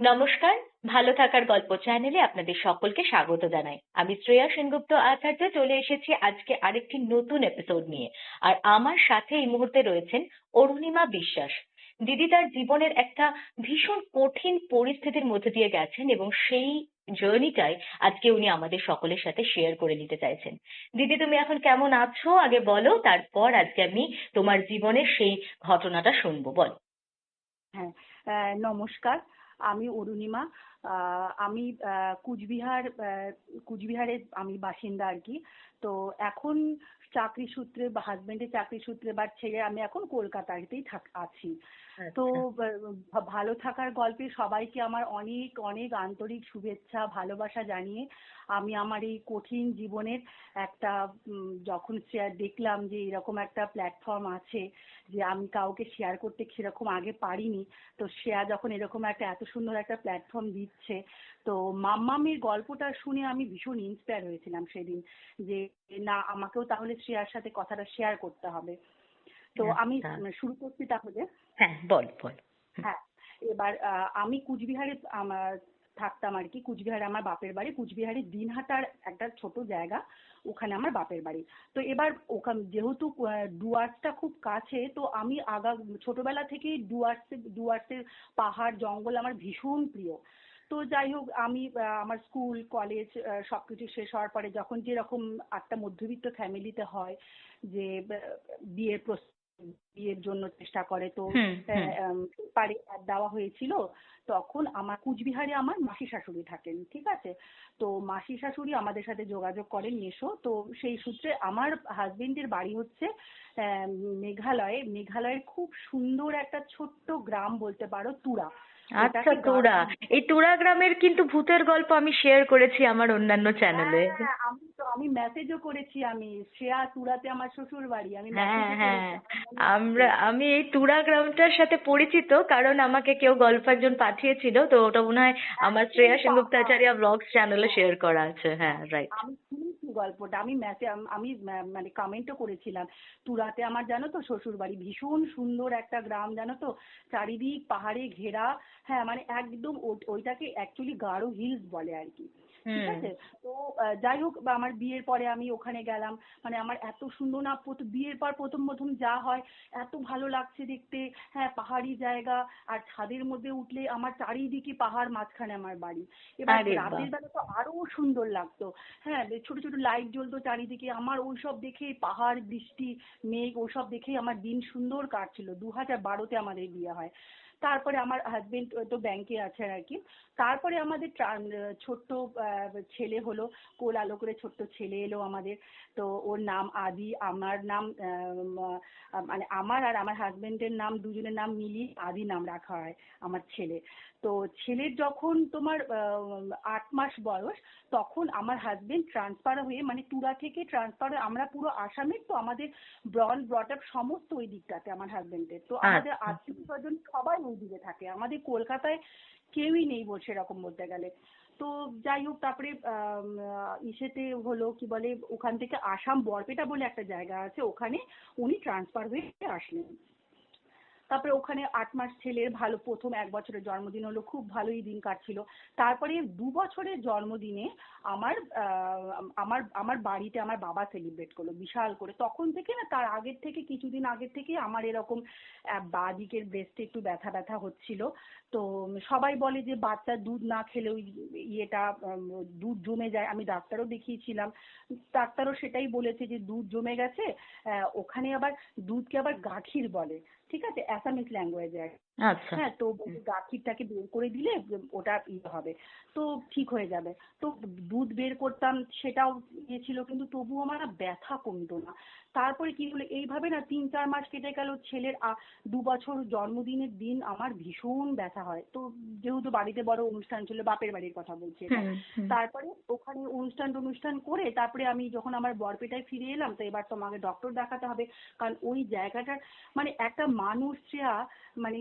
নমস্কার। ভালো থাকার গল্প চ্যানেলে আপনাদের সকলকে স্বাগত জানাই। আমি শ্রেয়া সেনগুপ্ত আচার্য চলে এসেছি আজকে আরেকটি নতুন এপিসোড নিয়ে। আর আমার সাথে এই মুহূর্তে রয়েছেন অরুণিমা বিশ্বাস। দিদি তার জীবনের একটা ভীষণ কঠিন পরিস্থিতির মধ্যে দিয়ে গেছেন এবং সেই জার্নিটাই আজকে উনি আমাদের সকলের সাথে শেয়ার করে নিতে চাইছেন। দিদি, তুমি এখন কেমন আছো আগে বলো, তারপর আজকে আমি তোমার জীবনের সেই ঘটনাটা শুনবো। বল। হ্যাঁ, নমস্কার। আমি অরুণিমা। আমি কুচবিহারে আমি বাসিন্দা আর কি। তো এখন চাকরি সূত্রে বা হাজবেন্ডের চাকরি সূত্রে বা ছেড়ে আমি এখন কলকাতাতেই আছি। তো আচ্ছা। ভালো থাকার গল্পে সবাইকে আমার অনেক অনেক আন্তরিক শুভেচ্ছা ভালোবাসা জানিয়ে আমি আমার এই কঠিন জীবনের একটা যখন দেখলাম যে এরকম একটা প্ল্যাটফর্ম আছে যে আমি কাউকে শেয়ার করতে সেরকম আগে পারিনি, তো শ্রেয়া যখন এরকম একটা এত সুন্দর একটা প্ল্যাটফর্ম দিচ্ছে, তো মাম্মামির গল্পটা শুনে আমি ভীষণ ইন্সপায়ার হয়েছিলাম সেদিন, যে না আমাকেও তাহলে শ্রেয়ার সাথে কথাটা শেয়ার করতে হবে। তো আমি আচ্ছা। শুরু করছি তাহলে। হ্যাঁ, বল বল। হুম। হ্যাঁ, এবার আমি কুচবিহারে আমার থাকতাম আর কি। কুচবিহারে আমার বাপের বাড়ি। কুচবিহারে দিনহাটার একটা ছোট জায়গা, ওখানে আমার বাপের বাড়ি। তো এবার ওখানে যেহেতু ডুয়ার্সটা খুব কাছে, তো আমি ছোটবেলা থেকেই ডুয়ার্সের পাহাড় জঙ্গল আমার ভীষণ প্রিয়। তো যাই হোক, আমি আমার স্কুল কলেজ সবকিছু শেষ হওয়ার পরে যখন যেরকম একটা মধ্যবিত্ত ফ্যামিলিতে হয় যে বিয়ের বিয়ের জন্য চেষ্টা করে, তো হুম হুম। পেপারে অ্যাড দেওয়া হয়েছিল। তখন আমার কুচবিহারে আমার মাসি শাশুড়ি থাকেন, ঠিক আছে। তো মাসি শাশুড়ি আমাদের সাথে যোগাযোগ করেন, এসো। তো সেই সূত্রে আমার হাজবেন্ডের বাড়ি হচ্ছে মেঘালয়ের খুব সুন্দর একটা ছোট্ট গ্রাম বলতে পারো, তুরা। আচ্ছা, ওটাকে গারো তুরা। হিলস এই বলে। তুরা গ্রামের কিন্তু ভূতের গল্প আমি শেয়ার করেছি আমার অন্যান্য চ্যানেলে। হ্যাঁ, আমি মেসেজও করেছি। আমি শ্রেয়া, তুরাতে আমার শ্বশুর বাড়ি, আমি হ্যাঁ মেসেজও হ্যাঁ। করেছি, আমার মনে আছে। আমি এই তুরা গ্রামটার সাথে পরিচিত, কারণ আমাকে কেউ গল্প একজন পাঠিয়েছিল, তো ওটা মনে হয় আমার একদম শ্রেয়া পাহাড়। সেনগুপ্তাচার্য ব্লগস চ্যানেলে হ্যাঁ, শেয়ার করা আছে। হ্যাঁ, হ্যাঁ, রাইট। আমি শুনেছি গল্পটা। আমি কমেন্টও করেছিলাম। তুরাতে আমার জানো তো শ্বশুর বাড়ি, ভীষণ সুন্দর একটা গ্রাম জানো তো, চারিদিক পাহাড়ে ঘেরা। হ্যাঁ, মানে একদম ওইটাকে অ্যাকচুয়ালি গারো হিলস বলে আর কি। ঠিক হুম। আছে। তো যাই হোক, বা আমার বিয়ের পরে আমি ওখানে গেলাম। মানে আমার এত সুন্দর না, বিয়ের পর প্রথম প্রথম যা হয়, এত ভালো লাগছে দেখতে। হ্যাঁ, পাহাড়ি জায়গা, আর ছাদের মধ্যে উঠলে আমার চারিদিকে পাহাড়, মাঝখানে আমার বাড়ি। এবার আরে বাহ। রাতের বেলা তো আরো সুন্দর লাগতো। হ্যাঁ, ছোট ছোট লাইট জ্বলতো চারিদিকে। আমার ওইসব দেখে, পাহাড়, বৃষ্টি, মেঘ, ওসব দেখেই আমার দিন সুন্দর কাটছিল। 2012-তে আমাদের বিয়ে হয়। তারপরে আমার হাজবেন্ড তো ব্যাংকে আছেন আর কি। তারপরে আমাদের ছোট্ট ছেলে হলো, কোল আলো করে ছোট্ট ছেলে এলো আমাদের। তো ওর নাম আদি, আমার নাম মানে আমার আর আমার হাজবেন্ডের নাম, দুজনের নাম মিলিয়ে আদি নাম রাখা হয় আমার ছেলে। তো ছেলের যখন তোমার 8 মাস বয়স, তখন আমার হাজবেন্ড ট্রান্সফার হয়ে, মানে টুরা থেকে ট্রান্সফার হয়ে, আমরা পুরো আসামের, তো আমাদের ব্রন ব্রট আপ সমস্ত ওই দিকটাতে আমার হাজবেন্ডের। তো আমাদের আচ্ছা। আত্মীয় স্বজন সবাই ওই দিকে থাকে, আমাদের কলকাতায় কেউই নেই বসে এরকম বলতে গেলে। তো যাই হোক, তারপরে ইসেতে হলো কি বলে, ওখান থেকে আসাম বরপেটা বলে একটা জায়গা আছে, ওখানে উনি ট্রান্সফার হয়ে আসলেন। তারপরে ওখানে 8 মাস ছেলের ভালো, প্রথম 1 বছরের জন্মদিন হলো, খুব ভালোই দিন কাটছিল। তারপরে 2 বছরের জন্মদিনে আমার আমার আমার বাড়িতে আমার বাবা সেলিব্রেট করলো বিশাল করে। তখন থেকে না, তার আগের থেকে কিছুদিন আগের থেকে আমার এরকম বাঁ দিকের ব্রেস্টে একটু ব্যথা ব্যথা হচ্ছিল। তো সবাই বলে যে বাচ্চা দুধ না খেলে ওই ইয়েটা দুধ জমে যায়। আমি ডাক্তারও দেখিয়েছিলাম, ডাক্তারও সেটাই বলেছে যে দুধ জমে গেছে। ওখানে আবার দুধকে আবার গাখির বলে, ঠিক আছে, অ্যাসামিস ল্যাঙ্গুয়েজে। আচ্ছা। হ্যাঁ, তো বলি গাখিরটাকে বের করে দিলে ওটা ইয়ে হবে, তো ঠিক হয়ে যাবে। তো দুধ বের করতাম, সেটাও ইয়ে ছিল, কিন্তু তবুও আমার না ব্যথা কমতো না। তারপরে কি হলো, এইভাবে না 3-4 মাস কেটে গেল। ছেলের 2 বছর জন্মদিনের দিন আমার ভীষণ ব্যথা হয়। তো যেহেতু বাড়িতে বড় অনুষ্ঠান ছিল, বাপের বাড়ির কথা বলছি এটা। হুম হুম। তারপরে ওখানে অনুষ্ঠান করে তারপরে আমি যখন আমার বরপেটায় ফিরে এলাম, তো এবার তো আমাকে ডক্টর দেখাতে হবে। কারণ ওই জায়গাটার, মানে একটা মানুষ যা, মানে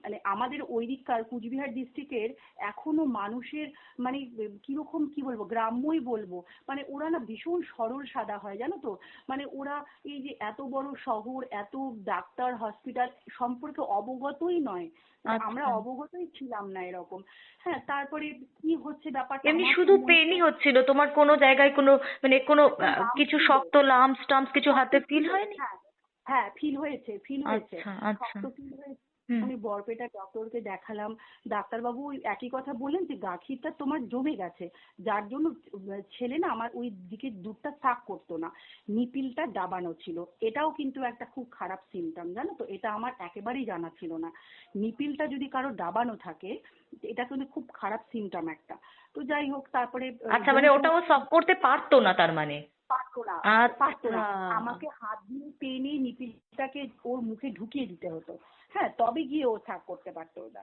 মানে আমাদের ওইদিককার কুচবিহার ডিস্ট্রিক্টের এখনো মানুষের মানে কিরকম কি বলবো, গ্রাম্যই বলবো, মানে ওরা না ভীষণ সরল সাদা হয় জানো তো। মানে ওরা এই যে এত বড় শহর, এত ডাক্তার, হসপিটাল সম্পর্কে অবগতই নয়, মানে আমরা আচ্ছা, অবগতই ছিলাম না এরকম। হ্যাঁ, তারপরে কি হচ্ছে ব্যাপারটা এমনি আমার তো শুধু মনে পেনই হয় হচ্ছিল, তোমার কোনো জায়গায় কোনো মানে কোনো একটা নাম কিছু ছিল, শক্ত লাম্পস টাম্পস কিছু শক্ত হাতে ফিল ছিল, হয়নি? হ্যাঁ হ্যাঁ, ফিল হয়েছে, ফিল হয়েছে, আচ্ছা, আচ্ছা। শক্ত ফিল হয়েছে। হুম। আমি বরপেটা ডক্টরকে দেখালাম, ডাক্তারবাবু ওই একই কথা বললেন যে গাখিরটা তোমার জমে গেছে, যার জন্য ছেলে না আমার ওই দিকে দুধটা সাক করতো না, নিপিলটা দাবানো ছিল। এটাও কিন্তু একটা খুব খারাপ সিমটম জানো তো, এটা আমার একেবারেই জানা ছিল না। নিপিলটা যদি কারো দাবানো থাকে এটা কিন্তু খুব খারাপ সিমটম একটা। তো যাই হোক, তারপরে আচ্ছা, মানে যেহেতু ওটা ও সক করতে পারতো না তার মানে? পারতো না, পারতো আচ্ছা। না, আমাকে হাত দিয়ে টেনে নিপিলটাকে ওর মুখে ঢুকিয়ে দিতে হতো। হ্যাঁ, তবে গিয়ে ও থাক করতে পারতো ওটা।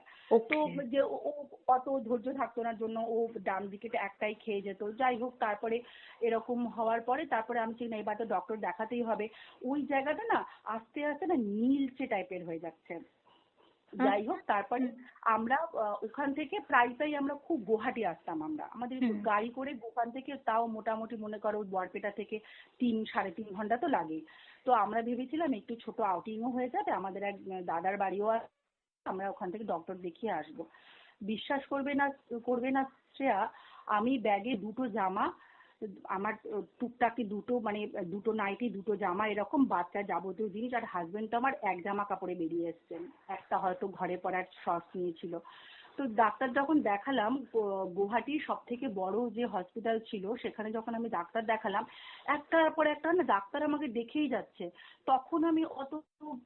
তো ওকে। যে ও অত ধৈর্য থাকতো না জন্য ও ডান দিকে একটাই খেয়ে যেত। যাই হোক, তারপরে এরকম হওয়ার পরে তারপরে আমি ঠিক না, এবার তো ডক্টর দেখাতেই হবে। ওই জায়গাটা না আস্তে আস্তে না নীলচে টাইপের হয়ে যাচ্ছে। যাই হোক, তারপরে হুম, আমরা ওখান থেকে প্রায়ই আমরা খুব গুয়াহাটি আসতাম, আমরা আমাদের হুম, গাড়ি করে ওখান থেকে তাও মোটামুটি মনে করো বরপেটা থেকে 3 সাড়ে 3 ঘন্টা তো লাগে। তো আমরা ভেবেছিলাম একটু ছোট আউটিংও হয়ে যাবে, আমাদের এক দাদার বাড়িও আছে, আমরা ওখান থেকে ডক্টর দেখিয়ে আসবো। বিশ্বাস করবে না শ্রেয়া, আমি ব্যাগে 2টো জামা, আমার টুকটাকি মানে 2টো নাইটি, 2টো জামা, এরকম বাচ্চা যাবতীয় জিনিস, আর হাজবেন্ড তো আমার 1 জামা কাপড়ে বেরিয়ে এসছেন, একটা হয়তো ঘরে পড়ার শর্টস নিয়েছিল। তো ডাক্তার যখন দেখালাম, গুয়াহাটির সব থেকে বড় যে হসপিটাল ছিল সেখানে যখন আমি ডাক্তার দেখালাম, একটার পর একটা না ডাক্তার আমাকে দেখেই যাচ্ছে। তখন আমি অত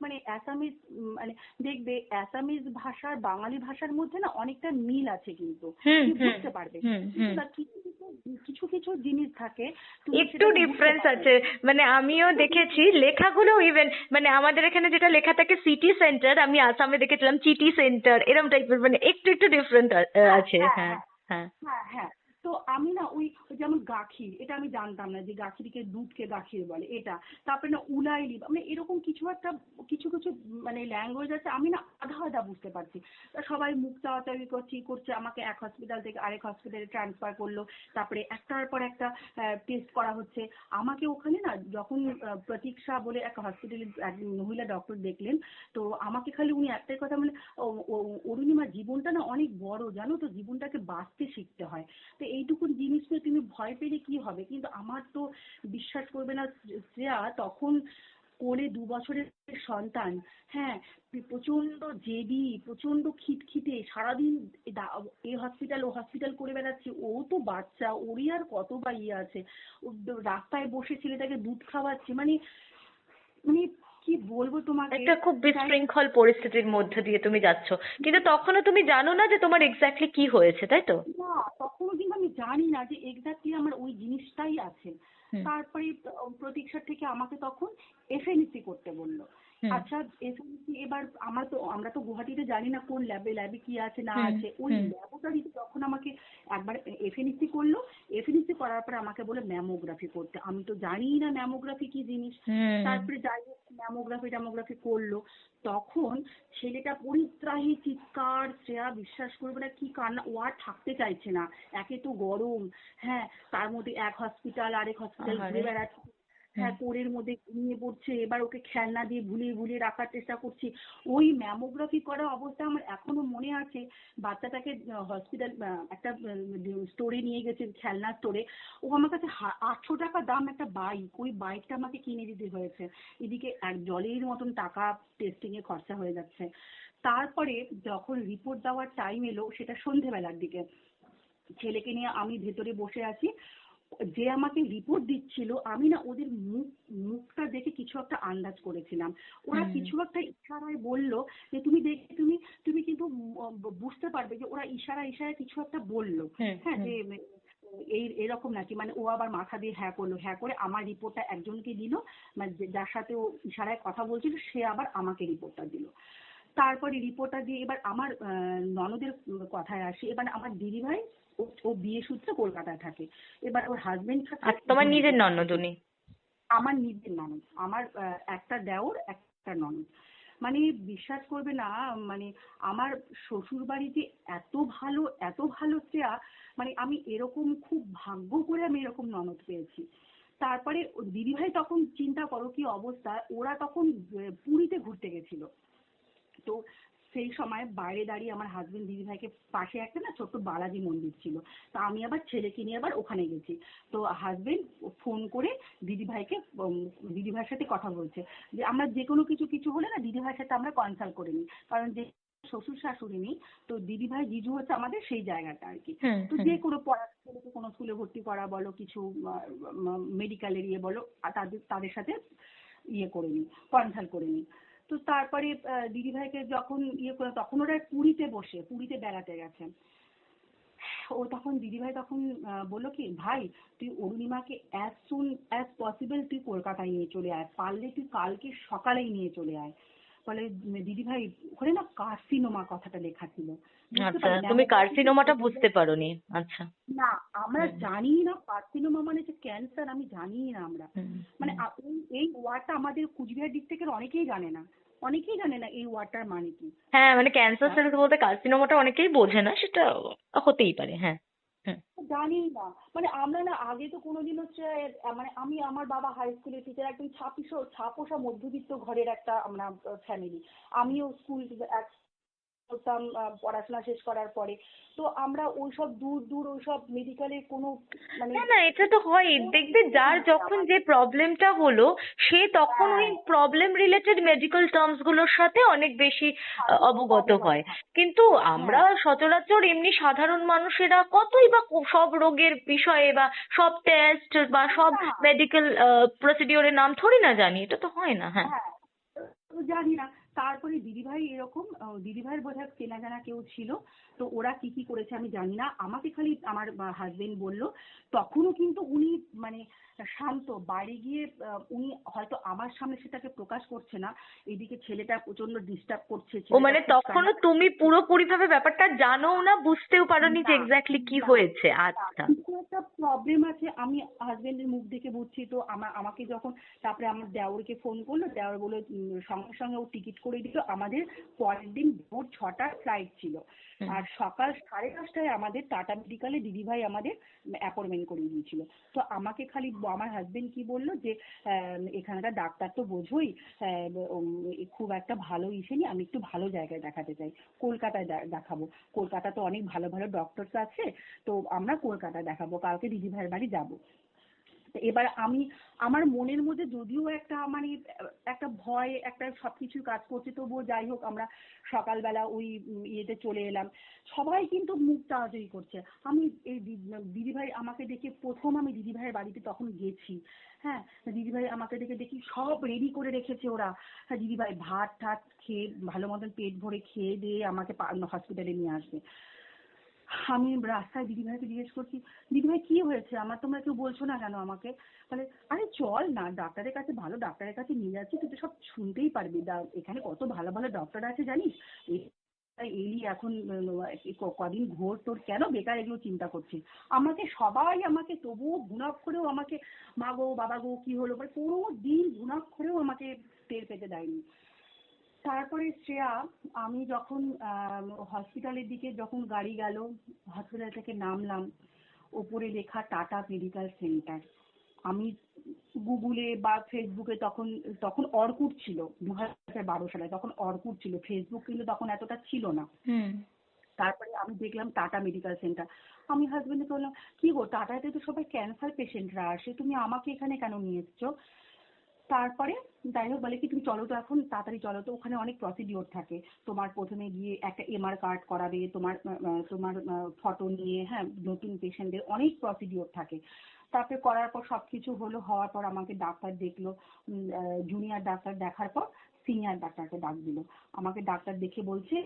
মানে অ্যাসামিজ মানে দেখবে অ্যাসামিজ ভাষার বাঙালি ভাষার মধ্যে না অনেকটা মিল আছে, কিন্তু হুম, তুমি হুম, বুঝতে পারবে। হুম, কিন্তু হুম। না কিছু কিছু কিছু কিছু জিনিস থাকে, তুমি একটু সেটাকে বুঝতে ডিফারেন্স পারবে আছে, না। মানে আমিও একটু দেখেছি different। লেখাগুলো ইভেন, মানে আমাদের এখানে যেটা লেখা থাকে সিটি সেন্টার, আমি আসামে দেখেছিলাম চিটি সেন্টার, এরকম টাইপের, মানে একটু একটু ডিফারেন্ট হ্যাঁ আছে। হ্যাঁ হ্যাঁ, হ্যাঁ হ্যাঁ। হ্যাঁ হ্যাঁ। তো আমি না ওই যেমন গাখির, এটা আমি জানতাম না যে গাখিরকে দুধকে গাখির বলে এটা। তারপরে না উলাইলি, মানে এরকম কিছু একটা কিছু কিছু মানে ল্যাঙ্গুয়েজ আছে, আমি না আধা আধা বুঝতে পারছি। তা সবাই মুখ চাওয়াচাওয়ি করছে, আমাকে এক হসপিটাল থেকে আরেক হসপিটালে ট্রান্সফার করলো। তারপরে একটার পর একটা টেস্ট করা হচ্ছে। আমাকে ওখানে না যখন প্রতীক্ষা বলে এক হসপিটালে এক মহিলা ডক্টর দেখলেন, তো আমাকে খালি উনি একটাই কথা বলে, অরুণিমা, জীবনটা না অনেক বড় জানো তো, জীবনটাকে বাঁচতে শিখতে হয়। তো এইটুকুন জিনিস নিয়ে তুমি ভয় পেলে কি হবে। কিন্তু আমার তো বিশ্বাস করবে না শ্রেয়া, তখন কোলে 2 বছরের সন্তান, হ্যাঁ, প্রচন্ড জেদি, প্রচন্ড খিটখিটে, সারাদিন এ হসপিটাল ও হসপিটাল করে বেড়াচ্ছে। ও তো বাচ্চা, ওরই আর কত বা ইয়ে আছে। ও রাস্তায় বসে ছেলেটাকে দুধ খাওয়াচ্ছে, মানে মানে কি বলবো তোমাকে। একটা খুব তাই বিশৃঙ্খল পরিস্থিতির মধ্যে দিয়ে তুমি যাচ্ছ, কিন্তু তখনও তুমি জানো না যে তোমার এক্স্যাক্টলি কি হয়েছে, তাই তো? না, তখনও কিন্তু আমি জানি না যে এক্স্যাক্টলি আমার ওই জিনিসটাই আছে। হুম, তারপরে প্রতীক্ষার থেকে আমাকে তখন এফএনসি করতে বললো। হুম, আচ্ছা, এফএনসি এবার আমরা তো গুয়াহাটিতে জানি না কোন ল্যাবে কি আছে না হুম, আছে। ওই হুম, ল্যাবরেটরিতে যখন আমাকে একবার এফএনসি করলো, এফএনসি করার পর আমাকে বলে ম্যামোগ্রাফি করতে। আমি তো জানিই না ম্যামোগ্রাফি কি জিনিস। হুম। তারপরে যাই হোক, ম্যামোগ্রাফি করলো। তখন ছেলেটা পরিত্রাহী চিৎকার, শ্রেয়া বিশ্বাস করবে না কি কান্না, ও আর থাকতে চাইছে না। একে তো গরম, হ্যাঁ, তার মধ্যে এক হসপিটাল আরেক হসপিটাল আহারে। ঘুরে বেড়াচ্ছে। হুম। হ্যাঁ, কোলের মধ্যে ঘুমিয়ে পড়ছে, এবার ওকে খেলনা দিয়ে ভুলিয়ে ভুলিয়ে রাখার চেষ্টা করছি। ওই ম্যামোগ্রাফি করা অবস্থা আমার এখনো মনে আছে। বাচ্চাটাকে হসপিটাল একটা স্টোরে নিয়ে গেছে, খেলনা স্টোরে। ও আমার কাছে 800 টাকা দাম একটা বাইক, ওই বাইকটা আমাকে কিনে দিতে হয়েছে। এদিকে এক জলের মতন টাকা টেস্টিং এ খরচা হয়ে যাচ্ছে। তারপরে যখন রিপোর্ট দেওয়ার টাইম এলো, সেটা সন্ধেবেলার দিকে, ছেলেকে নিয়ে আমি ভেতরে বসে আছি। যে আমাকে রিপোর্ট দিচ্ছিল, আমি না ওদের মুখটা দেখে কিছু একটা আন্দাজ করেছিলাম। ওরা হুম, কিছু একটা ইশারায় বলল যে তুমি দেখে তুমি কিন্তু বুঝতে পারবে যে ওরা ইশারায় কিছু একটা বলল। হুম, হ্যাঁ, হুম, যে এরকম নাকি, মানে ও আবার মাথা দিয়ে হ্যাঁ করলো, হ্যাঁ করে আমার রিপোর্টটা একজনকে দিল, মানে যার সাথে ও ইশারায় কথা বলছিল সে আবার আমাকে রিপোর্টটা দিল। তারপরে রিপোর্টটা দিয়ে এবার আমার ননদের কথায় আসি। এবার আমার দিদিভাই, ও বিয়ে সূত্রে কলকাতায় থাকে। এবার ওর হাজবেন্ড থাকে আর তোমার নিজের দিল্লিতে। ননদ উনি? আমার নিজের ননদ, আমার একটা দেওর একটা ননদ। মানে বিশ্বাস করবে না, মানে আমার শ্বশুর বাড়িতে এত ভালো শ্রেয়া, মানে আমি এরকম খুব ভাগ্য করে আমি এরকম ননদ পেয়েছি। তারপরে দিদিভাই তখন চিন্তা করো কি অবস্থা, ওরা তখন পুরীতে ঘুরতে গেছিল। তো সেই সময় বাইরে দাঁড়িয়ে আমার হাজবেন্ড দিদিভাইকে, পাশে একটা না ছোট্ট বালাজি মন্দির ছিল, তো আমি আবার ছেলেকে নিয়ে আবার ওখানে গেছি। তো হাজবেন্ড ফোন করে দিদিভাইকে, দিদিভাইয়ের সাথে কথা বলছে যে আমরা যে কোনো কিছু হলে না দিদিভাইয়ের সাথে আমরা কনসাল্ট করে নিই, কারণ যে শ্বশুর শাশুড়ি নেই, তো দিদিভাই জিজু হচ্ছে আমাদের সেই জায়গাটা আর কি। হুম তো হুম। যে কোনো পড়া, ছেলেকে কোনো স্কুলে ভর্তি করা বলো, কিছু মেডিকেলের ইয়ে বলো, আর তাদের তাদের সাথে ইয়ে করে নিই, কনসাল্ট করে নিই। তো তারপরে দিদিভাইকে যখন ইয়ে করে, তখন ওরা পুরীতে বেড়াতে গেছে। ও তখন দিদিভাই তখন বললো কি, ভাই তুই অরুণিমাকে অ্যাজ সুন অ্যাজ পসিবল তুই কলকাতায় নিয়ে চলে আয়, পারলে তুই কালকে সকালেই নিয়ে চলে আয়। বলে দিদিভাই ওখানে না কার্সিনোমা কথাটা লেখা ছিল, বুঝতে আচ্ছা, পারলেন তুমি এমন কার্সিনোমাটা বুঝতে পারোনি? আচ্ছা। না, আমরা হুম জানি না কার্সিনোমা মানে যে ক্যান্সার, আমি জানি না আমরা। হুম মানে হুম। এই ওয়ার্ডটা আমাদের কুচবিহার ডিস্ট্রিক্টের অনেকেই জানে না এই ওয়ার্ডটার মানে কি। হ্যাঁ, মানে ক্যান্সার সেলস বলতে কার্সিনোমাটা অনেকেই বোঝে না, সেটা হতেই পারে। হ্যাঁ। হুম। জানি না, মানে আমরা না আগে তো কোনোদিন হচ্ছে মানে আমি, আমার বাবা হাই স্কুলের টিচার, একদম ছাপোষা মধ্যবিত্ত ঘরের একটা আমরা ফ্যামিলি। আমিও স্কুল করতাম পড়াশোনা শেষ করার পরে। তো আমরা ওইসব দূর ওইসব মেডিকেলের কোনো মানে না না, এটা তো হয়ই, কোনো দেখবে কিছুই যার নাই যখন যে আমাদের। প্রবলেমটা হলো সে তখন ওই হ্যাঁ, প্রবলেম রিলেটেড মেডিকেল টার্মস গুলোর সাথে অনেক বেশি অবগত অবগত হয়। হয়। কিন্তু আমরা হ্যাঁ, সচরাচর এমনি সাধারণ মানুষেরা কতই বা সব রোগের বিষয়ে বা সব টেস্ট বা সব না, মেডিকেল প্রসিডিওরের নাম থোড়ি না জানি, এটা তো হয় না। হ্যাঁ। হ্যাঁ, জানি না। তারপরে দিদিভাই এরকম, দিদিভাইয়ের বোধহয় চেনা জানা কেউ ছিল। তো ওরা কি করেছে আমি জানি না। আমাকে খালি আমার হাসবেন্ড বলল, তখনও কিন্তু উনি মানে শান্ত। বাইরে গিয়ে উনি হয়তো আমার সামনে সেটাকে প্রকাশ করছে না। এদিকে ছেলেটা প্রচন্ড ডিস্টার্ব করছে, ও ছেলেটা মানে খুব তখনও কান্নাকাটি তুমি করছে। পুরোপুরি ভাবে ব্যাপারটা জানোও না, বুঝতেও পারোনি যে না, এক্স্যাক্টলি কি না, হয়েছে। না, আচ্ছা। কিছু একটা প্রবলেম আছে, আমি হাজবেন্ডের মুখ দেখে বুঝছি। তো আমাকে যখন, তারপরে আমার দেওরকে ফোন করলো, দেওর বললো সঙ্গে সঙ্গে ও টিকিট করে দিল। আমাদের পরের দিন ভোর 6টার ফ্লাইট ছিল, হুম। আর সকাল 10:30টায় আমাদের টাটা মেডিকেলে দিদিভাই আমাদের অ্যাপয়েন্টমেন্ট করিয়ে দিয়েছিল। তো আমাকে খালি আমার হাজবেন্ড কি বললো যে এখানকার ডাক্তার তো বোঝোই, খুব একটা ভালো ইসে নি, আমি একটু ভালো জায়গায় দেখাতে চাই, কলকাতায় দেখাবো। কলকাতা তো অনেক ভালো ভালো ডক্টরস আছে, তো আমরা কলকাতায় দেখাবো, কালকে দিদিভাইয়ের বাড়ি যাবো। তো এবার আমি, আমার মনের মধ্যে যদিও একটা মানে একটা ভয়, একটা সবকিছু কাজ করছে, তবুও যাই হোক আমরা সকালবেলা ওই ইয়েতে চলে এলাম। সবাই কিন্তু মুখ চাওয়াচাই করছে। আমি এই দিদিভাই আমাকে দেখে, প্রথম আমি দিদিভাইয়ের বাড়িতে তখন গেছি। হ্যাঁ, দিদিভাই আমাকে দেখে দেখি সব রেডি করে রেখেছে ওরা। হ্যাঁ, দিদিভাই ভাত ঠাত খেয়ে ভালো মতন পেট ভরে খেয়ে দিয়ে আমাকে হসপিটালে নিয়ে আসবে। আমি রাস্তায় দিদিভাইকে জিজ্ঞেস করছি, দিদিভাই কি হয়েছে আমার, তোমরা কেউ বলছো না কেন আমাকে? বলে, আরে চল না, ডাক্তারের কাছে, ভালো ডাক্তারের কাছে নিয়ে যাচ্ছি, তুই তো সব শুনতেই পারবি, এখানে কত ভালো ভালো ডক্টর আছে জানিস। এলি এখন কদিন ঘোর, তোর কেন বেকার এগুলো চিন্তা করছিস? আমাকে তবুও ঘুণাক্ষরেও আমাকে মা গো বাবা গো কি হলো, মানে কোনো দিন ঘুণাক্ষরেও আমাকে টের পেতে দেয়নি। তারপরে শ্রেয়া, আমি যখন হসপিটালের দিকে যখন গাড়ি গেল, হসপিটাল থেকে নামলাম, ওপরে লেখা টাটা মেডিকেল সেন্টার। আমি গুগলে বা ফেসবুকে, তখন তখন অর্কুট ছিল, 2012 সালে তখন অর্কুট ছিল, ফেসবুক কিন্তু তখন এতটা ছিল না। হুম। তারপরে আমি দেখলাম টাটা মেডিকেল সেন্টার। আমি হাজবেন্ডকে বললাম, কি গো, টাটাতে তো সবাই ক্যান্সার পেশেন্টরা আসে, তুমি আমাকে এখানে কেন নিয়ে এসছো? তারপরে যাই হোক, বলে কি তুমি চলো তো, এখন তাড়াতাড়ি চলো তো, ওখানে অনেক প্রসিডিওর থাকে। তোমার প্রথমে গিয়ে একটা এমআর কার্ড করাবে, তোমার ফটো নিয়ে, হ্যাঁ, নতুন পেশেন্টদের অনেক প্রসিডিওর থাকে। তারপরে করার পর সবকিছু হলো, হওয়ার পর আমাকে ডাক্তার দেখলো। জুনিয়র ডাক্তার দেখার পর সিনিয়র ডাক্তারকে ডাক দিল। আমাকে ডাক্তার দেখে বলছে,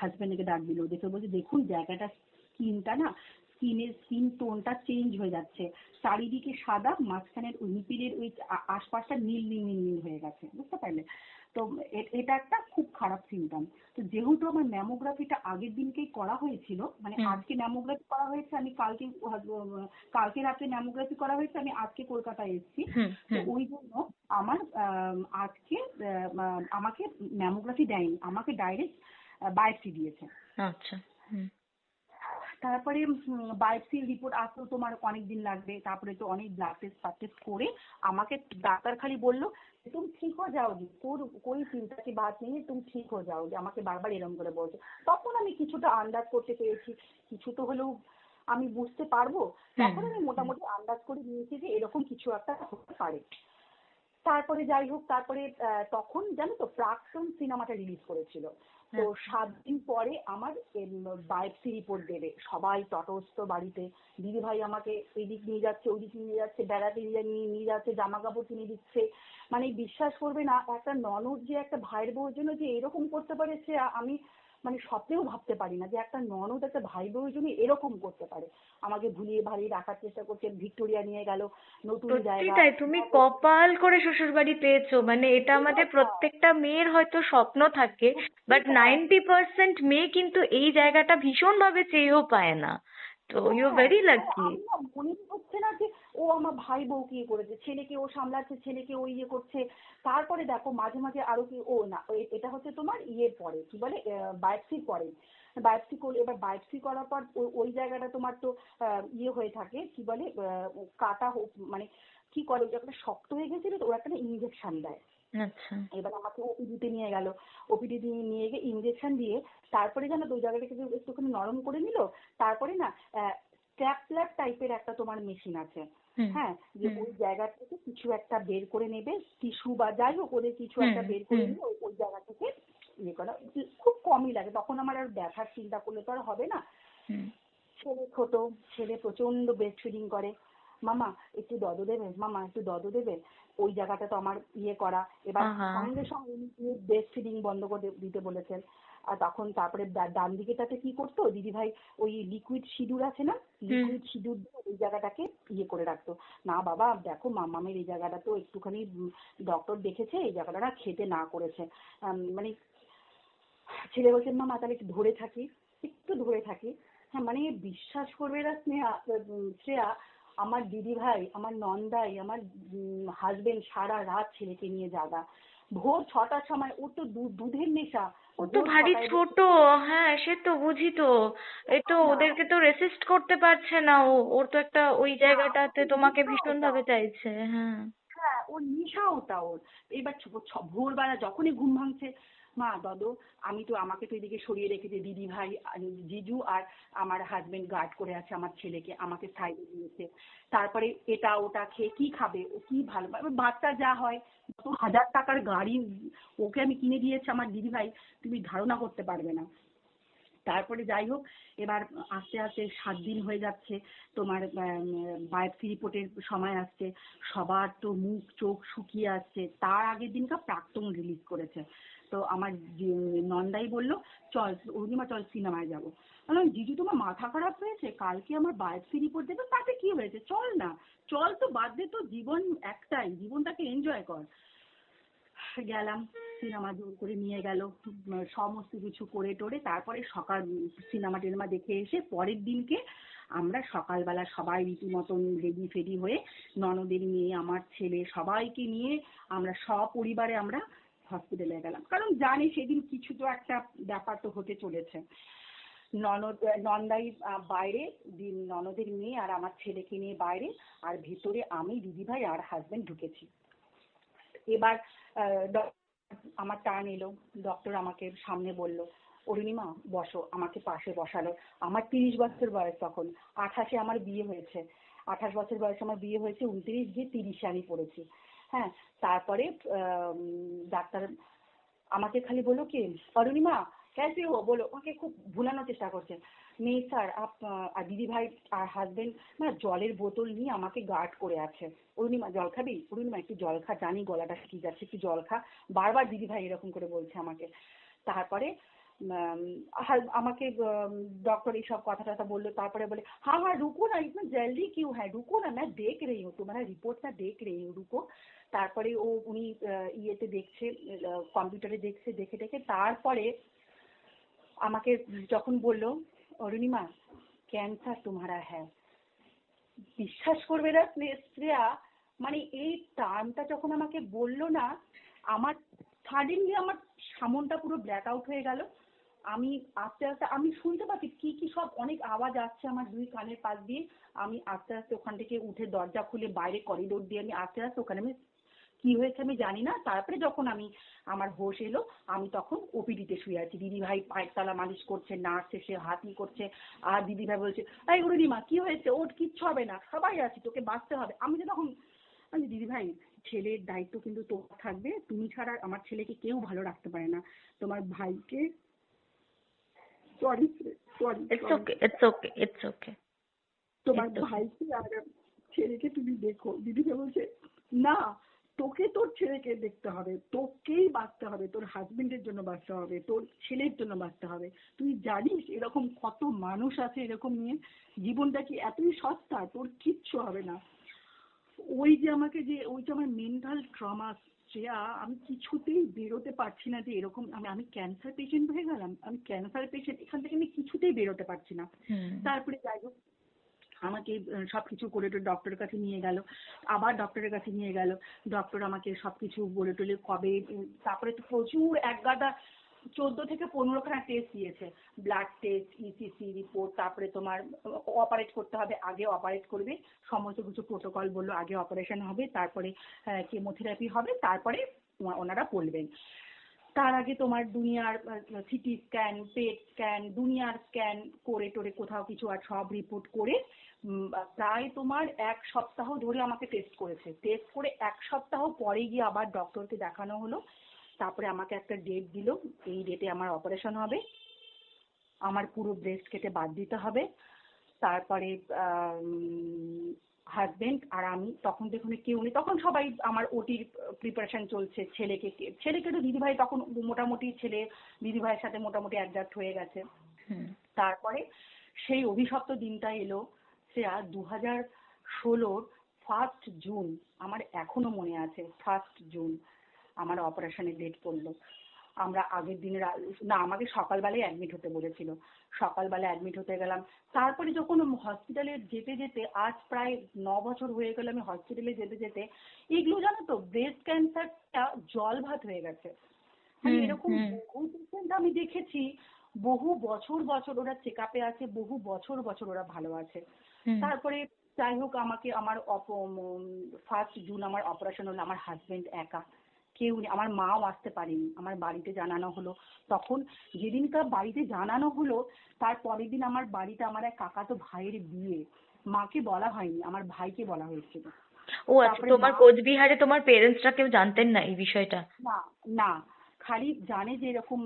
হাজবেন্ডকে ডাক দিল, দেখে বলছে, দেখুন জায়গাটা, স্কিনটা না, স্কিন টোনটা চেঞ্জ হয়ে যাচ্ছে, চারিদিকে সাদা, মাঝখানের ওই নিপিলের ওই আশপাশটা নীল নীল নীল নীল হয়ে গেছে, বুঝতে পারলে? তো এটা একটা খুব খারাপ সিমটম। তো যেহেতু আমার ম্যামোগ্রাফিটা আগের দিনকেই করা হয়েছিল, মানে হুম আজকে ম্যামোগ্রাফি করা হয়েছে, আমি কালকে রাতে ম্যামোগ্রাফি করা হয়েছে, আমি আজকে কলকাতায় এসেছি। হুম তো হুম। ওই জন্য আমার আজকে আমাকে ম্যামোগ্রাফি দেয়নি, আমাকে ডাইরেক্ট বায়োপসি দিয়েছে। আচ্ছা। হুম তারপরে বায়োপসির রিপোর্ট আসতেও তোমার অনেক দিন লাগবে, তারপরে তো অনেক ব্লাড টেস্ট ফাট টেস্ট করে আমাকে ডাক্তার খালি বললো तुम ठीक हो जाओगी, कोई चिंता की बात नहीं है, तुम ठीक हो जाओगे, আমাকে বারবার এরকম করে বলছে। তখন আমি কিছুটা আন্দাজ করতে পেরেছি, কিছু তো হলেও আমি বুঝতে পারবো। হুম তখন আমি হুম। মোটামুটি আন্দাজ করে নিয়েছি যে এরকম কিছু একটা হতে পারে। তারপরে যাই হোক, তারপরে তখন জানো তো প্রাক্তন সিনেমাটা রিলিজ করেছিল। তো আচ্ছা। 7 দিন পরে আমার বায়োপসি রিপোর্ট দেবে, সবাই তটস্থ বাড়িতে। দিদিভাই আমাকে এদিক নিয়ে যাচ্ছে, ওইদিক নিয়ে যাচ্ছে, বেড়াতে নিয়ে নিয়ে নিয়ে যাচ্ছে, জামা কাপড় কিনে দিচ্ছে। মানে বিশ্বাস করবে না, একটা ননদ যে একটা ভাইয়ের বউর জন্য যে এরকম করতে পারে, সে আমি মানে স্বপ্নেও ভাবতে পারি না যে একটা ননদ একটা ভাই বউর জন্য এরকম করতে পারে। আমাকে ভুলিয়ে ভালিয়ে রাখার চেষ্টা করছে, ভিক্টোরিয়া নিয়ে গেল, নতুন সত্যি জায়গা। তাই, তুমি কপাল করে শ্বশুর বাড়ি পেয়েছো, মানে এটা আমাদের প্রত্যেকটা মেয়ের হয়তো স্বপ্ন থাকে, বাট 90% মেয়ে কিন্তু এই জায়গাটা ভীষণ ভাবে চেয়েও পায় না। তো ইউ হ্যাঁ, ভেরি আর লাকি। আমি না মনেই হচ্ছে না যে ও আমার ভাই বউকে ইয়ে করেছে, ছেলেকে ও সামলাচ্ছে, ছেলেকে ও ইয়ে করছে। তারপরে দেখো মাঝে মাঝে আরো কি, ও না এটা হচ্ছে তোমার ইয়ের পরে, কি বলে, বায়োপসির পরে। বায়োপসি করলে, এবার বায়োপসি করার পর ওই জায়গাটা তোমার তো ইয়ে হয়ে থাকে, কি বলে, কাটা মানে কি করে, ওই জায়গাটা শক্ত হয়ে গেছিল, তো ওরা একটা ইঞ্জেকশন দেয়। আচ্ছা। এবার আমাকে ওপিডিতে নিয়ে গেল, ওপিডি নিয়ে গিয়ে ইঞ্জেকশন দিয়ে তারপরে জানো তো ওই জায়গাটাকে যে একটুখানি নরম করে নিল। তারপরে না স্ট্যাপলার টাইপের একটা তোমার মেশিন আছে, হুম হ্যাঁ, যে হুম ওই জায়গা থেকে কিছু একটা বের করে নেবে, টিস্যু বা যাই হোক ওদের কিছু হুম একটা বের করে হুম নিয়ে ওই জায়গা থেকে ইয়ে করা। খুব কমই লাগে তখন, আমার আর ব্যথার চিন্তা করলে তো আর হবে না। হুম। ছেলে ছোট, ছেলে প্রচন্ড ব্রেস্ট ফিডিং করে, মামা একটু দদ দেবে, মামা একটু দদ দেবে, ওই জায়গাটা তো আমার ইয়ে করা। এবার আহা। সঙ্গে সঙ্গে ব্রেস্ট ফিডিং বন্ধ করে দিতে বলেছেন। আর তখন তারপরে ডান দিকেটাতে কি করতো দিদিভাই, ওই লিকুইড সিঁদুর আছে না, হুম। লিকুইড সিঁদুর দিয়ে ওই জায়গাটাকে ইয়ে করে রাখতো। না বাবা দেখো মামামের এই জায়গাটা তো একটুখানি ডক্টর দেখেছে, এই জায়গাটা না খেতে না করেছে। মানে ছেলে বলছে মামা তাহলে একটু ধরে থাকি, একটু ধরে থাকি। হ্যাঁ, মানে বিশ্বাস করবে না শ্রেয়া, আমার দিদি ভাই, আমার নন্দাই, আমার হাজবেন্ড সারা রাত ছেলেকে নিয়ে জাগা। ভোর 6টার সময়, ওর তো দুধের নেশা, ও তো ভোর ভারী 6টায় ছোট। হ্যাঁ সে তো বুঝি তো। এ তো না, ওদেরকে তো রেসিস্ট করতে পারছে না, ও ওর তো একটা ওই না, জায়গাটাতে ওর তোমাকে নেশা ভীষণ ওটা। ভাবে চাইছে। হ্যাঁ। হ্যাঁ, ওর নেশা ওটা ওর। এবার ভোরবেলা যখনই ঘুম ভাঙছে, মা দাদু, আমাকে তো এদিকে সরিয়ে রেখেছে দিদি ভাই, জিজু আর আমার হাজবেন্ড গার্ড করে আছে আমার ছেলেকে, আমাকে সাইডে দিয়েছে। তারপরে এটা ওটা খেয়ে কি খাবে, ও কি ভালো, এবার বাচ্চা যা হয়, কত হাজার টাকার গাড়ি ওকে আমি কিনে দিয়েছি আমার দিদি ভাই, তুমি ধারণা করতে পারবে না। তারপরে যাই হোক, এবার আস্তে আস্তে 7 দিন হয়ে যাচ্ছে, তোমার বায়োপসি রিপোর্টের সময় আসছে, সবার তো মুখ চোখ শুকিয়ে আসছে। তার আগের দিনকার প্রাক্তন রিলিজ করেছে। তো আমার নন্দাই বললো চল অরুণিমা, চল সিনেমায় যাবো। বললাম জিজু তোমার মাথা খারাপ হয়েছে, কালকে আমার বায়োপসি রিপোর্ট দেবে, তাতে কি হয়েছে, চল না। চল তো, বাদ দে তো, জীবন একটাই, জীবনটাকে এনজয় কর। গেলাম, সিনেমা জোর করে নিয়ে গেল, সমস্ত কিছু করে টোরে তারপরে সকাল সিনেমা টিনেমা দেখে এসে পরের দিনকে আমরা সকালবেলা সবাই রীতিমতন রেডি ফেডি হয়ে, ননদের মেয়ে, আমার ছেলে, সবাইকে নিয়ে আমরা সপরিবারে আমরা হসপিটালে গেলাম, কারণ জানি সেদিন কিছু তো একটা ব্যাপার তো হতে চলেছে। নন্দাই বাইরে, ননদের মেয়ে আর আমার ছেলেকে নিয়ে বাইরে, আর ভিতরে আমি, দিদিভাই আর হাজবেন্ড ঢুকেছি। এবার আমার টার্ন এলো, ডক্টর আমাকে সামনে বলল অরুণিমা বসো, আমাকে পাশে বসালো। আমার 30 বছর বয়স তখন, 28-এ আমার বিয়ে হয়েছে, 28 বছর বয়সে আমার বিয়ে হয়েছে, 29 গিয়ে 30-এ আমি পড়েছি। হ্যাঁ, তারপরে ডাক্তার আমাকে খালি বললো কি অরুণিমা कैसे हो बोलो, ওকে খুব ভুলানোর চেষ্টা করছে। নেই স্যার আর দিদি ভাই আর হাজবেন্ড না জলের বোতল নিয়ে আমাকে গার্ড করে আছে। অরুণিমা জল খাবি, অরুণিমা একটু জল খা, জানি গলাটা শুকিয়ে যাচ্ছে, একটু জল খা, বারবার দিদি ভাই এরকম করে বলছে আমাকে। তারপরে আমাকে डॉक्टर ये सब কথা টথা বললো, তারপরে বলে हाँ हाँ रुको ना, इतना जल्दी क्यों है, रुको ना, मैं देख रही हूँ तुम्हारा रिपोर्ट, मैं देख रही हूँ, रुको। তারপরে উনি ইয়েতে দেখছে, কম্পিউটারে দেখছে, দেখে দেখে তারপরে আমাকে যখন বলল, অরুণিমা ক্যান্সার তোমারা হ্যাঁ, বিশ্বাস করবে না শ্রেয়া, মানে এই টার্মটা যখন আমাকে বললো না, আমার সাডেনলি আমার সামনটা পুরো ব্ল্যাক আউট হয়ে গেল। আমি আস্তে আস্তে আমি শুনতে পাচ্ছি কি কি সব অনেক আওয়াজ আসছে আমার দুই কানের পাশ দিয়ে। আমি আস্তে আস্তে ওখান থেকে উঠে দরজা খুলে বাইরে করিডোর দিয়ে আমি আস্তে আস্তে ওখানে আমি কি হয়েছে আমি জানি না। তারপরে যখন আমার হোশ এলো, আমি তখন ওপিডিতে শুয়ে আছি। দিদিভাই পায়ের তলা মালিশ করছে, নার্স এসে হাতি করছে, আর দিদিভাই বলছে, এই অরুণিমা কি হয়েছে, ওর কিচ্ছু হবে না, সবাই আছি, তোকে বাঁচতে হবে। আমি যে তখন আমি দিদিভাই, ছেলের দায়িত্ব কিন্তু তোমার থাকবে, তুমি ছাড়া আমার ছেলেকে কেউ ভালো রাখতে পারে না। তোমার ভাইকে, sorry sorry It's sorry, okay, it's okay, it's okay, তোমার it's okay. ভাইকে আর ছেলেকে তুমি দেখো। দিদিকে বলছে, না, তোকে তোর ছেলেকে দেখতে হবে, তোকেই বাঁচতে হবে, তোর হাজবেন্ডের জন্য বাঁচতে হবে, তোর ছেলের জন্য বাঁচতে হবে। তুই জানিস এরকম কত মানুষ আছে এরকম নিয়ে, জীবনটা কি এতই সস্তা, তোর কিচ্ছু হবে না। ওই যে আমার মেন্টাল ট্রমা, শ্রেয়া, আমি কিছুতেই বেরোতে পারছি না যে এরকম আমি ক্যান্সার পেশেন্ট হয়ে গেলাম, আমি ক্যান্সার পেশেন্ট, এখান থেকে আমি কিছুতেই বেরোতে পারছি না। হুম। তারপরে যাই হোক আমাকে সবকিছু করে টোরে ডক্টরের কাছে নিয়ে গেল, আবার ডক্টরের কাছে নিয়ে গেল। ডক্টর আমাকে সবকিছু বলে টলে কবে, তারপরে তো প্রচুর একগাদা 14 থেকে 15খানা টেস্ট দিয়েছে, ব্লাড টেস্ট, ইসিসি রিপোর্ট, তারপরে তোমার অপারেট করতে হবে, আগে অপারেট করবে, সমস্ত কিছু প্রোটোকল বললো, আগে অপারেশন হবে, তারপরে কেমোথেরাপি হবে, তারপরে ওনারা বলবেন। তার আগে তোমার দুনিয়ার সিটি স্ক্যান, পেট স্ক্যান, দুনিয়ার স্ক্যান করে টোরে কোথাও কিছু আর সব রিপোর্ট করে প্রায় তোমার 1 সপ্তাহ ধরে আমাকে টেস্ট করেছে। টেস্ট করে 1 সপ্তাহ পরে গিয়ে আবার ডক্টরকে দেখানো হলো। তারপরে আমাকে একটা ডেট দিল, এই ডেটে আমার অপারেশন হবে, আমার পুরো ব্রেস্ট কেটে বাদ দিতে হবে। তারপরে হাজবেন্ড আর আমি, তখন দেখুন কেউ নেই, তখন সবাই আমার ওটির প্রিপারেশন চলছে। ছেলেকে তো দিদিভাই তখন মোটামুটি, ছেলে দিদিভাইয়ের সাথে মোটামুটি অ্যাডজাস্ট হয়ে গেছে। হুম। তারপরে সেই অভিশপ্ত দিনটা এলো, সে আর 2016 1 জুন, আমার এখনো মনে আছে, 1 জুন আমার অপারেশনের ডেট পড়লো। আমরা আগের দিন না, আমাকে সকালবেলায় অ্যাডমিট হতে বলেছিল, সকালবেলা অ্যাডমিট হতে গেলাম। তারপরে যখন হসপিটালে যেতে যেতে আজ প্রায় 9 বছর হয়ে গেল আমি হসপিটালে যেতে যেতে, এগুলো জানো তো, ব্রেস্ট ক্যান্সারটা জল ভাত হয়ে গেছে। মানে হুম। এরকম হুম। বহু পেশেন্ট আমি দেখেছি, বহু বছর বছর ওরা চেক আপে আছে, বহু বছর বছর ওরা ভালো আছে। হুম। তারপরে যাই হোক আমাকে আমার 1 জুন আমার অপারেশন হলো। আমার হাজবেন্ড একা, কেউ নেই, আমার মাও আসতে পারেনি, আমার বাড়িতে জানানো হলো। তখন যেদিনকার বাড়িতে জানানো হলো, তার পরের দিন আমার বাড়িতে আমার এক কাকাতো ভাইয়ের বিয়ে, মাকে বলা হয়নি, আমার ভাইকে বলা হয়েছিল। ও আচ্ছা, তারপরে তোমার মা, কোচবিহারে তোমার পেরেন্টসরা কেউ জানতেন না এই বিষয়টা? না না, খালি জানে যে এরকম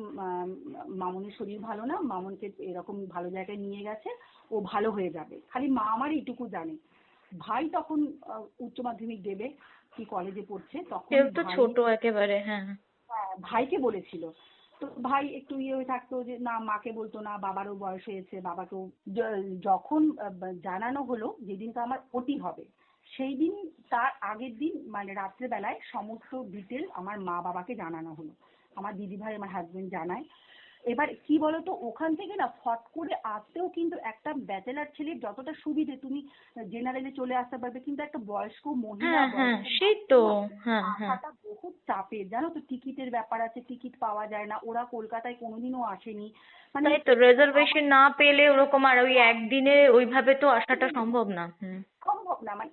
মামুনের শরীর ভালো না, মামুনকে এরকম ভালো জায়গায় নিয়ে গেছে, ও ভালো হয়ে যাবে, খালি মা আমার এইটুকু জানে। ভাই তখন উচ্চ মাধ্যমিক দেবে, কি কলেজে পড়ছে তখন, কেউ তো ভাই, ছোট একেবারে, হ্যাঁ। হ্যাঁ, ভাইকে বলেছিল। তো ভাই একটু ইয়ে হয়ে থাকতো যে না, মাকে বলতো না, বাবারও বয়স হয়েছে, বাবাকেও যখন জানানো হলো যেদিনটা আমার ওটি হবে, সেই দিন, তার আগের দিন মানে রাত্রেবেলায় সমস্ত ডিটেল আমার মা বাবাকে জানানো হলো। আমার দিদিভাই, আমার হাজবেন্ড জানায়। এবার কি বলতো, ওখান থেকে না ফট করে আসতেও কিন্তু একটা ব্যাচেলার ছেলের যতটা সুবিধে, তুমি জেনারেলে চলে আসতে পারবে, কিন্তু একটা বয়স্ক মহিলা, হ্যাঁ, হ্যাঁ, বয়স্ক সেই তো। মানুষ না, হ্যাঁ, হ্যাঁ। আসাটা বহুত চাপের, জানো তো, টিকিটের ব্যাপার আছে, টিকিট পাওয়া যায় না, ওরা কলকাতায় কোনোদিনও আসেনি, মানে তাই তো, আমার রিজার্ভেশন না পেলে ওরকম আর ওই একদিনে ওইভাবে তো আসাটা সম্ভব না। হুম। সম্ভব না। মানে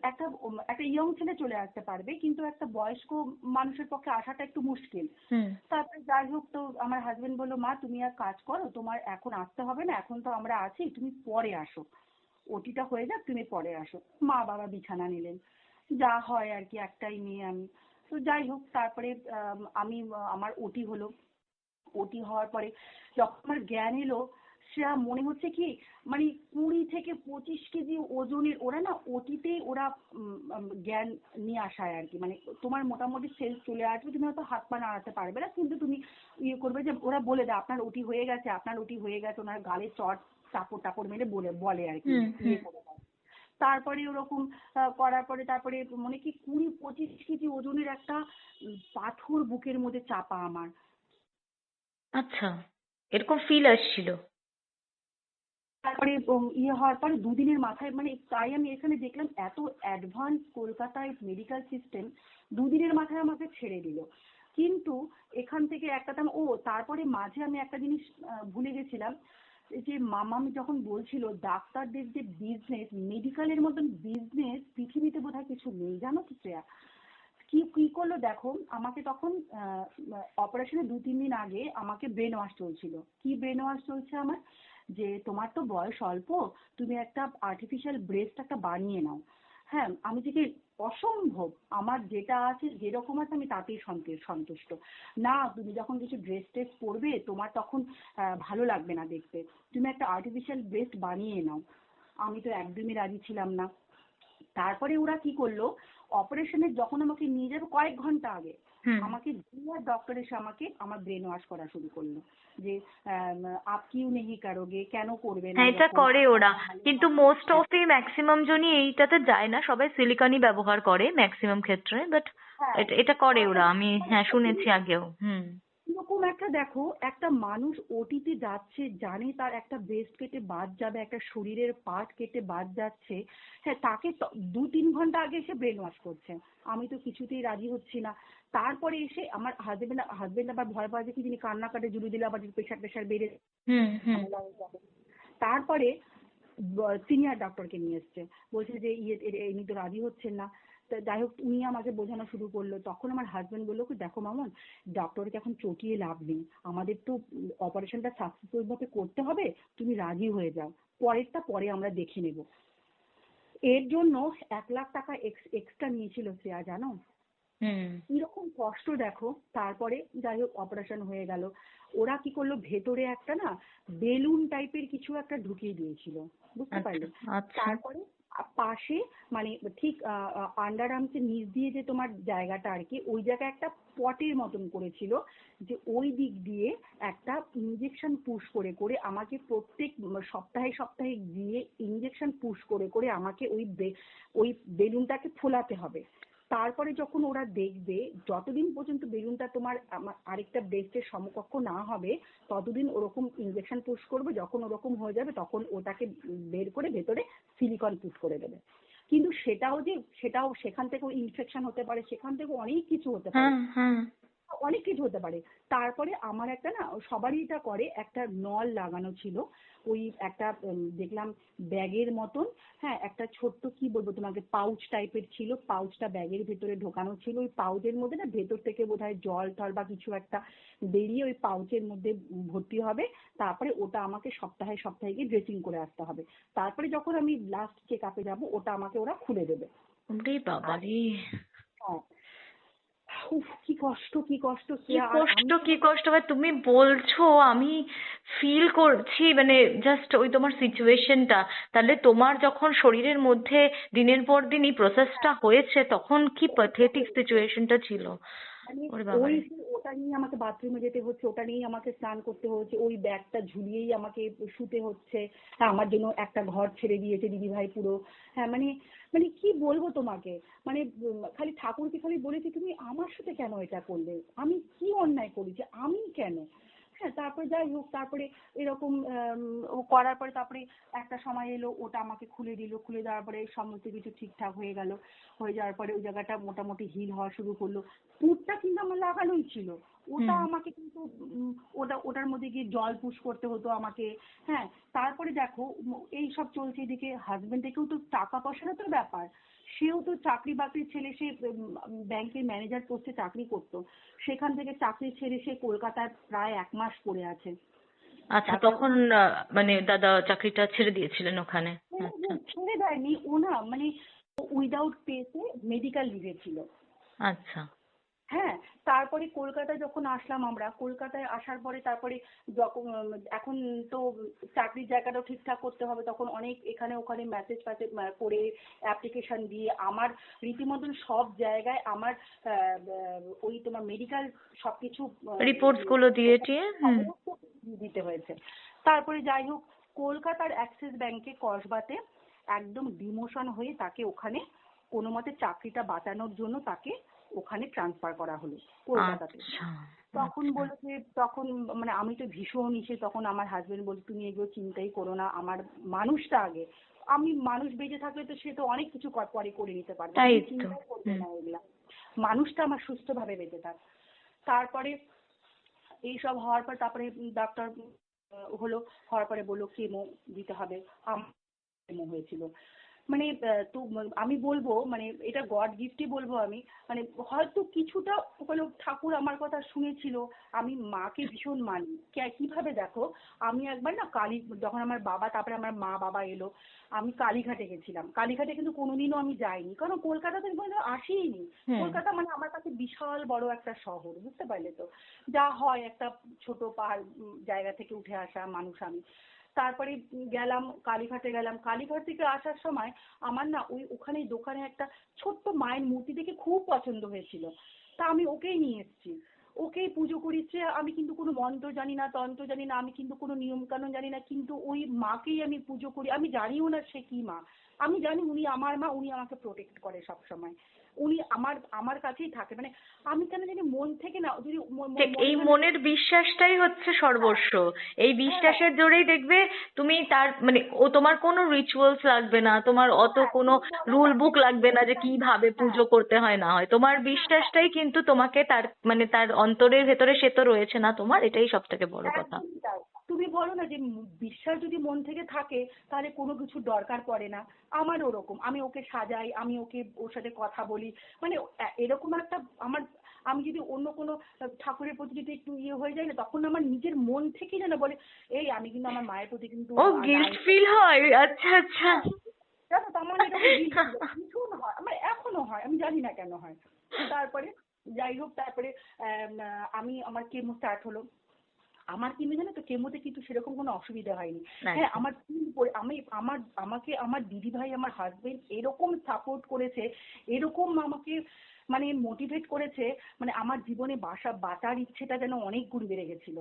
একটা ইয়ং ছেলে চলে আসতে পারবে, কিন্তু একটা বয়স্ক মানুষের পক্ষে আসাটা একটু মুশকিল। হুম। তারপরে যাই হোক, তো আমার হাজবেন্ড বললো, মা তুমি এক কাজ করো, তোমার এখন আসতে হবে না, এখন তো আমরা আছি, তুমি পরে আসো, ওটিটা হয়ে যাক, তুমি পরে আসো। মা বাবা বিছানা নিলেন, যা হয় আর কি, একটাই মেয়ে আমি। তো যাই হোক, তারপরে আমার ওটি হলো। ওটি হওয়ার পরে যখন আমার জ্ঞান এলো, সেটা মনে হচ্ছে কি, মানে 20 থেকে 25 কেজি ওজনের ওরা না, ওটিতেই ওরা জ্ঞান নিয়ে আসায় আর কি। মানে তোমার মোটামুটি সেলস চলে আসবে, তুমি হয়তো হাত পা নাড়াতে পারবে না, কিন্তু তুমি ইয়ে করবে যে ওরা বলে দেয় আপনার ওটি হয়ে গেছে, আপনার ওটি হয়ে গেছে, ওনার গালে চট টাপড় টাপড় মেরে বলে আর কি, হুম। ইয়ে হুম। করে দেয়। তারপরে ওরকম করার পরে তারপরে মানে কি 20-25 কেজি ওজনের একটা পাথর বুকের মধ্যে চাপা আমার। আচ্ছা, এরকম ফিল আসছিল? তারপরে ইয়ে হওয়ার পরে 2 দিনের মাথায় মানে তাই আমি এখানে দেখলাম এত অ্যাডভান্স কলকাতায় মেডিকেল সিস্টেম 2 দিনের মাথায় আমাকে ছেড়ে দিল। কিন্তু এখান থেকে একটা তারপরে মাঝে আমি একটা জিনিস ভুলে গেছিলাম, এই যে মামাম যখন বলছিল ডাক্তারদের যে বিজনেস, মেডিকেলের মতন বিজনেস পৃথিবীতে বোধহয় কিছু নেই, জানো তো শ্রেয়া? কি কি করলো দেখো, আমাকে তখন অপারেশনের 2-3 দিন আগে আমাকে ব্রেন ওয়াশ চলছিল। কি ব্রেন ওয়াশ চলছে আমার, যে তোমার তো বয়স অল্প, তুমি একটা আর্টিফিশিয়াল ব্রেস্ট একটা বানিয়ে নাও। হ্যাঁ, আমি থেকে অসম্ভব, আমার যেটা আছে যেরকম আছে আমি তাতেই সন্তুষ্ট। না, তুমি যখন কিছু ড্রেস টেস পরবে তোমার তখন ভালো লাগবে না দেখতে, তুমি একটা আর্টিফিশিয়াল ব্রেস্ট বানিয়ে নাও। আমি তো একদমই রাজি ছিলাম না। তারপরে ওরা কি করলো, অপারেশনের যখন আমাকে নিয়ে যাবে কয়েক ঘন্টা আগে হুম। আমাকে জুনিয়র ডক্টর এসে আমাকে আমার ব্রেন ওয়াশ করা শুরু করলো, যে আপ কিউ নেহি করোগে, কেন করবে না হ্যাঁ, এটা এরকম, করে ওরা, ভালো কিন্তু হবে। মোস্ট হ্যাঁ, অফ ম্যাক্সিমাম জনই এইটাতে যায় না, সবাই সিলিকনই ব্যবহার করে ম্যাক্সিমাম ক্ষেত্রে, বাট হ্যাঁ। এটা এটা করে ওরা, তারপরে আমি মানে হ্যাঁ শুনেছি আগেও। হুম। এরকম একটা দেখো, একটা মানুষ ওটিতে যাচ্ছে, জানে তার একটা ব্রেস্ট কেটে বাদ যাবে, একটা শরীরের পার্ট কেটে বাদ যাচ্ছে, হ্যাঁ, তাকে 2-3 ঘন্টা আগে এসে ব্রেন ওয়াশ করছে। আমি তো কিছুতেই রাজি হচ্ছি না। তারপরে এসে আমার হাজবেন্ড আবার ভয় পায় যে কি যিনি কান্নাকাটি জুড়ে দিলে আবার প্রেশার টেশার বেড়ে হুম। হুম। ঝামেলা হয়ে যাবে। তারপরে সিনিয়র ডক্টরকে নিয়ে এসছে, বলছে যে ইনি তো রাজি হচ্ছেন না। তো যাই হোক উনি আমাকে বোঝানো শুরু করলো, তখন আমার হাজবেন্ড বললো কি দেখো মামুন, ডক্টরকে এখন চটিয়ে লাভ নেই, আমাদের তো অপারেশনটা সাকসেসফুল ভাবে করতে হবে, তুমি রাজি হয়ে যাও, পরেরটা পরে আমরা দেখে নেব। এর জন্য 1 লাখ টাকা এক্সট্রা নিয়েছিল শ্রেয়া, জানো? হুম। কিরকম কষ্ট দেখো। তারপরে যাই হোক অপারেশন হয়ে গেল। ওরা কি করলো, ভেতরে একটা না বেলুন টাইপের কিছু একটা ঢুকিয়ে দিয়েছিল, বুঝতে আচ্ছা। পারলে? আচ্ছা। তারপরে পাশে মানে ঠিক আন্ডার আর্মসের নিচ দিয়ে যে তোমার জায়গাটা আর কি, ওই জায়গায় একটা পটের মতন করেছিল, যে ওই দিক দিয়ে একটা ইঞ্জেকশন পুশ করে করে আমাকে প্রত্যেক সপ্তাহে সপ্তাহে গিয়ে ইঞ্জেকশন পুশ করে করে আমাকে ওই বেলুনটাকে ফোলাতে হবে। তারপরে যখন ওরা দেখবে যতদিন পর্যন্ত বেলুনটা তোমার আমার আরেকটা ব্রেস্টের সমকক্ষ না হবে ততদিন ওরকম ইনজেকশন পুশ করবে, যখন ওরকম হয়ে যাবে তখন ওটাকে বের করে ভেতরে সিলিকন পুশ করে দেবে। কিন্তু সেটাও সেখান থেকেও ইনফেকশন হতে পারে, সেখান থেকে অনেক কিছু হতে পারে, হ্যাঁ। হ্যাঁ। অনেক কিছু হতে পারে। তারপরে আমার একটা না, সবারই এটা করে, একটা নল লাগানো ছিল, ওই একটা দেখলাম ব্যাগের মতন, হ্যাঁ, একটা ছোট্ট কি বলবো তোমাকে, পাউচ টাইপের ছিল, পাউচটা ব্যাগের ভেতরে ঢোকানো ছিল, ওই পাউচের মধ্যে না ভেতর থেকে বোধহয় জল টল বা কিছু একটা বেরিয়ে ওই পাউচের মধ্যে ভর্তি হবে। তারপরে ওটা আমাকে সপ্তাহে সপ্তাহে গিয়ে ড্রেসিং করে আসতে হবে। তারপরে যখন আমি লাস্ট চেক আপে যাবো ওটা আমাকে ওরা খুলে দেবে। ওরে বাবা আর রে! হ্যাঁ, উফ কি কষ্ট, কি কষ্ট কি শ্রেয়া। আর কষ্ট, আমি কি কষ্ট ভাই, তুমি বলছো আমি ফিল করছি, মানে জাস্ট ওই তোমার সিচুয়েশনটা। তাহলে তোমার যখন শরীরের মধ্যে দিনের পর দিন এই প্রসেসটা হয়েছে তখন কি প্যাথেটিক সিচুয়েশনটা ছিল! মানে ওরে ওই বাবারে! যে ওটা নিয়ে আমাকে বাথরুমে যেতে হচ্ছে, ওটা নিয়েই আমাকে স্নান করতে হচ্ছে, ওই ব্যাগটা ঝুলিয়েই আমাকে শুতে হচ্ছে। হ্যাঁ, আমার জন্য একটা ঘর ছেড়ে দিয়েছে দিদিভাই পুরো। হ্যাঁ, মানে মানে কি বলবো তোমাকে, মানে খালি ঠাকুরকে খালি বলেছি তুমি আমার সাথে কেন এটা করলে, আমি কি অন্যায় করেছি, আমি কেন? হ্যাঁ, তারপরে যাই হোক, তারপরে এরকম ও করার পরে তারপরে একটা সময় এলো, ওটা আমাকে খুলে দিল, খুলে দেওয়ার পরে সমস্ত কিছু ঠিকঠাক হয়ে গেল। হয়ে যাওয়ার পরে ওই জায়গাটা মোটামুটি হিল হওয়া শুরু করলো। পুরটা কিন্তু আমার লাগানোই ছিল। ওটা হুম। আমাকে কিন্তু ওটার মধ্যে গিয়ে জল পুশ করতে হতো আমাকে। হ্যাঁ, তারপরে দেখো এই সব চলছে, এদিকে হাজবেন্ড থেকেও তো টাকা পয়সারও তো ব্যাপার। সেও তো চাকরি বাকরির ছেলে, সে ব্যাংকের ম্যানেজার পোস্টে চাকরি করতো। সেখান থেকে চাকরি ছেড়ে সে কলকাতায় প্রায় 1 মাস পড়ে আছে। আচ্ছা, তারপরে তখন মানে দাদা চাকরিটা ছেড়ে দিয়েছিলেন ওখানে? আচ্ছা। ছেড়ে দেয়নি ও, না মানে উইদাউট পেতে মেডিকেল লিভে ছিল। আচ্ছা। হ্যাঁ, তারপরে কলকাতায় যখন আসলাম, আমরা কলকাতায় আসার পরে তারপরে যখন এখন তো চাকরির জায়গাটাও ঠিকঠাক করতে হবে, তখন অনেক এখানে ওখানে মেসেজ ফ্যাসেজ করে অ্যাপ্লিকেশন দিয়ে আমার রীতিমতন সব জায়গায় আমার ওই তোমার মেডিকেল সবকিছু রিপোর্টস গুলো দিয়ে টিয়ে। হুম। দিতে হয়েছে। তারপরে যাই হোক, কলকাতার অ্যাক্সিস ব্যাংকে কসবাতে একদম ডিমোশন হয়ে তাকে ওখানে কোনো মতে চাকরিটা বাঁচানোর জন্য তাকে ওখানে ট্রান্সফার করা হলো কলকাতাতে। আচ্ছা তখন আচ্ছা। বলে যে তখন মানে আমি তো ভীষণ তখন আমার হাজবেন্ড বলছে তুমি এগুলো চিন্তাই করো না, আমার মানুষটা আগে, আমি মানুষ বেঁচে থাকলে তো সে তো অনেক কিছু পরে করে নিতে পারবে, তাই তুমি তো। চিন্তাই করবে হুম। না এগুলা, মানুষটা আমার সুস্থভাবে বেঁচে থাক। তারপরে এইসব হওয়ার পর তারপরে ডাক্তার হলো, হওয়ার পরে বললো কেমো দিতে হবে। আমার কেমো হয়েছিল, মানে তো আমি বলবো মানে এটা গড গিফটই বলবো আমি, মানে হয়তো কিছুটা হলো ঠাকুর আমার কথা শুনেছিল। আমি মাকে ভীষণ মানি, কিভাবে দেখো, আমি একবার না যখন আমার বাবা তারপরে আমার মা বাবা এলো, আমি কালীঘাটে গেছিলাম। কালীঘাটে কিন্তু কোনোদিনও আমি যাইনি, কারণ কলকাতাতে কোনো আসিনি। হুম। কলকাতা মানে আমার কাছে বিশাল বড় একটা শহর, বুঝতে পারলে তো, যা হয় একটা ছোট পাহাড় জায়গা থেকে উঠে আসা মানুষ আমি। তারপরে গেলাম কালীঘাটে, গেলাম কালীঘাট থেকে আসার সময় আমার না ওখানে দোকানে একটা ছোট্ট মায়ের মূর্তি দেখে খুব পছন্দ হয়েছিল, তা আমি ওকেই নিয়ে এসেছি, ওকেই পুজো করিচ্ছে। আমি কিন্তু কোনো মন্ত্র জানি না, তন্ত্র জানি না, আমি কিন্তু কোনো নিয়ম কানুন জানি না, কিন্তু ওই মাকেই আমি পুজো করি। আমি জানিও না সে কি মা, আমি জানি উনি আমার মা, উনি আমাকে প্রোটেক্ট করে সব সময়, উনি আমার আমার কাছেই থাকে। মানে আমি কেন জানি মন থেকে না, যদি ঠিক, মনে এই হয় না, মনের বিশ্বাসটাই হচ্ছে হ্যাঁ সর্বস্ব। এই হ্যাঁ বিশ্বাসের জোরেই দেখবে তুমি তার মানে ও তোমার কোনো রিচুয়ালস লাগবে না, তোমার অত হ্যাঁ কোনো তুমি বলো রুল না যে বুক লাগবে না যে কিভাবে হ্যাঁ পুজো করতে হয় না হয়। তোমার হ্যাঁ হ্যাঁ বিশ্বাসটাই কিন্তু তোমাকে তার মানে তার অন্তরের ভেতরে সে তো রয়েছে না তোমার, এটাই সব থেকে বড় কথা। একদমই তাই। তুমি বলো না যে বিশ্বাস যদি মন থেকে থাকে তাহলে কোনো কিছু দরকার পড়ে না। আমার ওরকম, আমি ওকে সাজাই, আমি ওকে ওর সাথে কথা বলি, মানে এরকম একটা আমার, আমি যদি অন্য কোনো ঠাকুরের প্রতি যদি একটু হয়ে যায় না, তখন আমার নিজের মন থেকেই যেন বলে এই আমি কিন্তু আমার মায়ের প্রতি কিন্তু ও, গিল্ট নাই। ফিল হয়? আচ্ছা আচ্ছা। হ্যাঁ, জানো তো আমার এরকম গিল্ট ফিল হয়, ভীষণ হয় আমার, এখনো হয়, আমি জানি না কেন হয়। তারপরে যাই হোক, তারপরে আমি আমার কেমো স্টার্ট হলো। আমার কিন্তু জানো তো কেমোতে কিন্তু সেরকম কোনো অসুবিধা হয়নি। হ্যাঁ আচ্ছা। আমার আমি আমাকে আমার দিদি ভাই আমার হাজবেন্ড এরকম সাপোর্ট করেছে, এরকম আমাকে মানে মোটিভেট করেছে, মানে আমার জীবনে বাঁচার ইচ্ছেটা যেন অনেক গুণ বেড়ে গেছিল।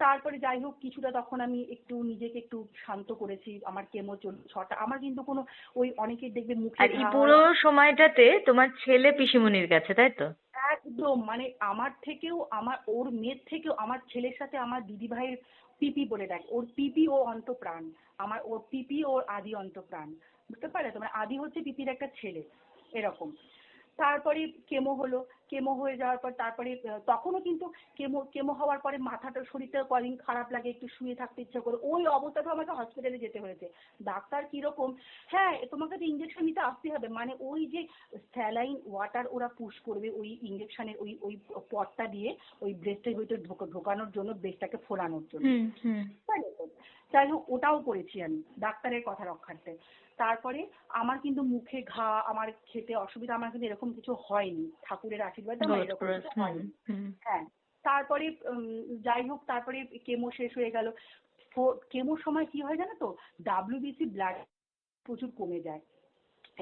তারপরে যাই হোক কিছুটা তখন আমি একটু নিজেকে একটু শান্ত করেছি। আমার কেমো 6টা, আমার কিন্তু কোনো ওই অনেকের দেখবে মুখে আর এই ঘা হয়। পুরো সময়টাতে তোমার ছেলে পিসিমণির কাছে, তাই তো? একদম মানে আমার থেকেও, আমার ওর মেয়ের থেকেও আমার ছেলের সাথে আমার দিদি ভাইয়ের পিপি বলে ডাকে, ওর পিপি ও অন্তপ্রাণ, আমার ওর পিপি ওর আদি অন্তপ্রাণ, বুঝতে পারলে তো, মানে আদি হচ্ছে পিপির একটা ছেলে এরকম। তারপরে কেমো হলো, কেমো হয়ে যাওয়ার পর তারপরে তখনও কিন্তু কেমো কেমো হওয়ার পরে মাথাটা শরীরটা কদিন খারাপ লাগে, একটু শুয়ে থাকতে ইচ্ছা করে, ওই অবস্থাটা আমাকে হসপিটালে যেতে হয়েছে। ডাক্তার কিরকম, হ্যাঁ তোমাকে তো ইঞ্জেকশন নিতে আসতে হবে, মানে ওই যে স্যালাইন ওয়াটার ওরা পুশ করবে ওই ইঞ্জেকশনের ওই ওই পটটা দিয়ে ওই ব্রেস্টের ভিতরে ঢোকানোর জন্য, ব্রেস্টটাকে ফোলানোর জন্য। হুম হুম। তাই তো, যাই হোক ওটাও করেছি আমি ডাক্তারের কথা রক্ষার্থে। তারপরে আমার কিন্তু মুখে ঘা, আমার খেতে অসুবিধা, আমার কিন্তু এরকম কিছু হয়নি, ঠাকুরের আশীর্বাদে আমার গড এরকম ক্রস। কিছু হুম হয়নি। হুম। হ্যাঁ, তারপরে যাই হোক তারপরে কেমো শেষ হয়ে গেল। কেমোর সময় কি হয় জানো তো, ডাব্লিউবিসি ব্লাড প্রচুর কমে যায়,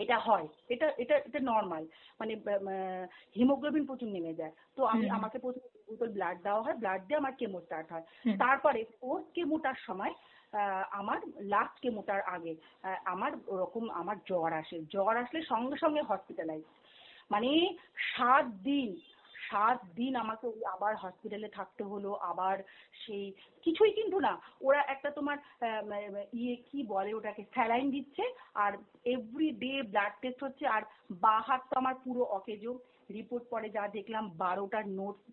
এটা হয়, এটা এটা এটা নর্মাল, মানে হিমোগ্লোবিন প্রচুর নেমে যায়। তো হুম হুম। আমাকে প্রথমে বোতল ব্লাড দেওয়া হয়, ব্লাড দিয়ে আমার কেমো স্টার্ট হয়। হুম। তারপরে ফোর্থ কেমোটার সময় আমার লাস্ট কেমোটার আগে আমার ওরকম আমার জ্বর আসে, জ্বর আসলে সঙ্গে সঙ্গে হসপিটালাইজ, মানে 7 দিন, 7 দিন আমাকে ওই আবার হসপিটালে থাকতে হলো। আবার সেই কিছুই কিন্তু না, ওরা একটা তোমার কি বলে ওটাকে, স্যালাইন দিচ্ছে, আর এভরিডে ব্লাড টেস্ট হচ্ছে, আর বাঁ হাত তো আমার পুরো অকেজো। রিপোর্ট পরে যা দেখলাম 12টা নোটস,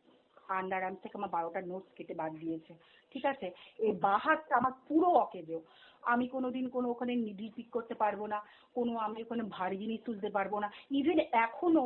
আন্ডার আর্ম থেকে আমার 12টা নোটস কেটে বাদ দিয়েছে, ঠিক আছে। এই বাঁ হাতটা আমার পুরো অকেজো, আমি কোনোদিন কোনো ওখানে নিডল পিক করতে পারবো না, কোনো আমি ওখানে ভারী জিনিস তুলতে পারবো না। ইভেন এখনো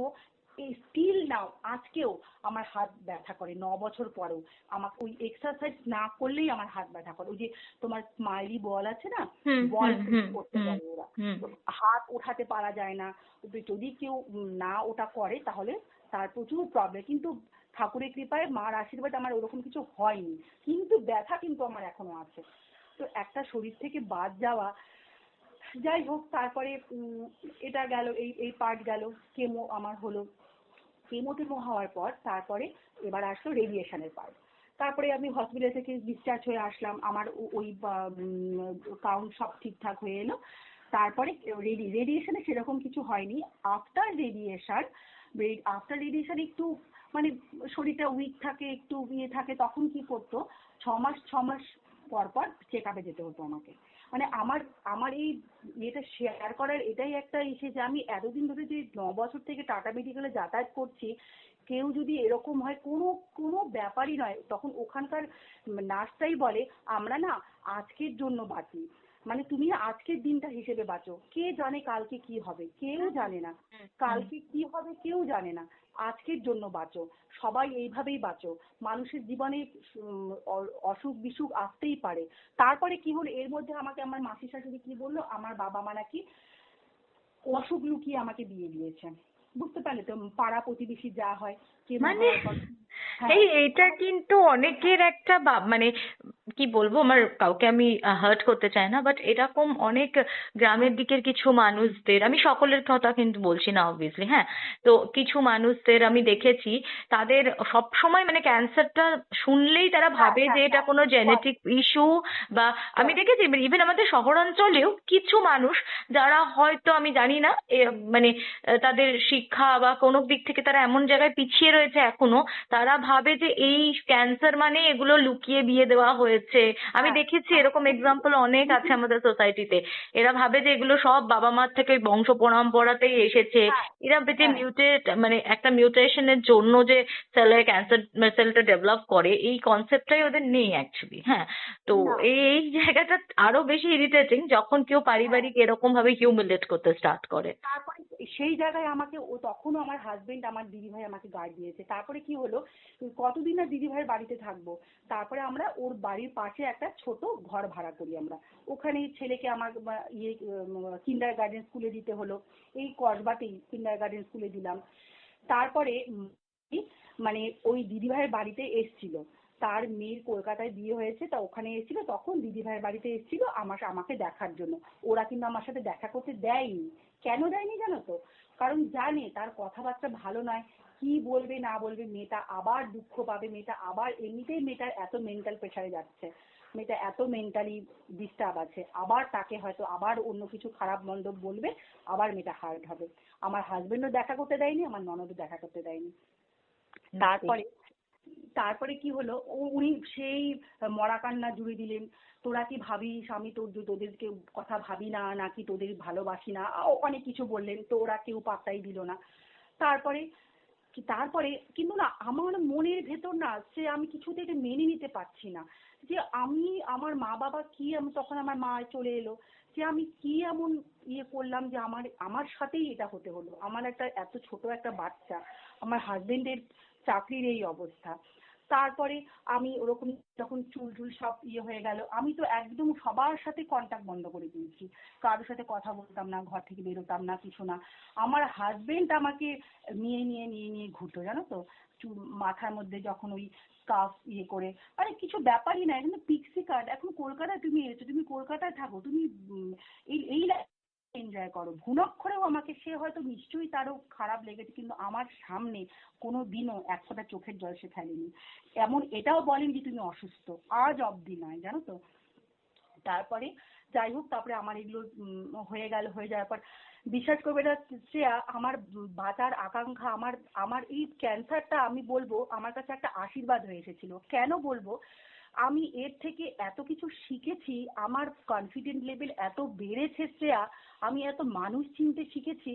এই স্টিল নাও আজকেও আমার হাত ব্যথা করে, 9 বছর পরেও আমাকে ওই এক্সারসাইজ না করলেই আমার হাত ব্যথা করে। ওই যে তোমার স্মাইলি বল আছে না, হুম বল হুম। প্রেস হুম করতে হুম। বলে ওরা, হুম। তো হাত ওঠাতে পারা যায় না। তো যদি কেউ না ওটা করে তাহলে তার প্রচুর প্রবলেম, কিন্তু ঠাকুরের কৃপায় মার আশীর্বাদ আমার ওরকম কিছু হয়নি, কিন্তু ব্যথা কিন্তু আমার এখনো আছে। তো একটা শরীর থেকে বাদ যাওয়া, যাই হোক তারপরে এটা গেল, এই এই পার্ট গেল, কেমো আমার হলো। কেমো টেমো হওয়ার পর তারপরে এবার আসলো রেডিয়েশনের পার্ট। তারপরে আমি হসপিটাল থেকে ডিসচার্জ হয়ে আসলাম, আমার ওই কাউন্ট সব ঠিকঠাক হয়ে এলো। তারপরে রেডিয়েশনে সেরকম কিছু হয়নি। আফটার রেডিয়েশন একটু মানে শরীরটা উইক থাকে, একটু ইয়ে থাকে, তখন কি করতো, 6 মাস পর পর চেক আপে যেতে হতো আমাকে। মানে আমার আমার এই ইয়েটা শেয়ার করার এটাই একটা ইসে যে আমি এতদিন ধরে যে 9 বছর থেকে টাটা মেডিকেলে যাতায়াত করছি, কেউ যদি এরকম হয় কোনো কোনো ব্যাপারই নয়। তখন ওখানকার নার্সটাই বলে আমরা না আজকের জন্য বাঁচি, মানে তুমি আজকের দিনটা হিসেবে বাঁচো, কে জানে কালকে কি হবে, কেউ জানে না কালকে কি হবে, কেউ জানে না, আজকের জন্য বাঁচো, সবাই এইভাবেই বাঁচো, মানুষের জীবনে অসুখ বিসুখ আসতেই পারে। তারপরে কি হলো, এর মধ্যে আমাকে আমার মাসি শাশুড়ি কি বললো, আমার বাবা মা নাকি অসুখ লুকিয়ে আমাকে বিয়ে দিয়েছে। বুঝতে পারলে তো, পাড়া প্রতিবেশী যা হয়, কেমো মানে হওয়ার পর, হ্যাঁ এইটা কিন্তু অনেকের একটা মানে কি বলবো, আমার কাউকে আমি হার্ট করতে চাই না, বাট এরকম অনেক গ্রামের দিকের কিছু মানুষদের, আমি সকলের কথা কিন্তু বলছি না অবভিয়াসলি, হ্যাঁ, তো কিছু মানুষদের আমি দেখেছি, তাদের সব সময় মানে ক্যান্সারটা শুনলেই তারা হ্যাঁ ভাবে যে হ্যাঁ এটা হ্যাঁ কোনো বল জেনেটিক ইস্যু, বা আমি বল দেখেছি ইভেন আমাদের শহরাঞ্চলেও কিছু মানুষ যারা হয়তো আমি জানি না মানে তাদের শিক্ষা বা কোনো দিক থেকে তারা এমন জায়গায় পিছিয়ে রয়েছে এখনো, তারা ভাবে যে এই ক্যান্সার মানে এগুলো লুকিয়ে বিয়ে দেওয়া হয়েছে। আমি হ্যাঁ দেখেছি আমার এরকম এক্সাম্পল অনেক আছে আমাদের সোসাইটিতে। এরা ভাবে যে এগুলো সব বাবা মার থেকে বংশ পরম্পরাতেই এসেছে। হ্যাঁ এরা যে হ্যাঁ মিউটেট মানে একটা মিউটেশনের জন্য যে সেলে ক্যান্সার সেলটা ডেভেলপ করে, এই কনসেপ্টটাই ওদের নেই অ্যাকচুয়ালি, হ্যাঁ। তো না এই জায়গাটা আরো বেশি ইরিটেটিং যখন কেউ হ্যাঁ। পারিবারিক এরকম ভাবে হিউমিলেট করতে স্টার্ট করে। তারপরে সেই জায়গায় আমাকে তখনও আমার হাজবেন্ড আমার দিদিভাই আমাকে গার্ড দিয়েছে। তারপরে কি হলো, কতদিন আর দিদিভাইয়ের বাড়িতে থাকবো, তারপরে আমরা ওর বাড়ির পাশে একটা ছোট ঘর ভাড়া করি আমরা। ওখানে ছেলেকে আমার কিন্ডার গার্ডেন স্কুলে দিতে হলো, এই কসবাতেই কিন্ডার গার্ডেন স্কুলে দিলাম। তারপরে কি, মানে ওই দিদিভাইয়ের বাড়িতে এসছিল, তার মেয়ের কলকাতায় বিয়ে হয়েছে, তা ওখানে এসেছিল, তখন দিদিভাইয়ের বাড়িতে এসেছিল আমাকে দেখার জন্য। ওরা কিন্তু আমার সাথে দেখা করতে দেয়নি। কেন দেয়নি জানো তো? কারণ জানে তার কথাবার্তা ভালো নয়, কি বলবে না বলবে, মেয়েটা আবার দুঃখ পাবে, মেয়েটা আবার এমনিতেই মেয়েটার এত মেন্টাল প্রেশারে যাচ্ছে, মেয়েটা এত মেন্টালি ডিস্টার্ব আছে, আবার তাকে হয়তো আবার অন্য কিছু খারাপ মন্দ বলবে, আবার মেয়েটা হার্ট হবে। আমার হাজবেন্ডও দেখা করতে দেয়নি, আমার ননদও দেখা করতে দেয়নি। তারপরে তারপরে কি হলো, উনি সেই মরা কান্না জুড়ে দিলেন, তোরা কি ভাবিস আমি তোদেরকে কথা ভাবি না, নাকি তোদের ভালোবাসি না, অনেক কিছু বললেন, তো ওরা কেউ পাত্তাই দিল না। তারপরে তারপরে কিন্তু না আমার মনের ভেতর না সে আমি কিছুতে এটা মেনে নিতে পারছি না, যে আমি আমার মা বাবা কি, আমি তখন আমার মা চলে এলো, যে আমি কি এমন ইয়ে করলাম যে আমার আমার সাথেই এটা হতে হলো, আমার একটা এত ছোট একটা বাচ্চা, আমার হাজবেন্ডের চাকরির এই অবস্থা। তারপরে আমি ওরকম যখন চুল টুল সব ইয়ে হয়ে গেল, আমি তো একদম সবার সাথে কন্টাক্ট বন্ধ করে দিয়েছি, কারোর সাথে কথা বলতাম না, ঘর থেকে বেরোতাম না, কিছু না। আমার হাজবেন্ড আমাকে নিয়ে ঘুরতো, জানো তো, মাথার মধ্যে যখন ওই স্কার্ফ ইয়ে করে, আরে কিছু ব্যাপারই না, এখানে পিক্সি কাট, এখন কলকাতায় তুমি এসেছো, তুমি কলকাতায় থাকো, তুমি এই এই এনজয় করো, ঘুণাক্ষরেও আমাকে, সে হয়তো নিশ্চয়ই তারও খারাপ লেগেছে, কিন্তু আমার সামনে কোনো দিনও এক ফোঁটা চোখের জল সে ফেলেনি, এমন এটাও বলেন যে তুমি অসুস্থ, আজ অবধি নয়, জানো তো। তারপরে যাই হোক, তারপরে আমার এগুলো হয়ে যাওয়ার পর বিশ্বাস করবে না শ্রেয়া, আমার বাঁচার আকাঙ্ক্ষা, আমার আমার এই ক্যান্সারটা আমি বলবো আমার কাছে একটা আশীর্বাদ হয়ে এসেছিল। কেন বলবো, আমি এর থেকে এত কিছু শিখেছি, আমার কনফিডেন্ট লেভেল এত বেড়েছে শ্রেয়া, আমি এত মানুষ চিনতে শিখেছি।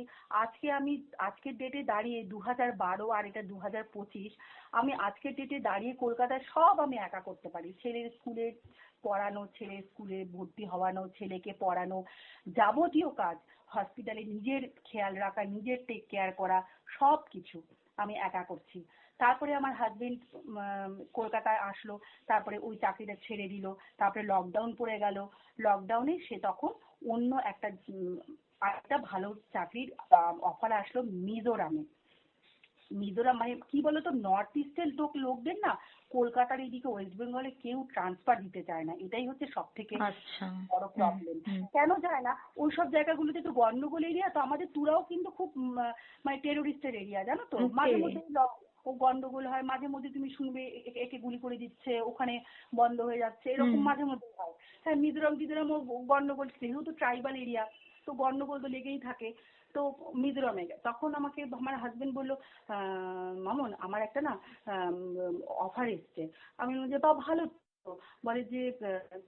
আজকের ডেটে দাঁড়িয়ে 2012 আর এটা 2025, আমি আজকের ডেটে দাঁড়িয়ে কলকাতায় সব আমি একা করতে পারি, ছেলের স্কুলে পড়ানো, ছেলের স্কুলে ভর্তি হওয়ানো, ছেলেকে পড়ানো, যাবতীয় কাজ, হসপিটালে নিজের খেয়াল রাখা, নিজের টেক কেয়ার করা, সব কিছু আমি একা করছি। তারপরে আমার হাজবেন্ড কলকাতায় আসলো, তারপরে ওই চাকরিটা ছেড়ে দিল, তারপরে লকডাউন পড়ে গেল। লকডাউনে সে তখন অন্য একটা ভালো চাকরির অফার আসলো মিজোরামে। মিজোরাম মানে কি বলতো, নর্থ ইস্টের লোকদের না কলকাতার এদিকে ওয়েস্ট বেঙ্গলে কেউ ট্রান্সফার দিতে চায় না, এটাই হচ্ছে সব থেকে আচ্ছা। বড় হুম প্রবলেম। হুম। কেন যায় না, ওইসব জায়গাগুলোতে তো গন্ডগোল এরিয়া, তো আমাদের তুরাও কিন্তু খুব মানে টেরোরিস্টের এরিয়া, জানো তো, ওকে। মাঝে মধ্যে ও গন্ডগোল হয়, মাঝে মধ্যে তুমি শুনবে একে গুলি করে দিচ্ছে, ওখানে বন্ধ হয়ে যাচ্ছে, হুম এরকম মাঝে মধ্যে হয়। হ্যাঁ, মিজোরামও গন্ডগোল, যেহেতু ট্রাইবাল এরিয়া, তো তো গন্ডগোল তো লেগেই থাকে। তো মিজোরামে তখন আমাকে আমার হাজবেন্ড বললো, মামুন আমার একটা না অফার এসছে। আমি বললাম যে বা ভালো তো। বলে যে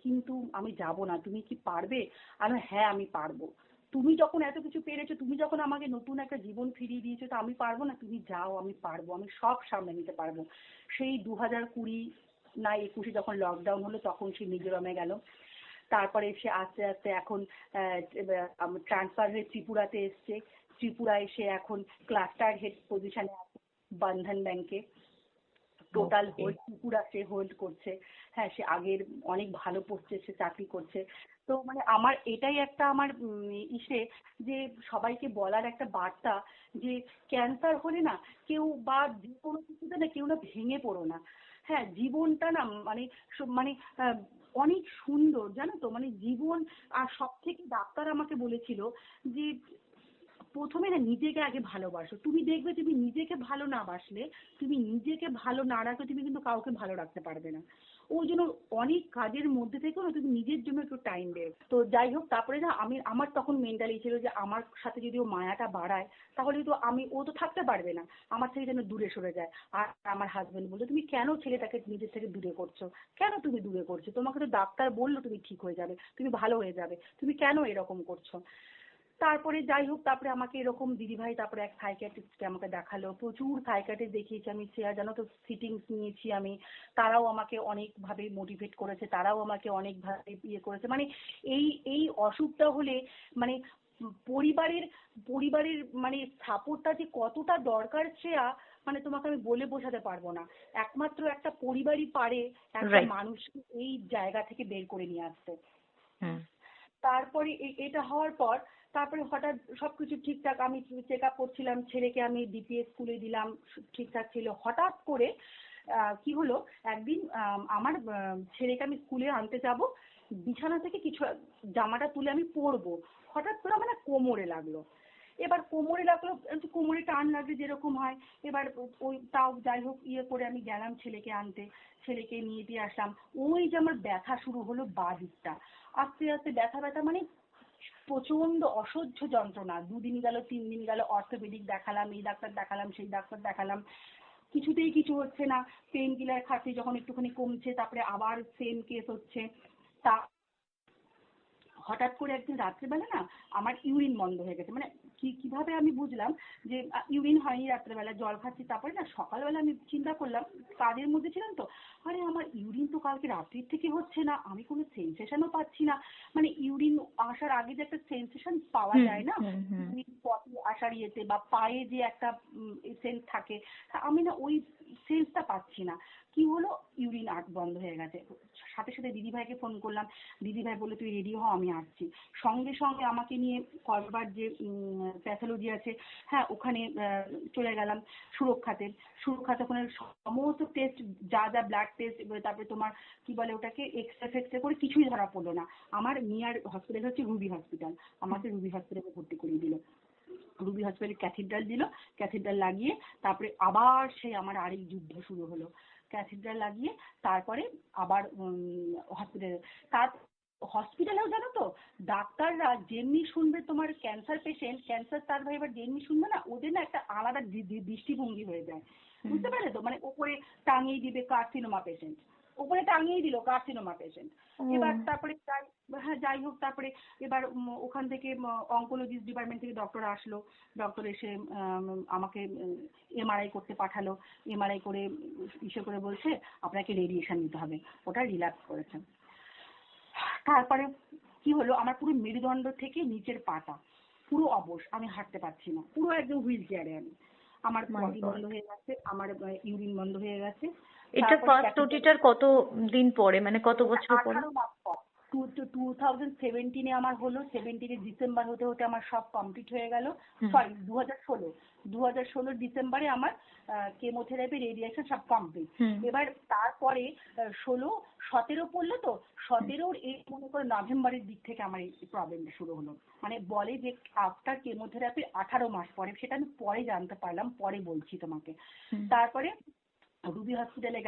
কিন্তু আমি যাব না, তুমি কি পারবে? আমি হ্যাঁ আমি পারবো। তুমি যখন এত কিছু পেরেছো, তুমি যখন আমাকে নতুন একটা জীবন ফিরিয়ে দিয়েছো, তো আমি পারবো না? তুমি যাও, আমি পারবো, আমি সব সামলে নিতে পারবো। সেই 2020 না 21 যখন লকডাউন হলো তখন সে মিজোরামে গেল। তারপরে সে আস্তে আস্তে এখন ট্রান্সফার হয়ে ত্রিপুরাতে এসছে। ত্রিপুরায় সে এখন ক্লাস্টার হেড পজিশনে আছে বন্ধন ব্যাংকে। টোটাল ওকে। হোল্ড ত্রিপুরা সে হোল্ড করছে। হ্যাঁ, সে আগের অনেক ভালো পোস্টে সে চাকরি করছে। তো মানে আমার এটাই একটা আমার ইসে যে সবাইকে বলার একটা বার্তা যে ক্যান্সার হলে না কেউ বা যে কোনো কিছুতে না কেউ না ভেঙে পড়ো না। হ্যাঁ, জীবনটা না মানে মানে অনেক সুন্দর জানো তো, মানে জীবন। আর সব থেকে ডাক্তার আমাকে বলেছিল যে প্রথমে না নিজেকে আগে ভালোবাসো। তুমি দেখবে তুমি নিজেকে ভালো না বাসলে, তুমি নিজেকে ভালো না রাখলে তুমি কিন্তু কাউকে ভালো রাখতে পারবে না। ওই জন্য অনেক কাজের মধ্যে থেকেও না তুমি নিজের জন্য একটু টাইম বের। তো যাই হোক, তারপরে না আমার তখন মেন্টালি ছিল যে আমার সাথে যদি ও মায়াটা বাড়ায় তাহলে তো ও তো থাকতে পারবে না, আমার থেকে যেন দূরে সরে যায়। আর আমার হাজবেন্ড বললো, তুমি কেন ছেলেটাকে নিজের থেকে দূরে করছো? কেন তুমি দূরে করছো? তোমাকে তো ডাক্তার বললো তুমি ঠিক হয়ে যাবে, তুমি ভালো হয়ে যাবে, তুমি কেন এরকম করছো? তারপরে যাই হোক, তারপরে আমাকে এরকম দিদিভাই তারপরে এক সাইকিয়াট্রিস্টকে আমাকে দেখালো। প্রচুর সাইকিয়াট্রিস্ট দেখিয়েছি আমি, শ্রেয়া জানো তো সিটিংস নিয়েছি আমি। তারাও আমাকে অনেকভাবে মোটিভেট করেছে, তারাও আমাকে অনেকভাবে ইয়ে করেছে। মানে এই এই অসুখটা হলে মানে পরিবারের পরিবারের মানে সাপোর্টটা যে কতটা দরকার শ্রেয়া, মানে তোমাকে আমি বলে বোঝাতে পারবো না। একমাত্র একটা পরিবারই পারে একটা রাইট। মানুষকে এই জায়গা থেকে বের করে নিয়ে আসতে। হুম। তারপরে এটা হওয়ার পর তারপরে হঠাৎ সবকিছু ঠিকঠাক, আমি চেক আপ করছিলাম, ছেলেকে আমি ডিপিএস স্কুলে দিলাম, ঠিকঠাক ছিল। হঠাৎ করে কি হলো, একদিন আমার ছেলেকে আমি স্কুলে আনতে যাব, বিছানা থেকে কিছু জামাটা তুলে আমি পরবো, হঠাৎ করে আমার না কোমরে লাগলো। এবার কোমরে লাগলো, একটু কোমরে টান লাগলে যেরকম হয়। এবার ওই তাও যাই হোক ইয়ে করে আমি গেলাম ছেলেকে আনতে, ছেলেকে নিয়ে দিয়ে আসলাম। ওই যে আমার ব্যথা শুরু হলো বাঁ দিকটা, আস্তে আস্তে ব্যথা ব্যথা মানে প্রচন্ড অসহ্য যন্ত্রণা। 2 দিন গেল, 3 দিন গেল, অর্থোপেডিক দেখালাম, এই ডাক্তার দেখালাম, সেই ডাক্তার দেখালাম, কিছুতেই কিছু হচ্ছে না। পেন কিলার খাচ্ছি, যখন একটুখানি কমছে তারপরে আবার সেম কেস হচ্ছে। তা হঠাৎ করে একদিন রাত্রেবেলা না আমার ইউরিন বন্ধ হয়ে গেছে। মানে কিভাবে আমি বুঝলাম যে ইউরিন হয়নি রাত্রেবেলা, জল খাচ্ছি। তারপরে না সকালবেলা আমি চিন্তা করলাম, কাজের মধ্যে ছিলাম তো, আরে আমার ইউরিন তো কালকে রাত্রির থেকে হচ্ছে না, আমি কোনো সেন্সেশনও পাচ্ছি না। মানে ইউরিন আসার আগে যে একটা সেন্সেশন পাওয়া হুম যায় না, হুম হুম। ইউরিন পটি আসার ইয়েতে বা পায়ে যে একটা সেন্স থাকে, তা আমি না ওই সেন্সটা পাচ্ছি না। কি হলো, ইউরিন বন্ধ হয়ে গেছে। সাথে সাথে দিদিভাইকে ফোন করলাম, দিদিভাই বললো তুই রেডি হ, আমি আসছি। সঙ্গে সঙ্গে আমাকে নিয়ে করবার যে প্যাথোলজি আছে, হ্যাঁ ওখানে চলে গেলাম। সুরক্ষাতে ওখানে সমস্ত টেস্ট, যা যা ব্লাড টেস্ট, তারপরে তোমার কি বলে ওটাকে এক্সরে ফেক্সরে করে কিছুই ধরা পড়লো না। আমার নিয়ার হসপিটাল হচ্ছে রুবি হসপিটাল, আমাকে রুবি হসপিটালে ভর্তি করিয়ে দিল। রুবি হসপিটালে ক্যাথিড্রাল দিল, ক্যাথিড্রাল লাগিয়ে তারপরে আবার সেই আমার আরেক যুদ্ধ শুরু হলো। ক্যাথিড্রাল লাগিয়ে তারপরে আবার হসপিটালে, তার হসপিটালেও জানো তো ডাক্তাররা যেমনি শুনবে তোমার ক্যান্সার পেশেন্ট, ক্যান্সার সার্ভাইভার যেমনি শুনবে না, ওদের না একটা আলাদা দৃষ্টিভঙ্গি হয়ে যায়। হুম। বুঝতে পারলে তো, মানে ওপরে টাঙিয়ে দিবে কার্সিনোমা পেশেন্ট, ওপরে টাঙিয়ে দিল কার্সিনোমা পেশেন্ট। এবার ও। তারপরে হ্যাঁ যাই হোক, তারপরে এবার ওখান থেকে অঙ্কোলজিস্ট ডিপার্টমেন্ট থেকে ডক্টর আসলো। ডক্টর এসে আমাকে এমআরআই করতে পাঠালো। এমআরআই করে ইসে করে বলছে আপনাকে রেডিয়েশন নিতে হবে, ওটা রিল্যাপস করেছে। তারপরে কি হলো, আমার পুরো মেরুদণ্ড থেকে নিচের পাটা পুরো অবশ, আমি হাঁটতে পারছি না, পুরো একদম হুইল চেয়ারে আমি। আমার মাই পটি গড। বন্ধ হয়ে গেছে, আমার ইউরিন বন্ধ হয়ে গেছে। এটা তারপরে ফার্স্ট ওটিটার কত দিন পরে, মানে কত এটা বছর পরে? 18 মাস পর, 2017-এ আমার হলো, 17-এ ডিসেম্বর হতে হতে আমার সব কমপ্লিট হয়ে গেল। হুম সরি 2016 ডিসেম্বরে আমার কেমোথেরাপি রেডিয়েশন সব কমপ্লিট। হুম এবার তারপরে 16-17 পড়লো তো, হুম। 17-র এই মনে করো নভেম্বরের দিক থেকে আমার এই প্রবলেমটা শুরু হলো। মানে বলে যে আফটার কেমোথেরাপির 18 মাস পরে, সেটা আমি পরে জানতে পারলাম, পরে বলছি তোমাকে। হুম। তারপরে রুবি হসপিটালে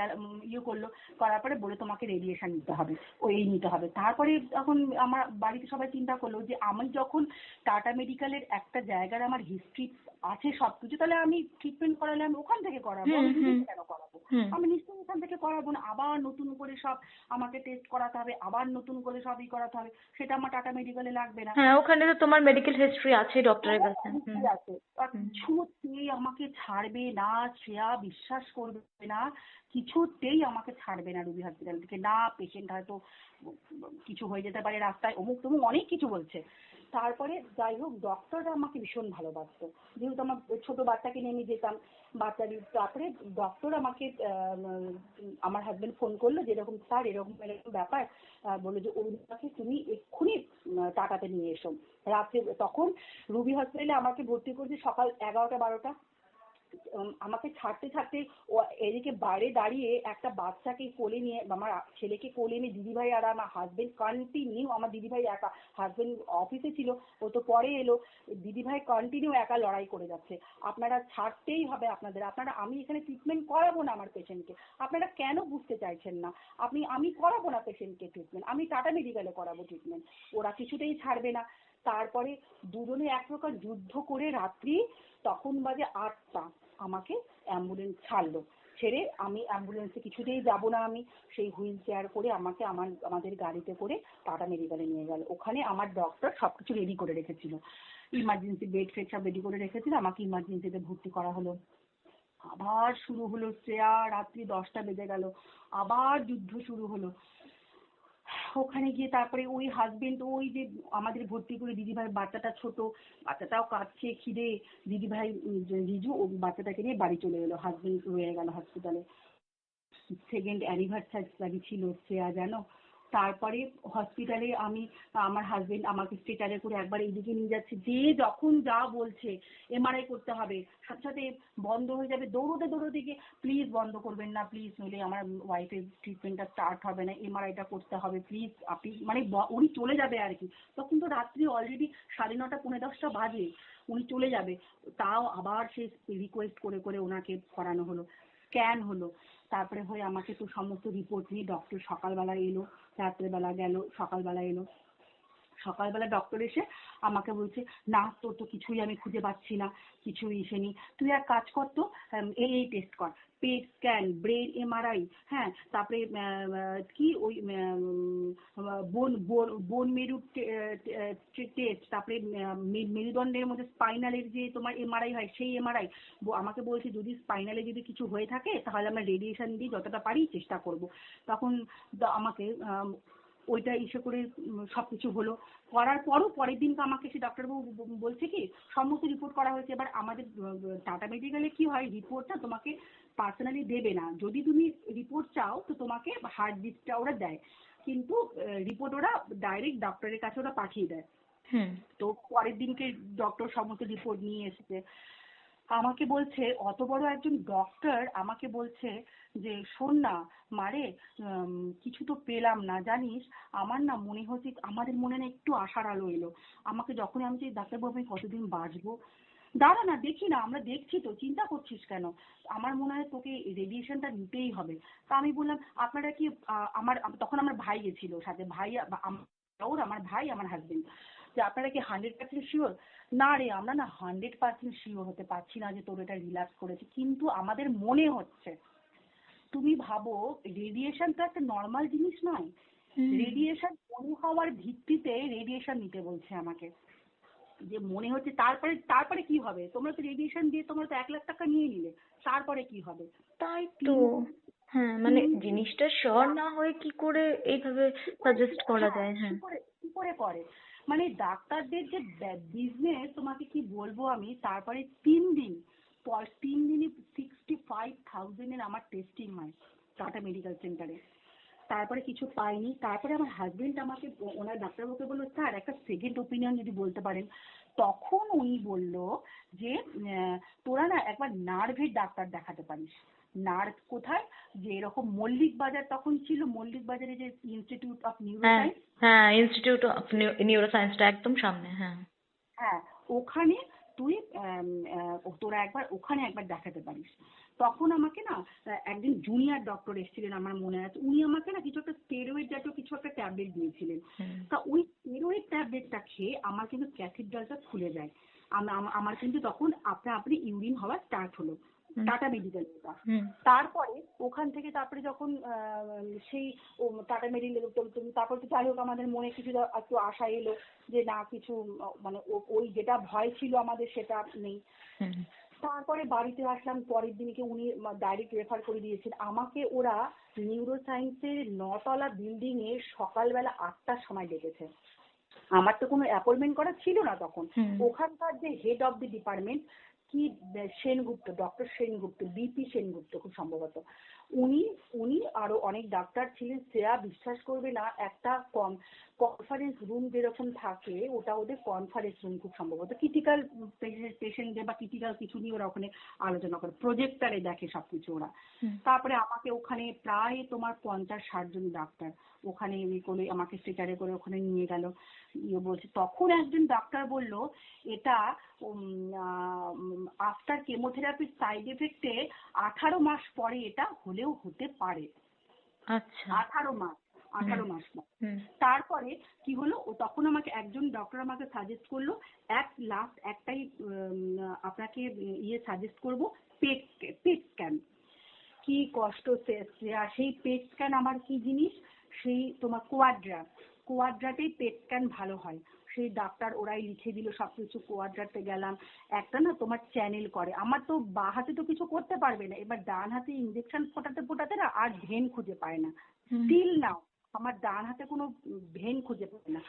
করলো, করার পরে বলে তোমাকে রেডিয়েশন নিতে হবে, এই নিতে হবে। তারপরে এখন আমার বাড়িতে সবাই চিন্তা করলো যে আমি যখন টাটা মেডিকেলের একটা জায়গার আমার হিস্ট্রি আছে সব কিছু, তাহলে আমি ট্রিটমেন্ট করালে আমি ওখান থেকে করাবো, হুম আমি হুম নিজেকে কেন করাবো? হুম। আমি নিশ্চয়ই ওখান থেকে করাবো না, আবার নতুন করে সব আমাকে টেস্ট করাতে হবে, আবার নতুন করে সবই করাতে হবে, সেটা আমার টাটা মেডিকেলে লাগবে না। হ্যাঁ, ওখানে তো তোমার মেডিকেল হিস্ট্রি আছে ডক্টরের কাছে। হুম অবশ্যই আছে। আর হুম কিছুতেই আমাকে ছাড়বে না, শ্রেয়া বিশ্বাস করবে না, কিছুতেই আমাকে ছাড়বে না রুবি হসপিটাল থেকে। না পেশেন্ট হয়তো কিছু হয়ে যেতে পারে রাস্তায়, অমুক তমুক অনেক কিছু বলছে। তারপরে যাই হোক ডক্টররা আমাকে ভীষণ ভালোবাসতো, যেহেতু আমার ছোট বাচ্চাকে নিয়ে আমি যেতাম, বাচ্চাদের। তারপরে ডক্টর আমাকে আমার হাজবেন্ড ফোন করলো যে এরকম স্যার এরকম এরকম ব্যাপার, বললো যে অরুণিমাকে তুমি এক্ষুনি টাটাতে নিয়ে এসো। রাত্রে তখন রুবি হসপিটালে আমাকে ভর্তি করেছে সকাল 11টা 12টা। আমাকে ছাড়তে ছাড়তে ও এদিকে বাইরে দাঁড়িয়ে একটা বাচ্চাকে কোলে নিয়ে, আমার ছেলেকে কোলে নিয়ে দিদিভাই আর আমার হাজবেন্ড কন্টিনিউ, আমার দিদিভাই একা, হাজবেন্ড অফিসে ছিল, ও তো পরে এলো, দিদিভাই কন্টিনিউ একা লড়াই করে যাচ্ছে, আপনারা ছাড়তেই হবে আপনাদের, আপনারা, আমি এখানে ট্রিটমেন্ট করাবো না আমার পেশেন্টকে, আপনারা কেন বুঝতে চাইছেন না, আমি করাবো না পেশেন্টকে ট্রিটমেন্ট, আমি টাটা মেডিকেলে করাবো ট্রিটমেন্ট। ওরা কিছুতেই ছাড়বে না। তারপরে দুজনে এক প্রকার যুদ্ধ করে রাত্রি, তখন বাজে 8টা, আমাকে অ্যাম্বুলেন্স ছাড়লো। ছেড়ে আমি অ্যাম্বুলেন্সে কিছুতেই যাব না, আমি সেই হুইল চেয়ার করে আমাকে আমাদের গাড়িতে করে টাটা মেডিকেলে নিয়ে গেল। ওখানে আমার ডক্টর সবকিছু রেডি করে রেখেছিল, ইমার্জেন্সি বেড ফেড সব রেডি করে রেখেছিল, আমাকে ইমার্জেন্সিতে ভর্তি করা হলো। আবার শুরু হলো শ্রেয়া, রাত্রি 10টা বেজে গেল, আবার যুদ্ধ শুরু হলো। ওখানে গিয়ে তারপরে ওই হাজবেন্ড, ওই যে আমাদের ভর্তি করে দিদিভাই, বাচ্চাটা ছোট, বাচ্চাটাও কাঁদছে খিদে, দিদিভাই রিজু ও বাচ্চাটাকে নিয়ে বাড়ি চলে এলো, হাজবেন্ড রয়ে গেল হসপিটালে। সেকেন্ড অ্যানিভার্সারি ছিল শ্রেয়া, জানো। তারপরে হসপিটালে আমি, আমার হাজবেন্ড আমাকে স্ট্রেচারে করে একবার এইদিকে নিয়ে যাচ্ছে, যে যখন যা বলছে এমআরআই করতে হবে, সাথে সাথে বন্ধ হয়ে যাবে, দৌড়োতে দৌড়োতে গিয়ে প্লিজ বন্ধ করবেন না প্লিজ, নইলে আমার ওয়াইফের ট্রিটমেন্টটা স্টার্ট হবে না, এমআরআইটা করতে হবে প্লিজ আপনি, মানে উনি চলে যাবে আর কি। তখন তো রাত্রি অলরেডি 9:30 9:45 বাজে, উনি চলে যাবে। তাও আবার সে রিকোয়েস্ট করে করে ওনাকে করানো হলো, স্ক্যান হলো। তারপরে হয়ে আমাকে তো সমস্ত রিপোর্ট নিয়ে ডক্টর সকালবেলা এলো, রাত্রেবেলা গেল, সকালবেলা এলো। সকালবেলা ডক্টর এসে আমাকে বলছে, না তোর তো কিছুই আমি খুঁজে পাচ্ছি না, কিছুই এসেনি, তুই এক কাজ কর তো, এই টেস্ট কর, পেট স্ক্যান, ব্রেন এমআরআই, হ্যাঁ, তারপরে কি ওই বোন মেরু টেস্ট, তারপরে মেরুদণ্ডের মধ্যে স্পাইনালের যে তোমার এমআরআই হয় সেই এমআরআই। আমাকে বলছে যদি স্পাইনালে যদি কিছু হয়ে থাকে তাহলে আমরা রেডিয়েশন দিয়ে যতটা পারি চেষ্টা করব। তখন আমাকে ওইটা ইসে করে সবকিছু হলো। করার পরও পরের দিনকে আমাকে সে ডাক্তারবাবু বলছে কি, সমস্ত রিপোর্ট করা হয়েছে, এবার আমাদের টাটা মেডিকেলে কি হয়, রিপোর্টটা তোমাকে পার্সোনালি দেবে না, যদি তুমি রিপোর্ট চাও তো তোমাকে হার্ড ডিস্কটা ওরা দেয়, কিন্তু রিপোর্ট ওরা ডাইরেক্ট ডক্টরের কাছে ওরা পাঠিয়ে দেয়। হুম তো পরের দিনকে ডক্টর সমস্ত রিপোর্ট নিয়ে এসেছে, আমাকে বলছে, অত বড় একজন ডক্টর আমাকে বলছে যে শোন না মারে, কিছু তো পেলাম না জানিস, আমার না মনে হচ্ছে, আমাদের মনে না একটু আশার আলো এলো। আমাকে যখনই আমি যে ডাক্তারবাবু আমি কতদিন বাঁচবো, দাঁড়া না দেখি না, আমরা দেখছি তো, চিন্তা করছিস কেন, আমার মনে হয় তোকে রেডিয়েশনটা নিতেই হবে। তা আমি বললাম আপনারা কি, তখন আমার ভাই গেছিল সাথে, ভাই ওর, আমার ভাই, আমার হাজবেন্ড, যে আপনারা কি 100% শিওর? না রে, আমরা না 100% শিওর হতে পারছি না যে তোর এটা রিল্যাক্স করেছে, কিন্তু আমাদের মনে হচ্ছে। তুমি ভাবো, রেডিয়েশন তো একটা নর্মাল জিনিস নয়, হুম। রেডিয়েশন অনু হওয়ার ভিত্তিতে রেডিয়েশন নিতে বলছে আমাকে, যে মনে হচ্ছে। তারপরে তারপরে কি হবে, তোমরা তো রেডিয়েশন দিয়ে তোমরা তো 1 লাখ টাকা নিয়ে নিলে, তারপরে কি হবে? তাই তো। 3 হ্যাঁ, মানে 3 জিনিসটা শিওর না হয়ে কি করে এইভাবে সাজেস্ট করা হ্যাঁ, যায়? হ্যাঁ। কি করে করে, মানে ডাক্তারদের যে বিজনেস, তোমাকে কি বলবো আমি। তারপরে 3 দিন পর, 3 দিনই 65,000 আমার টেস্টিং হয় টাটা মেডিকেল সেন্টারে। তারপরে কিছু পাইনি। তারপরে আমার হাজবেন্ড আমাকে, ওনার ডাক্তারবাবুকে বললো, স্যার একটা সেকেন্ড ওপিনিয়ন যদি বলতে পারেন। তখন উনি বলল যে তোরা না একবার নার্ভের ডাক্তার দেখাতে পারিস। নার্ভ কোথায়, যে এরকম মল্লিক বাজার তখন ছিল, মল্লিক বাজারে যে ইনস্টিটিউট অফ হ্যাঁ নিউরোসায়েন্স, হ্যাঁ, ইনস্টিটিউট অফ নিউরোসায়েন্সটা একদম সামনে। হ্যাঁ। হ্যাঁ, ওখানে তুই তোরা একবার ওখানে একবার দেখাতে পারিস। তখন আমাকে না একদিন জুনিয়র ডক্টর এসেছিলেন, আমার মনে আছে, উনি আমাকে না কিছু একটা স্টেরয়েড জাতীয় কিছু একটা ট্যাবলেট দিয়েছিলেন। হুম তা ওই স্টেরয়েড ট্যাবলেটটা খেয়ে আমার কিন্তু ক্যাথিড্রালটা খুলে যায়। আমার কিন্তু তখন আপনা আপনি ইউরিন হওয়া স্টার্ট হলো, হুম টাটা মেডিকেল। হুম তারপরে ওখান থেকে তারপরে যখন সেই টাটা মেডিকেল, তারপর তো যাই হোক আমাদের মনে কিছু একটু আশা এলো যে না কিছু মানে ওই যেটা ভয় ছিল আমাদের সেটা নেই। হুম তারপরে বাড়িতে আসলাম, পরের দিনকে উনি ডাইরেক্ট রেফার করে দিয়েছেন আমাকে। ওরা নিউরো সায়েন্সের 9তলা বিল্ডিং এ সকালবেলা 8টার সময় ডেকেছে। আমার তো কোনো অ্যাপয়েন্টমেন্ট করা ছিল না তখন। হুম ওখানকার যে হেড অফ দি ডিপার্টমেন্ট কি সেনগুপ্ত, ডক্টর সেনগুপ্ত, বিপি সেনগুপ্ত খুব সম্ভবত, উনি উনি আরো অনেক ডাক্তার ছিলেন। শ্রেয়া বিশ্বাস করবে না, একটা কনফারেন্স রুম যেরকম থাকে ওটা ওদের কনফারেন্স রুম খুব সম্ভবত, ক্রিটিক্যাল পেশেন্টদের বা ক্রিটিক্যাল কিছু নিয়ে ওরা ওখানে আলোচনা করে, প্রজেক্টারে দেখে সবকিছু ওরা। হুম তারপরে আমাকে ওখানে প্রায় তোমার 50-60 জন ডাক্তার ওখানে করে আমাকে স্ট্রেচারে করে ওখানে নিয়ে গেল। বলছে তখন একজন ডাক্তার বলল এটা আফটার কেমোথেরাপির সাইড এফেক্টে 18 মাস পরে এটা হলেও হতে পারে। আচ্ছা 18 মাস, হুম 18 মাস না। হুম তারপরে কি হলো, ও তখন আমাকে একজন ডক্টর আমাকে সাজেস্ট করলো লাস্ট একটাই আপনাকে সাজেস্ট করবো, পেট পেট স্ক্যান। কি কষ্ট সেই পেট স্ক্যান আমার কি জিনিস, সেই তোমার কোয়াড্রাতেই পেট স্ক্যান ভালো হয়। সেই ডাক্তার ওরাই লিখে দিল সবকিছু, কোয়াড্রাতে গেলাম। একটা না তোমার চ্যানেল করে, আমার তো বাঁ হাতে তো কিছু করতে পারবে না, এবার ডান হাতে ইঞ্জেকশন ফোটাতে ফোটাতে না আর ভেন খুঁজে পায় না। হুম স্টিল নাও আমার ডান হাতে কোনো ভেন খুঁজে পায় না।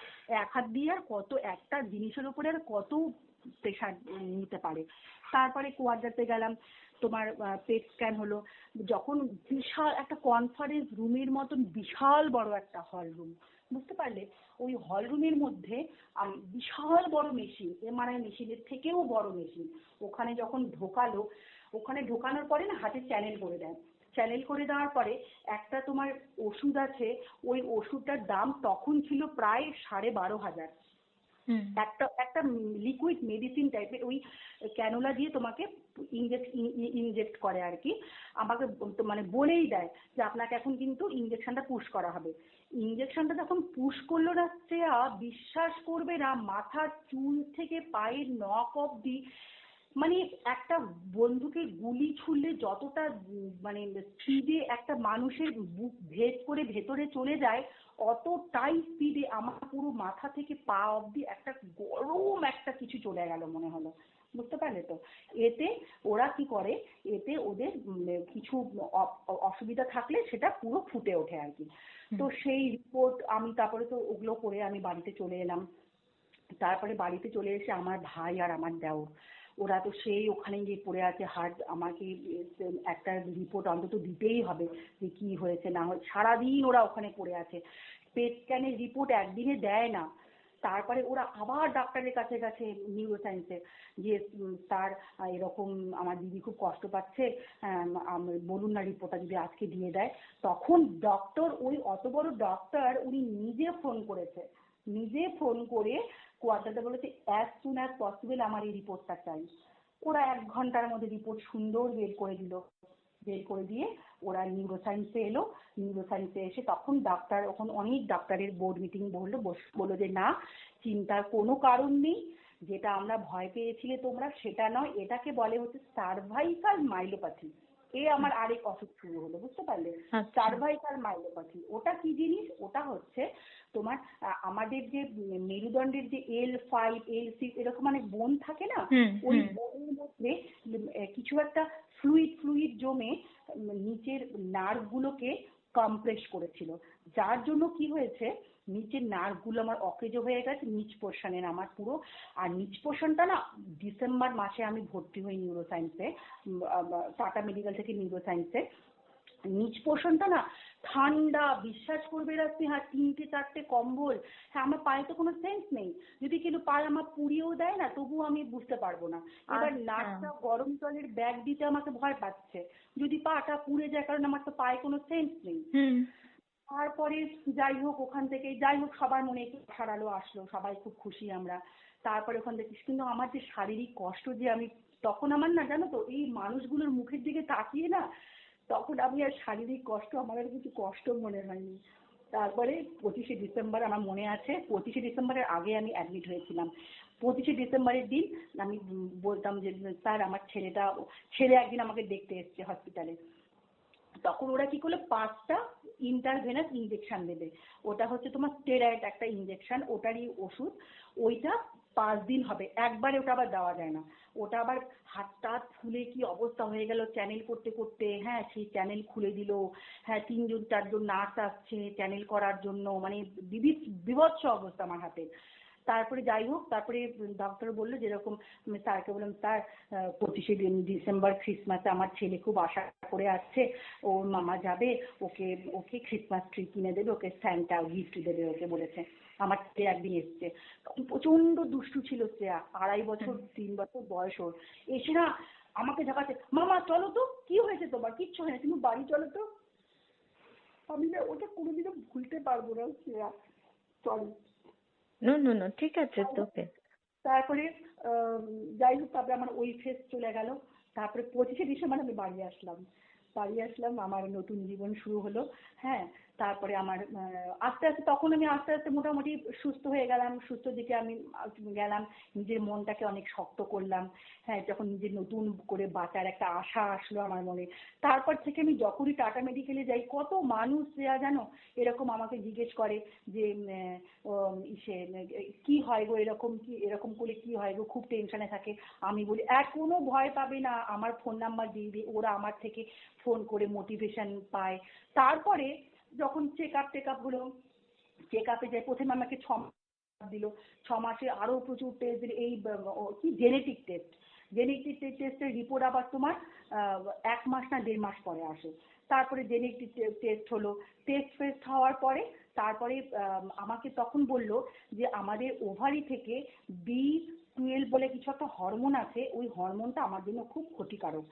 এক হাত দিয়ে আর কত একটা জিনিসের উপরে আর কত প্রেশার নিতে পারে। তারপরে কোয়াড্রাতে গেলাম, তোমার পেট স্ক্যান হলো। যখন বিশাল একটা কনফারেন্স রুমের মতন বিশাল বড় একটা হল রুম, বুঝতে পারলে? ওই হল রুমের মধ্যে বিশাল বড় মেশিন, এমআরআই মেশিনের থেকেও বড় মেশিন। ওখানে যখন ঢোকালো, ওখানে ঢোকানোর পরে না হাতে চ্যানেল করে দেয়। চ্যানেল করে দেওয়ার পরে একটা তোমার ওষুধ আছে, ওই ওষুধটার দাম তখন ছিল প্রায় 12,500। হুম একটা একটা লিকুইড মেডিসিন টাইপের, ওই ক্যানুলা দিয়ে তোমাকে ইনজেক্ট করে আর কি। আমাকে মানে বলেই দেয় যে আপনাকে এখন কিন্তু ইনজেকশনটা পুশ করা হবে। ইনজেকশনটা যখন পুশ করলো না শ্রেয়া, বিশ্বাস করবে না, মাথার চুল থেকে পায়ের নখ অব্দি, মানে একটা বন্দুকের গুলি ছুড়লে যতটা মানে স্পিডে একটা মানুষের বুক ভেদ করে ভেতরে চলে যায়, অতটাই স্পিডে আমার পুরো মাথা থেকে পা অব্দি একটা গরম একটা কিছু চলে গেল মনে হলো, বুঝতে পারলে তো? এতে ওরা কি করে, এতে ওদের কিছু অসুবিধা থাকলে সেটা পুরো ফুটে ওঠে আর কি। হুম তো সেই রিপোর্ট আমি তারপরে তো ওগুলো করে আমি বাড়িতে চলে এলাম। তারপরে বাড়িতে চলে এসে আমার ভাই আর আমার দেওর, ওরা তো সেই ওখানে গিয়ে পড়ে আছে। আমাকে একটা রিপোর্ট অন্তত দিতেই হবে যে কি হয়েছে না হয়েছে, সারাদিন ওরা ওখানে পড়ে আছে। পেট স্ক্যানের রিপোর্ট একদিনে দেয় না। তারপরে ওরা আবার ডাক্তারের কাছে গেছে নিউরো সায়েন্সে, যে তার এরকম আমার দিদি খুব কষ্ট পাচ্ছে, বলুন না রিপোর্টটা যদি আজকে দিয়ে দেয়। তখন ডক্টর, ওই অত বড় ডক্টর, উনি নিজে ফোন করেছে, নিজে ফোন করে কোয়ার্টারটা বলেছে অ্যাজ সুন অ্যাজ পসিবল আমার এই রিপোর্টটা চাই। ওরা 1 ঘন্টার মধ্যে রিপোর্ট সুন্দর বের করে দিল। বের করে দিয়ে ওরা নিউরো সায়েন্সে এলো। নিউরো সায়েন্সে এসে তখন ডাক্তার, ওখানে অনেক ডাক্তারের বোর্ড মিটিং বললো যে না, চিন্তার কোনো কারণ নেই, যেটা আমরা ভয় পেয়েছিলে তোমরা সেটা নয়, এটাকে বলে হচ্ছে সার্ভাইকাল মাইলোপ্যাথি। আমার আরেক অসুখ শুরু হলো, বুঝতে পারলে? আচ্ছা সার্ভাইকাল মাইলোপ্যাথি ওটা কি জিনিস? ওটা হচ্ছে তোমার আমাদের যে মেরুদণ্ডের যে L5 L6 এরকম মানে বোন থাকে না, হুম ওই হুম বোনের মধ্যে কিছু একটা ফ্লুইড জমে নিচের নার্ভ গুলোকে কম্প্রেস করেছিল। যার জন্য কি হয়েছে, নিচের নার্ভ গুলো আমার অকেজো হয়ে গেছে, নিচ পোর্শনের আমার পুরো। আর নিচ পোর্শনটা না, ডিসেম্বর মাসে আমি ভর্তি হই নিউরো সায়েন্সে, টাটা মেডিকেল থেকে নিউরো সায়েন্সে। নিচ পোর্শনটা না ঠান্ডা, বিশ্বাস করবে রাত্রি, হ্যাঁ 3টে 4টে কম্বল। হ্যাঁ আমার পায়ে তো কোনো সেন্স নেই, যদি কেউ পায়ে আমার পুড়িয়েও দেয় না তবুও আমি বুঝতে পারবো না। এবার আচ্ছা নার্সটা গরম জলের ব্যাগ দিতে আমাকে ভয় পাচ্ছে, যদি পাটা পুড়ে যায়, কারণ আমার তো পায়ে কোনো সেন্স নেই। হুম তারপরে যাই হোক ওখান থেকে, যাই হোক সবার মনে একটু আশার আলো আসলো, সবাই খুব খুশি আমরা। তারপরে ওখান থেকে, কিন্তু আমার যে শারীরিক কষ্ট যে আমি, তখন আমার না জানো তো এই মানুষগুলোর মুখের দিকে তাকিয়ে না, তখন আমি আর শারীরিক কষ্ট আমার আর কিছু কষ্ট মনে হয়নি। তারপরে 25শে ডিসেম্বর আমার মনে আছে, 25শে ডিসেম্বরের আগে আমি অ্যাডমিট হয়েছিলাম। 25শে ডিসেম্বরের দিন আমি বলতাম যে স্যার আমার ছেলে একদিন আমাকে দেখতে এসছে হসপিটালে। তখন ওরা কি করলো, 5টা ইন্টারভেনাস ইঞ্জেকশন দেবে। ওটা হচ্ছে তোমার স্টেরয়েড একটা ইঞ্জেকশন, ওটারই ওষুধ। ওইটা 5 দিন হবে, একবারে ওটা আবার দেওয়া যায় না। ওটা আবার হাত টাত ফুলে কি অবস্থা হয়ে গেল চ্যানেল করতে করতে, হ্যাঁ সেই চ্যানেল খুলে দিল, হ্যাঁ 3-4জন নার্স আসছে চ্যানেল করার জন্য, মানে বিভৎস অবস্থা আমার হাতে। তারপরে যাই হোক, তারপরে ডক্টর বললো যেরকম, স্যারকে বললাম স্যার 25শে ডিসেম্বর ক্রিসমাসে আমার ছেলে খুব আশা করে আসছে, ওর মামা যাবে, ওকে ওকে ক্রিসমাস ট্রি কিনে দেবে, ওকে স্যান্টা গিফট দেবে ওকে বলেছে। আমার ছেলে একদিন এসছে, তখন প্রচন্ড দুষ্টু ছিল শ্রেয়া, 2.5 বছর 3 বছর বয়স ওর। এসে না আমাকে ঝাঁকাচ্ছে, মামা চলো তো, কি হয়েছে তোমার, কিচ্ছু হয়নি, তুমি বাড়ি চলো তো। আমি না ওটা কোনোদিনও ভুলতে পারবো না Shreya, sorry. No no no, ঠিক আছে, তোকে। তারপরে যাই হোক, তারপরে আমার ওই ফেজ চলে গেল। তারপরে 25শে ডিসেম্বর আমি বাড়ি আসলাম, আমার নতুন জীবন শুরু হলো। হ্যাঁ, তারপরে আমার আস্তে আস্তে, তখন আমি আস্তে আস্তে মোটামুটি সুস্থ হয়ে গেলাম, সুস্থ দিকে আমি গেলাম। নিজের মনটাকে অনেক শক্ত করলাম। হ্যাঁ, যখন নিজের নতুন করে বাঁচার একটা আশা আসলো আমার মনে, তারপর থেকে আমি যখনই টাটা মেডিকেলে যাই, কত মানুষ দেয়া জানো এরকম আমাকে জিজ্ঞেস করে যে ইসে কি হয় গো, এরকম করে কি হয় গো, খুব টেনশনে থাকে। আমি বলি এখনো ভয় পাবে না, আমার ফোন নাম্বার দিয়ে দিই, ওরা আমার থেকে ফোন করে মোটিভেশন পায়। তারপরে যখন চেক আপ হলো, চেক আপে যাই, প্রথমে আমাকে 6 মাস দিল। 6 মাসে আরো প্রচুর টেস্ট দিল, এই কি জেনেটিক টেস্টের রিপোর্ট আবার তোমার 1 মাস না 1.5 মাস পরে আসে। তারপরে জেনেটিক টেস্ট হলো, টেস্ট হওয়ার পরে তারপরে আমাকে তখন বলল যে আমাদের ওভারি থেকে B12 বলে কিছু একটা হরমোন আছে, ওই হরমোনটা আমার জন্য খুব ক্ষতিকারক।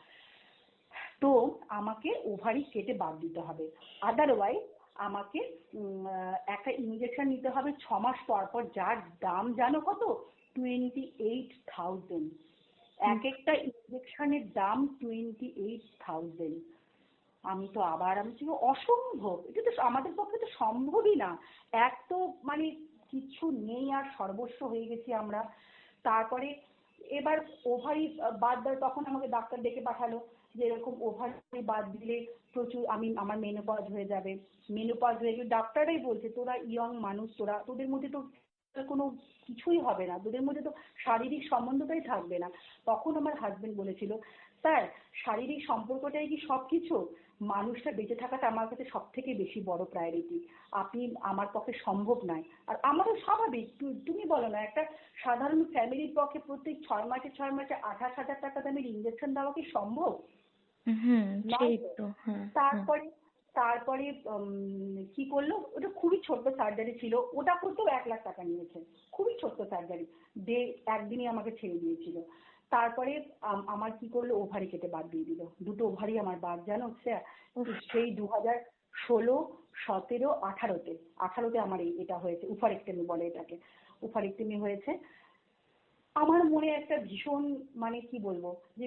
তো আমাকে ওভারি কেটে বাদ দিতে হবে, আদারওয়াইজ আমাকে একটা ইঞ্জেকশন নিতে হবে 6 মাস পর পর, যার দাম জানো কত, 28,000। এক একটা ইঞ্জেকশনের দাম 28,000। আমি ছিল অসম্ভব, এটা তো আমাদের পক্ষে তো সম্ভবই না। এক তো মানে কিছু নেই আর সর্বস্ব হয়ে গেছি আমরা। তারপরে এবার ওভারি বাদ দেয়, তখন আমাকে ডাক্তার ডেকে পাঠালো যে এরকম ওভারি বাদ দিলে প্রচুর আমার মেনোপজ হয়ে যাবে। মেনোপজ হয়ে গেলে ডাক্তাররাই বলছে তোরা ইয়ং মানুষ, তোদের মধ্যে তো কোনো কিছুই হবে না, তোদের মধ্যে তো শারীরিক সম্বন্ধটাই থাকবে না। তখন আমার হাজবেন্ড বলেছিল, স্যার শারীরিক সম্পর্কটাই কি সবকিছু? মানুষটা বেঁচে থাকাটা আমার কাছে সব থেকে বেশি বড় প্রায়োরিটি। আপনি আমার পক্ষে সম্ভব নয়। আর আমারও স্বাভাবিক, তুমি বলো না, একটা সাধারণ ফ্যামিলির পক্ষে প্রত্যেক 6 মাসে 28,000 টাকা দামের ইঞ্জেকশন দেওয়া কি সম্ভব? হুম, নয় সেই তো। তো, হ্যাঁ হ্যাঁ। তারপরে তারপরে কি করলো, ওটা খুবই ছোট্ট সার্জারি ছিল, ওটা করতেও 1 লাখ টাকা নিয়েছে। খুবই ছোট্ট সার্জারি, একদিনই আমাকে ছেড়ে দিয়েছিল। তারপরে আমার কি করলো, ওভারি কেটে বাদ দিয়ে দিল, দুটো ওভারি আমার বাদ, জানো স্যার। উফ। সেই 2016, 17, 18তে আমার এটা হয়েছে, উফারেক্টমি বলে এটাকে, উফারেক্টমি হয়েছে। আমার মনে একটা ভীষণ, মানে কি বলবো, যে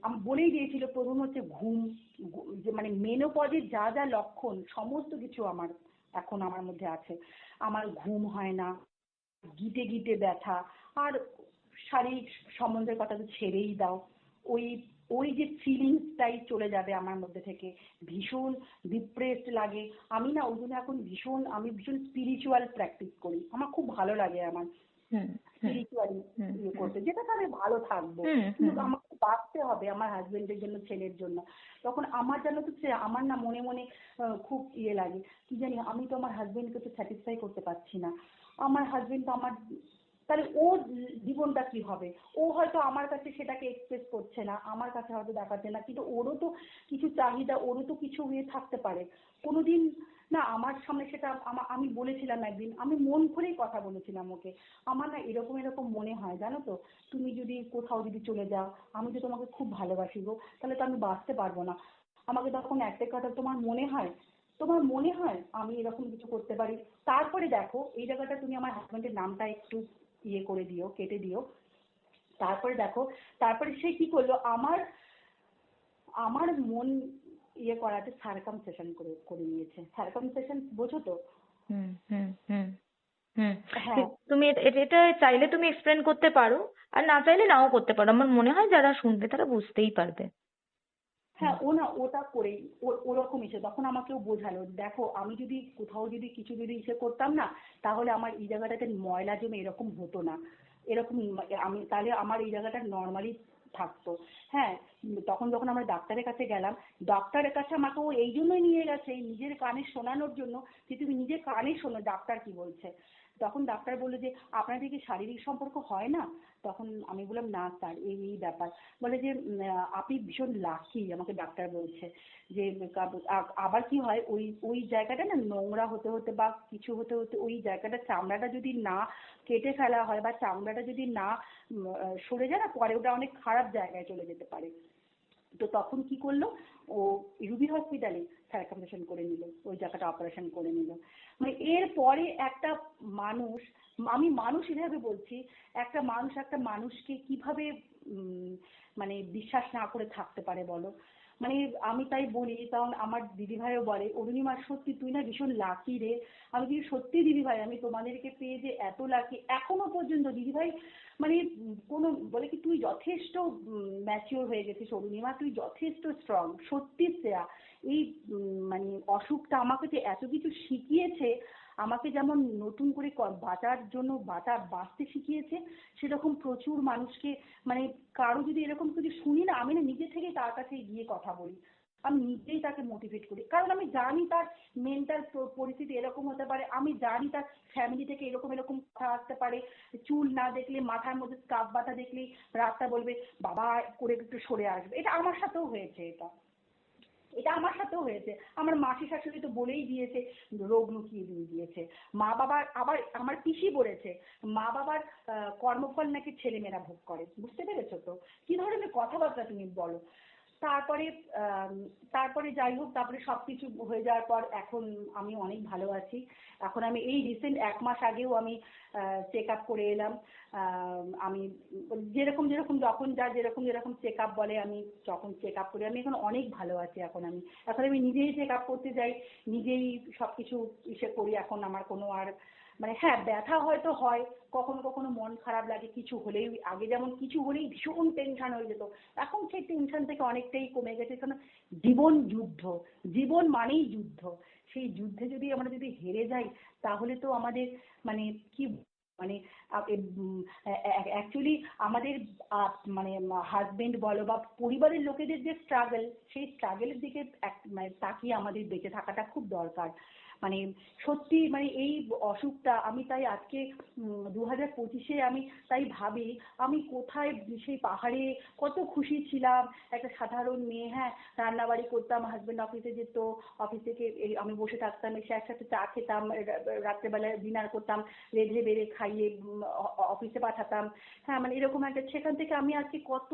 আমি বলেই দিয়েছিল প্রথম হচ্ছে ঘুম, যে মানে মেনোপজের যা যা লক্ষণ সমস্ত কিছু এখন আমার মধ্যে আছে। আমার ঘুম হয় না, গিটে গিটে ব্যথা, আর শারীরিক সম্বন্ধের কথা তো ছেড়েই দাও। ওই ওই যে ফিলিংসটাই চলে যাবে আমার মধ্যে থেকে, ভীষণ ডিপ্রেসড লাগে। আমি ভীষণ স্পিরিচুয়াল প্র্যাকটিস করি, আমার খুব ভালো লাগে আমার হুম হুম স্পিরিচুয়ালি হুম হুম করতে, যেটাতে আমি ভালো থাকবো। হুম কিন্তু হুম আমাকে বাঁচতে হবে আমার হাজবেন্ডের জন্য, ছেলের জন্য। তখন আমার জানো তো আমার না মনে মনে খুব লাগে, কি জানি আমি তো আমার হাজবেন্ডকে তো স্যাটিসফাই করতে পারছি না। আমার হাজবেন্ড তো তাহলে ওর জীবনটা কি হবে? ও হয়তো আমার কাছে সেটাকে এক্সপ্রেস করছে না, আমার কাছে হয়তো দেখাচ্ছে না, কিন্তু ওরও তো কিছু চাহিদা, ওরও তো কিছু থাকতে পারে। কোনোদিন না আমার সামনে সেটা আমি বলেছিলাম একদিন, আমি মন খুলেই কথা বলেছিলাম ওকে, আমার না এরকম এরকম মনে হয় জানো তো, তুমি যদি কোথাও যদি চলে যাও, আমি তো তোমাকে খুব ভালোবাসি গো, তাহলে তো আমি বাঁচতে পারবো না। আমাকে তখন একটাই কথা, তোমার মনে হয় তোমার মনে হয় আমি এরকম কিছু করতে পারি? তারপরে দেখো এই জায়গাটা তুমি আমার হাজবেন্ডের নামটা একটু ইয়ে করে দিও, কেটে দিও। তারপরে দেখো, তারপরে সে কি করলো, আমার আমার মন ইয়ে করাতে সার্কামসেশন করে করে নিয়েছে। সার্কামসেশন বোঝো তো? হুম হুম হুম হুম। হ্যাঁ, তুমি এটা চাইলে তুমি এক্সপ্লেন করতে পারো, আর না চাইলে নাও করতে পারো। আমার মনে হয় যারা শুনবে তারা বুঝতেই পারবে। হুম হ্যাঁ, ও না ওটা করেই ওরকম এসে তখন আমাকেও বোঝালো, দেখো আমি যদি কোথাও যদি কিছু যদি ইসে করতাম না, তাহলে আমার এই জায়গাটাতে ময়লা জমে এরকম হতো না, এরকম আমি তাহলে আমার এই জায়গাটা নর্মালি থাকতো। হ্যাঁ, তখন যখন আমরা ডাক্তারের কাছে গেলাম, ডাক্তারের কাছে আমাকে ও এই জন্যই নিয়ে গেছে, এই নিজের কানে শোনানোর জন্য, যে তুমি নিজের কানে শোনো ডাক্তার কি বলছে। তখন ডাক্তার বললো যে আপনাদের কি শারীরিক সম্পর্ক হয় না? তখন আমি বললাম না স্যার, এই এই ব্যাপার। বলে যে আপনি ভীষণ লাকি, আমাকে ডাক্তার বলছে যে আবার কি হয়, ওই ওই জায়গাটা না নোংরা হতে হতে বা কিছু হতে হতে ওই জায়গাটা চামড়াটা যদি না কেটে ফেলা হয় বা চামড়াটা যদি না সরে যায় না, পরে ওটা অনেক খারাপ জায়গায় চলে যেতে পারে। তো তখন কি করলো, ও রুবি হসপিটালে সার্কামসিশন করে নিল, ওই জায়গাটা অপারেশন করে নিল। মানে এর পরে একটা মানুষ, আমি মানুষ হিসাবে বলছি, একটা মানুষ একটা মানুষকে কিভাবে উম, মানে বিশ্বাস না করে থাকতে পারে বলো? মানে আমি তাই বলি, কারণ আমার দিদিভাইও বলে অরুণিমা সত্যি তুই না ভীষণ লাকি রে। আমি কি সত্যি দিদিভাই, আমি তোমাদেরকে পেয়ে যে এত লাকি এখনো পর্যন্ত দিদিভাই। মানে কোনো বলে কি তুই যথেষ্ট ম্যাচিওর হয়ে গেছিস অরুণিমা, তুই যথেষ্ট স্ট্রং, সত্যি শ্রেয়া। এই মানে অসুখটা আমাকে যে এত কিছু শিখিয়েছে, আমাকে যেমন নতুন করে বাঁচার জন্য বাঁচতে শিখিয়েছে, সেরকম প্রচুর মানুষকে, মানে কারো যদি এরকম কিছু শুনি না, আমি না নিজে থেকেই তার কাছে গিয়ে কথা বলি, আমি নিজেই তাকে মোটিভেট করি, কারণ আমি জানি তার মেন্টাল পরিস্থিতি এরকম হতে পারে, আমি জানি তার ফ্যামিলি থেকে এরকম এরকম কথা আসতে পারে, চুল না দেখলে, মাথার মধ্যে স্কার্ফ বাঁধা দেখলেই রাস্তা বলবে বাবা করে একটু সরে আসবে। এটা আমার সাথেও হয়েছে, এটা এটা আমার সাথেও হয়েছে। আমার মাসি শাশুড়ি তো বলেই দিয়েছে, রোগ লুকিয়ে দিয়ে দিয়েছে। মা বাবার আবার আমার পিসি বলেছে মা বাবার কর্মফল নাকি ছেলেমেয়েরা ভোগ করে। বুঝতে পেরেছো তো কি ধরনের কথাবার্তা তুমি বলো? তারপরে আম, তারপরে যাই হোক, তারপরে সবকিছু হয়ে যাওয়ার পর এখন আমি অনেক ভালো আছি। এখন আমি এই রিসেন্ট 1 মাস আগেও আমি চেক আপ করে এলাম। আমি যেরকম যেরকম যখন যা যেরকম যেরকম চেক আপ বলে, আমি যখন চেক আপ করি, আমি এখন অনেক ভালো আছি। এখন আমি নিজেই চেক আপ করতে যাই, নিজেই সবকিছু ইসে করি। এখন আমার কোনো আর মানে হ্যাঁ ব্যথা হয়তো হয়, কখনো কখনো মন খারাপ লাগে কিছু হলেই, আগে যেমন কিছু হলেই ভীষণ টেনশন হয়ে যেত, এখন সেই টেনশন থেকে অনেকটাই কমে গেছে। কারণ জীবন যুদ্ধ, জীবন মানেই যুদ্ধ। সেই যুদ্ধে যদি আমরা যদি হেরে যাই, তাহলে তো আমাদের মানে কি মানে অ্যাকচুয়ালি আমাদের মানে হাজবেন্ড বলো বা পরিবারের লোকেদের যে স্ট্রাগল, সেই স্ট্রাগলের দিকে মানে তাকিয়ে আমাদের বেঁচে থাকাটা খুব দরকার। মানে সত্যি মানে এই অসুখটা আমি তাই আজকে 2025-এ আমি তাই ভাবি, আমি কোথায় সেই পাহাড়ে কত খুশি ছিলাম, একটা সাধারণ মেয়ে, হ্যাঁ রান্না বাড়ি করতাম, হাজবেন্ড অফিসে যেত, অফিস থেকে আমি বসে থাকতাম, এসে একসাথে চা খেতাম, রাত্রেবেলায় ডিনার করতাম, রেঁধে বেড়ে খাইয়ে অফিসে পাঠাতাম। হ্যাঁ মানে এরকম একটা, সেখান থেকে আমি আজকে কত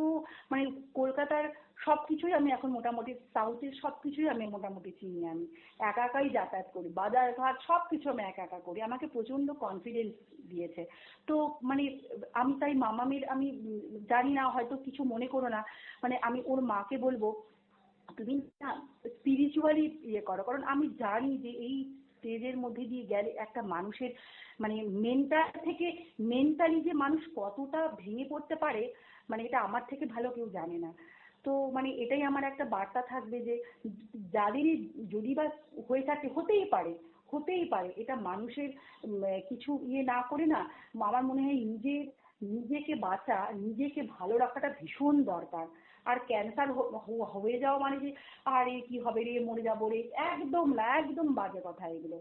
মানে কলকাতার সবকিছুই আমি এখন মোটামুটি, সাউথের সবকিছুই আমি মোটামুটি চিনি। আমি একা একাই যাতায়াত করি, বাজার ঘাট সবকিছু আমি একা একা করি, আমাকে প্রচন্ড কনফিডেন্স দিয়েছে। তো মানে আমি তাই মামামির আমি জানি না হয়তো কিছু মনে করো না, মানে আমি ওর মাকে বলবো তুমি না স্পিরিচুয়ালি ইয়ে করো, কারণ আমি জানি যে এই স্টেজের মধ্যে দিয়ে গেলে একটা মানুষের মানে মেন্টাল থেকে, মেন্টালি যে মানুষ কতটা ভেঙে পড়তে পারে, মানে এটা আমার থেকে ভালো কেউ জানে না। তো মানে এটাই আমার একটা বার্তা থাকবে যে যাদেরই যদি বা হয়ে থাকে, হতেই পারে এটা মানুষের কিছু ইয়ে না করে না, আমার মনে হয় নিজেকে বাঁচা, নিজেকে ভালো রাখাটা ভীষণ দরকার। আর ক্যান্সার হয়ে যাওয়া মানে যে আরে কি হবে রে, মরে যাবো রে, একদম না, একদম বাজে কথা এগুলো,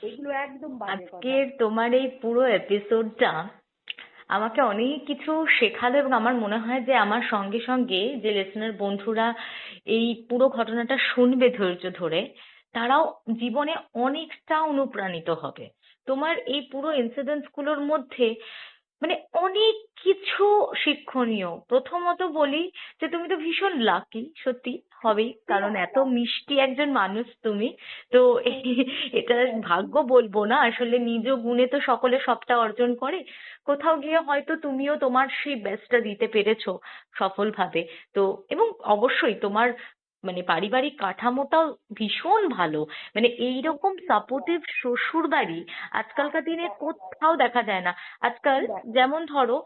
এগুলো একদম বাজে কথা। আজকের তোমার এই পুরো এপিসোডটা আমাকে অনেক কিছু শেখালো, এবং আমার মনে হয় যে আমার সঙ্গে সঙ্গে যে লিসনার বন্ধুরা এই পুরো ঘটনাটা শুনবে ধৈর্য ধরে, তারাও জীবনে অনেকটা অনুপ্রাণিত হবে। তোমার এই পুরো ইনসিডেন্টস গুলোর মধ্যে মানে অনেক কিছু শিক্ষণীয়। প্রথমত বলি যে তুমি তো ভীষণ লাকি, সত্যি হবেই, কারণ এত মিষ্টি একজন মানুষ তুমি। তো এটা ভাগ্য বলবো না, আসলে নিজ গুণে তো সকলে সবটা অর্জন করে। কোথাও গিয়ে হয়তো তুমিও তোমার সেই বেস্টটা দিতে পেরেছো সফলভাবে। তো এবং অবশ্যই তোমার মানে পারিবারিক কাঠামোটাও ভীষণ ভালো। মানে এইরকম সাপোর্টিভ শ্বশুর বাড়ি আজকালকার দিনে কোথাও দেখা যায় না। আজকাল যেমন ধরো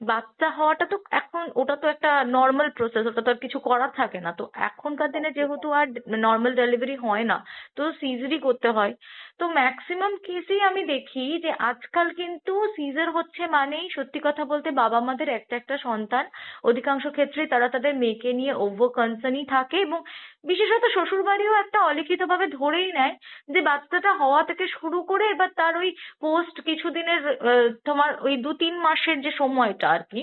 বাচ্চা হওয়াটা তো এখন ওটা তো একটা নর্মাল প্রসেস, ওটা তো আর কিছু করার থাকে না। তো এখনকার দিনে যেহেতু আর নর্মাল ডেলিভারি হয় না, তো সিজারই করতে হয়। তো ম্যাক্সিমাম কেসেই আমি দেখি যে আজকাল কিন্তু সিজার হচ্ছে মানেই সত্যি কথা বলতে বাবা মাদের একটা একটা সন্তান। অধিকাংশ ক্ষেত্রেই তারা তাদের মেয়েকে নিয়ে ওভার কনসার্নই থাকে, এবং বিশেষত শ্বশুর বাড়িও একটা অলিখিতভাবে ধরেই নেয় যে বাচ্চাটা হওয়া থেকে শুরু করে এবার তার ওই পোস্ট কিছুদিনের তোমার ওই 2-3 মাসের যে সময়টা আর কি,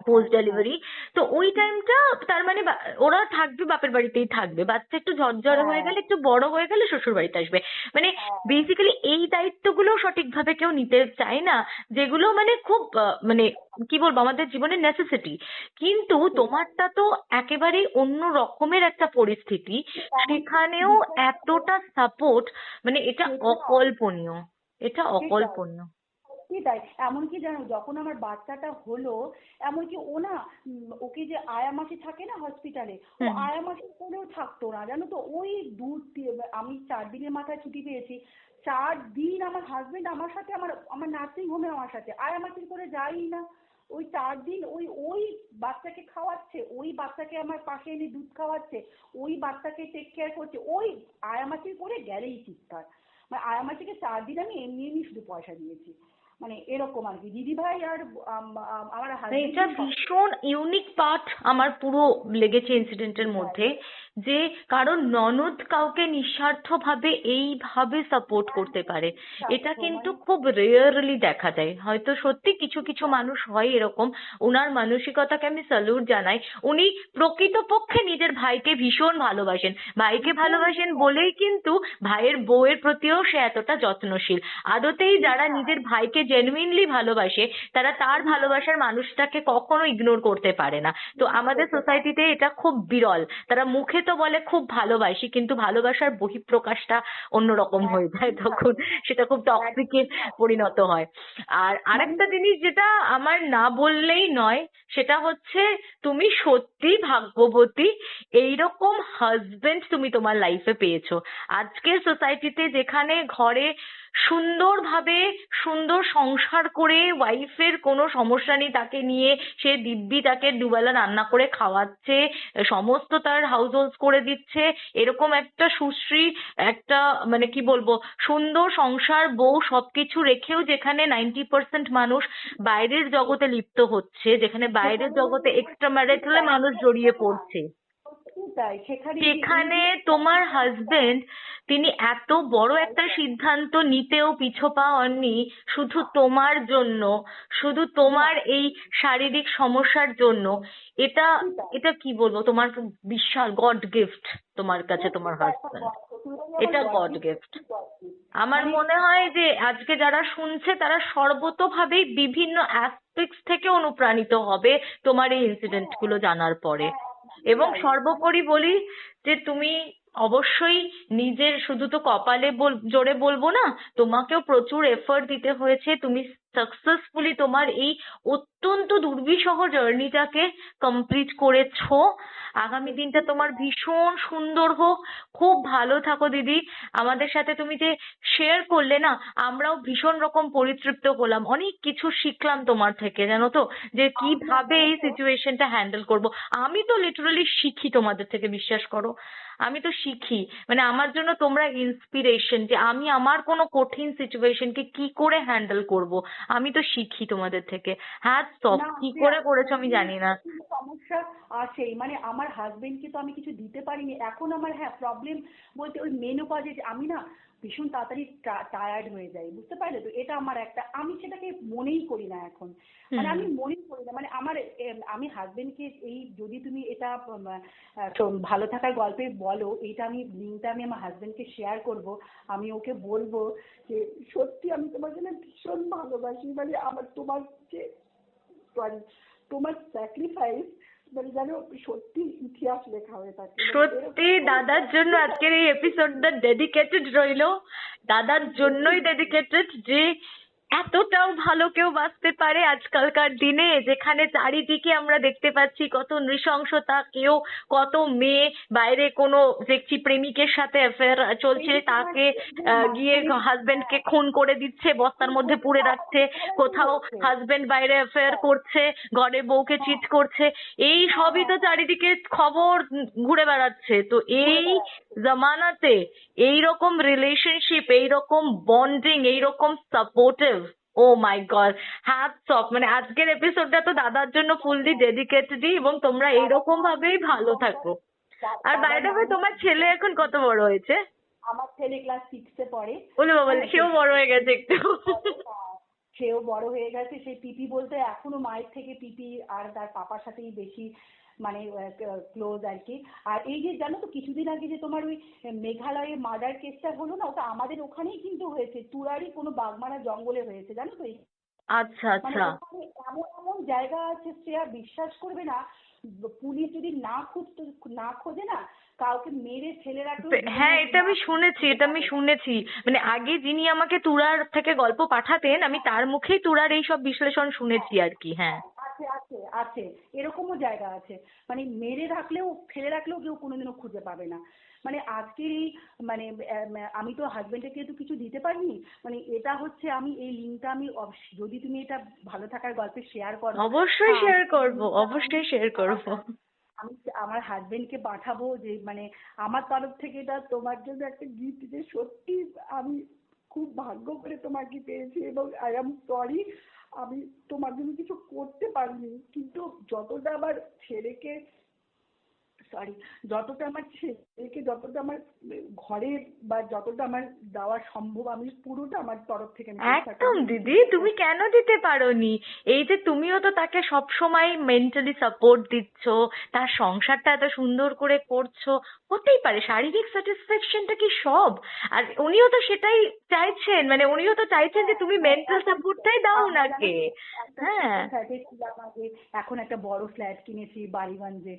পোস্ট ডেলিভারি, তো ওই টাইমটা তার মানে ওরা থাকবে বাপের বাড়িতেই থাকবে। বাচ্চা একটু ঝরঝরে হয়ে গেলে, একটু বড় হয়ে গেলে শ্বশুর বাড়িতে আসবে। মানে বেসিক্যালি এই দায়িত্বগুলো সঠিকভাবে কেউ নিতে চায় না, যেগুলো মানে খুব মানে কি বলবো আমাদের জীবনের নেসেসিটি। কিন্তু তোমারটা তো একেবারেই অন্য রকমের একটা পরিস্থিতি, সেখানেও এতটা সাপোর্ট, মানে এটা অকল্পনীয়, এটা অকল্পনীয়। সত্যি তাই। এমনকি জানো যখন আমার বাচ্চাটা হলো, এমনকি ও না ওকে যে আয়া মাসি থাকে না হসপিটালে, ও হুম আয়া মাসি করেও থাকতো না জানো তো। ওই আমি 4 দিনের মাথায় ছুটি পেয়েছি, 4 দিন আমার হাজবেন্ড আমার সাথে, আমার আমার নার্সিং হোমে আমার সাথে আয়া মাসির করে যাই না। ওই 4 দিন ওই ওই বাচ্চাকে খাওয়াচ্ছে, ওই বাচ্চাকে আমার পাশে এনে দুধ খাওয়াচ্ছে, ওই বাচ্চাকে টেক কেয়ার করছে, ওই আয়া মাসির করে গেলেই চিৎকার। মানে আয়া মাসিকে 4 দিন আমি এমনি এমনি শুধু পয়সা দিয়েছি। মানে এরকম আর কি। দিদি ভাই আর আমার না, এটা হাজবেন্ডই সব। ভীষণ ইউনিক পার্ট আমার পুরো লেগেছে ইনসিডেন্টের মধ্যে, যে কারণ ননদ কাউকে নিঃস্বার্থভাবে এইভাবে সাপোর্ট করতে পারে। এটা কিন্তু মানে খুব রেয়ারলি দেখা যায়। হয়তো সত্যি কিছু কিছু মানুষ হয় এরকম, ওনার মানসিকতাকে আমি স্যালুট জানাই। উনি প্রকৃতপক্ষে নিজের ভাইকে ভীষণ ভালোবাসেন, ভাইকে ভীষণ ভালোবাসেন বলেই কিন্তু ভাইয়ের বউয়ের প্রতিও সে এতটা যত্নশীল। আদতেই যারা নিজের ভাইকে জেনুইনলি ভালোবাসে, তারা তার ভালোবাসার মানুষটাকে কখনো ইগনোর করতে পারে না। তো আমাদের সোসাইটিতে এটা খুব বিরল। তারা মুখে তো বলে খুব ভালোবাসি, কিন্তু ভালোবাসার বহিঃপ্রকাশটা অন্যরকম হয়ে যায় তখন, সেটা খুব টক্সিকে পরিণত হয়। আর মানে আরেকটা জিনিস যেটা আমার না বললেই নয়, সেটা হচ্ছে তুমি সত্যি ভাগ্যবতী, এইরকম হাজবেন্ড তুমি তোমার লাইফে পেয়েছো। আজকের সোসাইটিতে যেখানে ঘরে সুন্দরভাবে সুন্দর সংসার করে ওয়াইফের কোনো সমস্যা নেই, তাকে নিয়ে সে দিব্যি তাকে দুবেলা রান্না করে খাওয়াচ্ছে, সমস্ত তার হাউস হোল্ড করে দিচ্ছে, এরকম একটা সুশ্রী, একটা মানে কি বলবো সুন্দর সংসার বউ সবকিছু রেখেও যেখানে 90% মানুষ বাইরের জগতে লিপ্ত হচ্ছে, যেখানে বাইরের সেখানে জগতে এক্সট্রা ম্যারিটালে মানুষ জড়িয়ে পড়ছে, সত্যি তাই। সেখানে এই যে সেখানে তোমার হাজবেন্ড তিনি এত বড় একটা সিদ্ধান্ত নিতেও পিছপা হননি শুধু তোমার জন্য, শুধু তোমার এই শারীরিক সমস্যার জন্য। এটা এটা কি বলবো, তোমার বিশাল গড গিফট তোমার কাছে তোমার হাজবেন্ড, এটা গড গিফট। আমার মানে মনে হয় যে আজকে যারা শুনছে তারা সর্বতোভাবেই বিভিন্ন অ্যাসপেক্টস থেকে অনুপ্রাণিত হবে তোমার এই ইনসিডেন্ট গুলো জানার পরে। এবং তাই সর্বোপরি বলি যে তুমি অবশ্যই নিজের শুধু তো কপালে জোরে বলবো না, তোমাকেও প্রচুর এফর্ট দিতে হয়েছে। তুমি সাকসেসফুলি তোমার এই অত্যন্ত দুর্বিষহ জার্নিটাকে কমপ্লিট করেছো। আগামী দিনটা তোমার ভীষণ সুন্দর হোক। খুব ভালো থাকো দিদি। আমাদের সাথে তুমি যে শেয়ার করলে না, আমরাও ভীষণ রকম পরিতৃপ্ত হলাম, অনেক কিছু শিখলাম তোমার থেকে, জানো তো, যে কিভাবে এই সিচুয়েশনটা হ্যান্ডেল করব। আমি তো লিটারালি শিখি তোমাদের থেকে, বিশ্বাস করো, আমি তো শিখি। মানে আমার জন্য তোমরা ইন্সপিরেশন, যে আমি আমার কোনো কঠিন সিচুয়েশনকে কি করে হ্যান্ডেল করব, আমি তো শিখি তোমাদের থেকে। হ্যাঁ, সব না কি শ্রেয়া, করে করেছো আমি জানি না। কিন্তু সমস্যা আছেই। মানে আমার হাজবেন্ডকে তো আমি কিছু দিতে পারিনি এখন। আমার হ্যাঁ প্রবলেম বলতে ওই মেনোপজে আমি না ভীষণ তাড়াতাড়ি টায়ার্ড হয়ে যাই, বুঝতে পারলে? তো এটা আমার একটা, আমি সেটাকে মনেই করি না এখন, মানে আমি মনেই করি না, মানে আমার আমি হাজবেন্ডকে এই, যদি তুমি এটা তো ভালো থাকার গল্পে বলো, এইটা আমি লিঙ্কটা আমি আমার হাজবেন্ডকে শেয়ার করব, আমি ওকে বলবো যে সত্যি আমি তোমার জন্য ভীষণ ভালোবাসি, মানে আমার তোমার যে সরি তোমার স্যাক্রিফাইস, মানে যেন সত্যি ইতিহাস লেখা হয়ে থাকে, মানে সত্যি দাদার জন্য আজকের এই এপিসোডটা ডেডিকেটেড রইলো, দাদার জন্যই ডেডিকেটেড, যে এতটাও ভালো কেউ বাঁচতে পারে আজকালকার দিনে, যেখানে চারিদিকে আমরা দেখতে পাচ্ছি কত নৃশংসতা, কেউ কত মেয়ে বাইরে কোনো দেখছি প্রেমিকের সাথে অ্যাফেয়ার চলছে, তাকে গিয়ে হাজবেন্ডকে খুন করে দিচ্ছে, বস্তার মধ্যে পুরে রাখছে, কোথাও হাজবেন্ড বাইরে অ্যাফেয়ার করছে, ঘরে বউকে চিট করছে, এই সবই তো চারিদিকে খবর ঘুরে বেড়াচ্ছে। তো এই জামানাতে এইরকম রিলেশনশিপ, এইরকম বন্ডিং, এইরকম সাপোর্টিভ, ও মাই গড, হ্যাটস অফ। মানে আজকের এপিসোডটা তো দাদার জন্য ফুললি ডেডিকেটেডই, এবং তোমরা এইরকম ভাবেই ভালো থাকো। আর বাই দ্য ওয়ে, তোমার ছেলে এখন কত বড় হয়েছে? আমার ছেলে ক্লাস 6-এ পড়ে। বলে বাবা, সেও বড় হয়ে গেছে একটু। সেও বড় হয়ে গেছে, সে পিপি বলতে এখনো মায়ের থেকে পিপি আর তার পাপার সাথেই বেশি মানে ক্লোজ আর কি। আর এই যে জানো তো কিছুদিন আগে যে তোমার ওই মেঘালয়ে মার্ডার কেসটা হলো না, ওটা আমাদের ওখানেই কিন্তু হয়েছে, তুরারই কোনো বাগমারা জঙ্গলে হয়েছে, জানো তো? আচ্ছা মানে আচ্ছা। ওখানে এমন এমন জায়গা আছে, শ্রেয়া বিশ্বাস করবে না, পুলিশ যদি না খোঁজে না, কাউকে মেরে ফেলে রাখলেও হ্যাঁ, এটা আমি শুনেছি, এটা আমি শুনেছি। মানে আগে যিনি আমাকে তুরার থেকে গল্প পাঠাতেন, আমি তার মুখেই তুরার এইসব বিশ্লেষণ শুনেছি আর কি। হ্যাঁ, আছে আছে আছে, এরকমও জায়গা আছে, মানে মেরে রাখলেও ফেলে রাখলেও কেউ কোনোদিনও খুঁজে পাবে না। মানে আজকের এই মানে আমি তো হাজবেন্ডকে তো কিছু দিতে পারিনি, মানে এটা হচ্ছে, আমি এই লিঙ্কটা আমি যদি তুমি এটা ভালো থাকার গল্পে শেয়ার করো, অবশ্যই হ্যাঁ, শেয়ার করব, অবশ্যই শেয়ার করব। আমি আমার হাজবেন্ডকে পাঠাবো, যে মানে আমার তরফ থেকে এটা তোমার জন্য একটা গিফট, যে সত্যি আমি খুব ভাগ্য করে তোমাকে পেয়েছি, এবং আই এম সরি আমি তোমার জন্য কিছু করতে পারিনি, কিন্তু যতটা আমার ছেলেকে সরি যতটা আমার ছেলেকে, যতটা আমার ঘরে বা যতটা আমার দেওয়া সম্ভব, আমি পুরোটা আমার তরফ থেকে আমি চেষ্টা একদম করবো। দিদি, তুমি কেন দিতে পারোনি? এই যে তুমিও তো তাকে সব সময় মেন্টালি সাপোর্ট দিচ্ছ, তার সংসারটা এত সুন্দর করে করছো, হতেই পারে শারীরিক স্যাটিসফ্যাকশনটা কি সব? আর উনিও তো সেটাই চাইছেন, মানে উনিও তো চাইছেন যে তুমি মেন্টাল সাপোর্টটাই দাও আমরা জানো ওনাকে। তো একটা ছোট্ট হ্যাঁ, ফ্ল্যাটে ছিলাম আগে, এখন একটা বড় ফ্ল্যাট কিনেছি বালিগঞ্জে।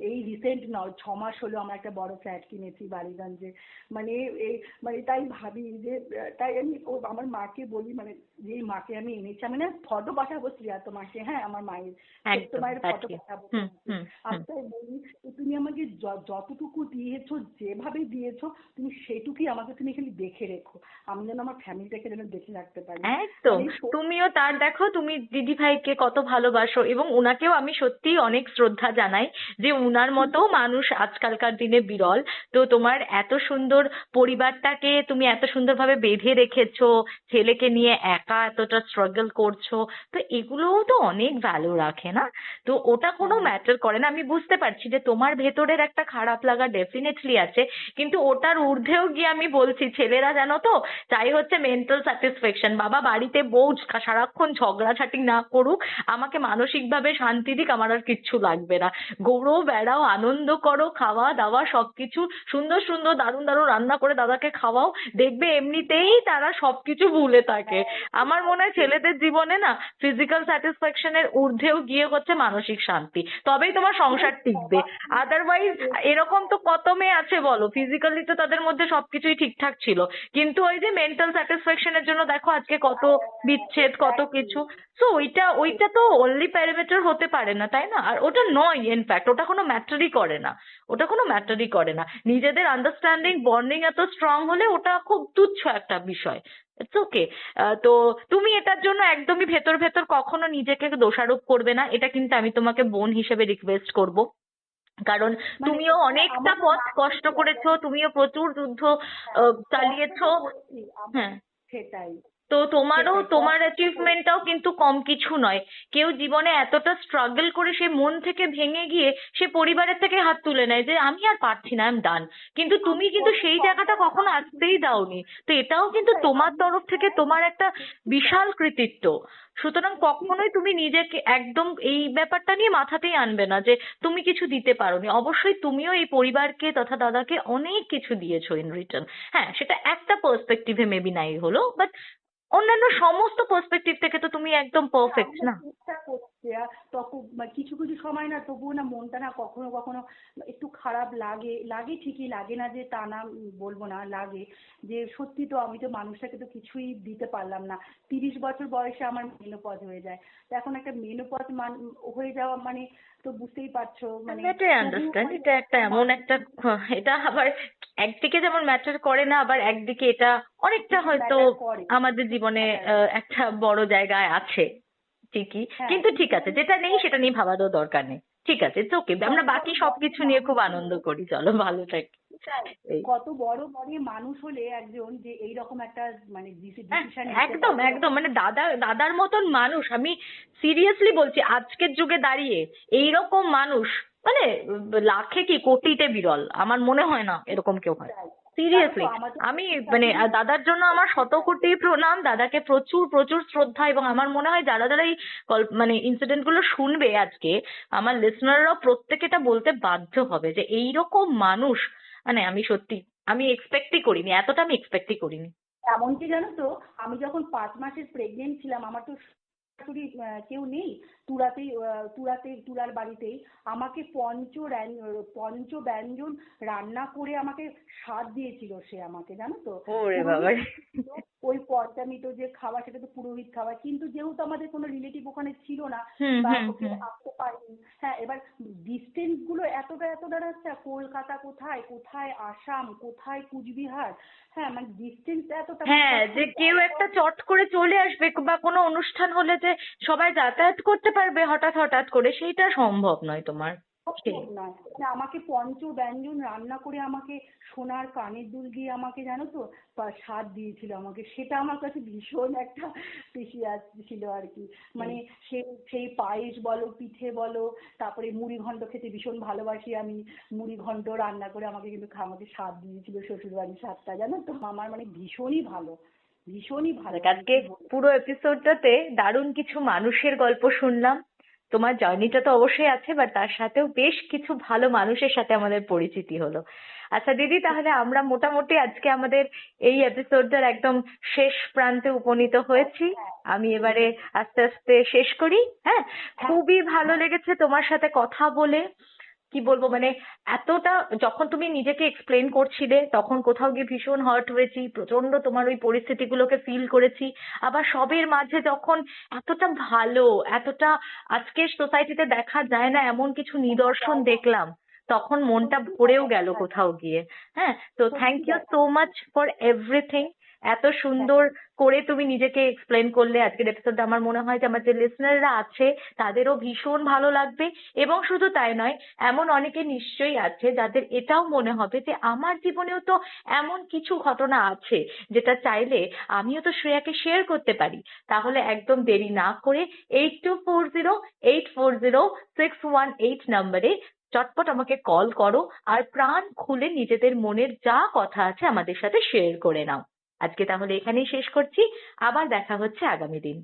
এই রিসেন্ট 6 মাস হলো আমরা একটা বড় ফ্ল্যাট কিনেছি বালিগঞ্জে। মানে এই মানে তাই ভাবি যে তাই আমি আমার মাকে বলি, মানে যেই মাকে আমি এনেছি, আমি না ফটো পাঠাবো শ্রেয়া তোমাকে, হ্যাঁ আমার মায়ের ছোট্ট একদম মায়ের ফটো পাঠিয়ে। পাঠাবো হুম তোমাকে। হুম আমি হুম। তাই বলি যে তুমি আমাকে যতটুকু দিয়েছো, যেভাবে দিয়েছো, তুমি সেটুকুই আমাকে তুমি খালি দেখে রেখো, আমি যেন আমার ফ্যামিলিটাকে যেন দেখে রাখতে পারি। একদম, মানে তুমিও তার দেখো, তুমি দিদি ভাইকে কত ভালোবাসো, এবং উনাকেও আমি সত্যি অনেক শ্রদ্ধা জানাই, যে উনার মতো মানুষ আজকালকার দিনে বিরল। তো তোমার এত সুন্দর পরিবারটাকে তুমি এত সুন্দরভাবে বেঁধে রেখেছো, ছেলেকে নিয়ে একা এতটা স্ট্রাগল করছো, তো এগুলোও তো অনেক ভ্যালু রাখে না? তো ওটা কোনো ম্যাটার করে না, আমি বুঝতে পারছি যে তোমার ভেতরের একটা খারাপ লাগা ডেফিনেটলি আছে, কিন্তু ওটার ঊর্ধ্বেও গিয়ে আমি বলছি, ছেলেরা জানো তো চাই হচ্ছে মেন্টাল স্যাটিসফ্যাকশন, বাবা বাড়িতে বউ সারাক্ষণ ঝগড়াঝাটি না করুক, আমাকে মানসিকভাবে শান্তি দিক, আমার আর কিচ্ছু লাগবে না, ঘোরো বেড়াও আনন্দ করো, খাওয়া দাওয়া সবকিছু সুন্দর সুন্দর দারুণ দারুণ রান্না করে দাদাকে খাওয়াও, দেখবে এমনিতেই তারা সবকিছু ভুলে থাকে। আমার মনে হয় ছেলেদের জীবনে না ফিজিক্যাল স্যাটিসফ্যাকশনের ঊর্ধ্বেও গিয়ে হচ্ছে মানসিক শান্তি, তবেই তোমার সংসার টিকবে। আদারওয়াইজ এরকম তো কত মেয়ে আছে বলো, ফিজিক্যালি তো তাদের মধ্যে সবকিছুই ঠিকঠাক ছিল, কিন্তু ওই যে মেন্টাল স্যাটিসফ্যাকশনের জন্য দেখো আজকে কত বিচ্ছেদ, কত কিছু। সো ওইটা ওইটা তো অনলি প্যারামিটার হতে পারে না, তাই না? আর ওটা নয়, ইনফ্যাক্ট ওটা কোনো ম্যাটারই করে না, ওটা কোনো ম্যাটারই করে না। নিজেদের আন্ডারস্ট্যান্ডিং বন্ডিং এত স্ট্রং হলে ওটা খুব তুচ্ছ একটা বিষয়। It's okay. তো তুমি এটার জন্য একদমই ভেতর ভেতর কখনো নিজেকে দোষারোপ করবে না, এটা কিন্তু আমি তোমাকে বোন হিসেবে রিকোয়েস্ট করব। কারণ মানে তুমিও এটা অনেকটা আমাদের পথ রাখতে কষ্ট করেছো, তুমিও প্রচুর যুদ্ধ হ্যাঁ, কষ্ট চালিয়েছো। করছি আমি, হ্যাঁ, সেটাই। তো তোমারও সেটাই তোমার কষ্ট করে। অ্যাচিভমেন্টটাও কিন্তু কম কিছু নয়। কেউ জীবনে এতটা স্ট্রাগল করে সে মন থেকে ভেঙে গিয়ে সে পরিবারের থেকে হাত তুলে নেয় যে আমি আর পারছি না, আমি ডান। কিন্তু তুমি আমি কিন্তু কত সেই জায়গাটা সংসার কখনো আসতেই সামলে, দাওনি। তো এটাও কিন্তু সেটাই তোমার আমি, তরফ থেকে হ্যাঁ তোমার একটা সত্যি তাই, বিশাল কৃতিত্ব। সুতরাং সত্যি কখনোই তাই। তুমি নিজেকে একদম এই ব্যাপারটা নিয়ে মাথাতেই আনবে না যে তুমি কিছু দিতে পারোনি। অবশ্যই তুমিও এই পরিবারকে তথা দাদাকে অনেক কিছু দিয়েছো ইন রিটার্ন। হ্যাঁ, সেটা একটা পার্সপেক্টিভে মেবি নাই হলো, বাট অন্যান্য সমস্ত পার্সপেক্টিভ থেকে তো তুমি একদম হ্যাঁ, পারফেক্ট আমরা না। চেষ্টা করছি তখন কিছু কিছু সময় না তবুও না মনটা না কখনো কখনো একটু খারাপ লাগে, লাগে ঠিকই, লাগে না যে তা না, বলবো না, লাগে যে সত্যি তো আমি তো মানুষটাকে তো কিছুই দিতে পারলাম না। 30 বছর বয়সে আমার মেনোপজ হয়ে যায়। তো এখন একটা মেনোপজ হয়ে যাওয়া মানে তো বুঝতেই পারছো মানে দ্যাট আই তবু আন্ডারস্ট্যান্ড। মানে এটা একটা এমন মানুষ একটা এটা আবার একদিকে যেমন ম্যাটার করে না, আবার একদিকে এটা অনেকটা দিকে হয়তো ম্যাটার করে, আমাদের জীবনে ম্যাটার, একটা বড় জায়গায় আছে ঠিকই। হ্যাঁ কিন্তু ঠিক কিন্তু আছে, যেটা নেই সেটা নিয়ে ভাবারও দরকার নেই। ঠিক আছে, ইটস ওকে, আমরা কত বাকি বড় বড় সবকিছু নিয়ে মানুষ খুব আনন্দ হলে, করি, চলো ভালো থাকি। সেটাই, এই কত বড় বড় মানুষ হলে একজন যে এইরকম একটা মানে হ্যাঁ, ডিসিশন নিতে একদম পারে একদম, তখন। মানে দাদার মতন মানুষ আমি সিরিয়াসলি বলছি আজকের যুগে দাঁড়িয়ে এইরকম মানুষ মানে লাখে কি কোটিতে বিরল। আমার মনে হয় না এরকম কেউ হয়। সেটাই, জানো তো সিরিয়াসলি আমাদের আমি মানে শাশুড়ি, দাদার জন্য আমার শত সেটাই, কোটি প্রণাম, দাদাকে প্রচুর প্রচুর শ্রদ্ধা। এবং আমার মনে হয় যারা যারা এই মানে ইনসিডেন্ট গুলো শুনবে আজকে, আমার লিসনাররাও প্রত্যেকে এটা বলতে বাধ্য হবে যে এইরকম মানুষ, মানে আমি সত্যি আমি এক্সপেক্টই করিনি, এতটা আমি এক্সপেক্টই করিনি। এমনকি জানো তো আমি যখন 5 মাসের প্রেগনেন্ট ছিলাম, আমার তো শাশুড়ি কেউ নেই, তুরার বাড়িতেই আমাকে পঞ্চ ব্যঞ্জন রান্না করে আমাকে স্বাদ দিয়েছিল সে আমাকে, জানো তো। ওরে বাবা। পুরোহিত ছিল, ওই পঞ্চামৃত যে খাবার সেটা তো পুরোহিত খাবার, কিন্তু যেহেতু আমাদের কোনো রিলেটিভ ওখানে ছিল না হুম বা হুম কেউ হুম। আসতে পারেনি, হ্যাঁ এবার ডিস্টেন্স গুলো এতটা রাস্তা, কলকাতা কোথায়, কোথায় আসাম, কোথায় কুচবিহার, হ্যাঁ মানে ডিস্টেন্স এতটা, মানে হ্যাঁ, যে তখন কেউ একটা চট করে চলে আসবে বা কোনো অনুষ্ঠান হলে যে সবাই যাতায়াত করতে পারবে হঠাৎ হঠাৎ করে, সেইটা সম্ভব নয় তোমার। সেই সম্ভব নয়। মানে আমাকে পঞ্চব্যঞ্জন রান্না করে আমাকে সোনার কানের দুল দিয়ে আমাকে, জানো তো, স্বাদ দিয়েছিল আমাকে, সেটা আমার কাছে ভীষণ একটা প্রেশিয়াস ছিল আর কি। মানে সেই সেই পায়েস বলো, পিঠে বলো, তারপরে মুড়ি ঘন্ট খেতে ভীষণ ভালোবাসি আমি, মুড়ি ঘন্ট রান্না করে আমাকে কিন্তু আমাকে স্বাদ দিয়েছিল শ্বশুর বাড়ির স্বাদটা, জানো তো। আমার মানে ভীষণই ভালো, ভীষণই ভালো, দেখ, মানে আজকে কি বলবো। পুরো এপিসোডটাতে দারুণ কিছু মানুষের গল্প শুনলাম। তোমার জার্নিটা তো অবশ্যই আছে, বাট তার সাথেও বেশ কিছু ভালো মানুষের সাথে আমাদের পরিচিতি হলো। আচ্ছা দিদি, তাহলে আমরা মোটামুটি আজকে আমাদের এই এপিসোডটার একদম শেষ প্রান্তে উপনীত হয়েছি। হ্যাঁ, আমি এবারে আস্তে আস্তে শেষ করি। হ্যাঁ, হ্যাঁ, খুবই ভালো লেগেছে তোমার সাথে কথা বলে। কি বলবো, মানে এতটা যখন তুমি নিজেকে এক্সপ্লেন করছিলে তখন কোথাও গিয়ে ভীষণ হার্ট হয়েছি, প্রচন্ড তোমার ওই পরিস্থিতিগুলোকে ফিল করেছি। আবার সবের মাঝে যখন এতটা ভালো, এতটা আজকের সোসাইটিতে দেখা যায় না এমন কিছু দেখা নিদর্শন যায় না, দেখলাম, তখন মনটা সত্যি ভরেও কথা, গেল দেখা কোথাও যায়, গিয়ে। হ্যাঁ, তো থ্যাংক সত্যি ইউ দেখা সো যায়। Much for everything. এত হ্যাঁ, সুন্দর করে তুমি নিজেকে এক্সপ্লেন করলে আজকের এপিসোডটা। আমার মনে হয় যে আমার যে লিসনাররা আছে তাদেরও ভীষণ ভালো লাগবে। এবং শুধু তাই নয়, এমন অনেকে নিশ্চয়ই আছে যাদের এটাও মনে হবে যে আমার জীবনেও তো এমন কিছু ঘটনা আছে যেটা চাইলে আমিও তো শ্রেয়াকে শেয়ার করতে পারি। তাহলে একদম দেরি না করে 8240840618 নম্বরে চটপট আমাকে কল করো আর প্রাণ খুলে নিজেদের মনের যা কথা আছে আমাদের সাথে শেয়ার করে নাও। আজকে তাহলে এখানেই শেষ করছি। আবার দেখা হচ্ছে আগামী দিন।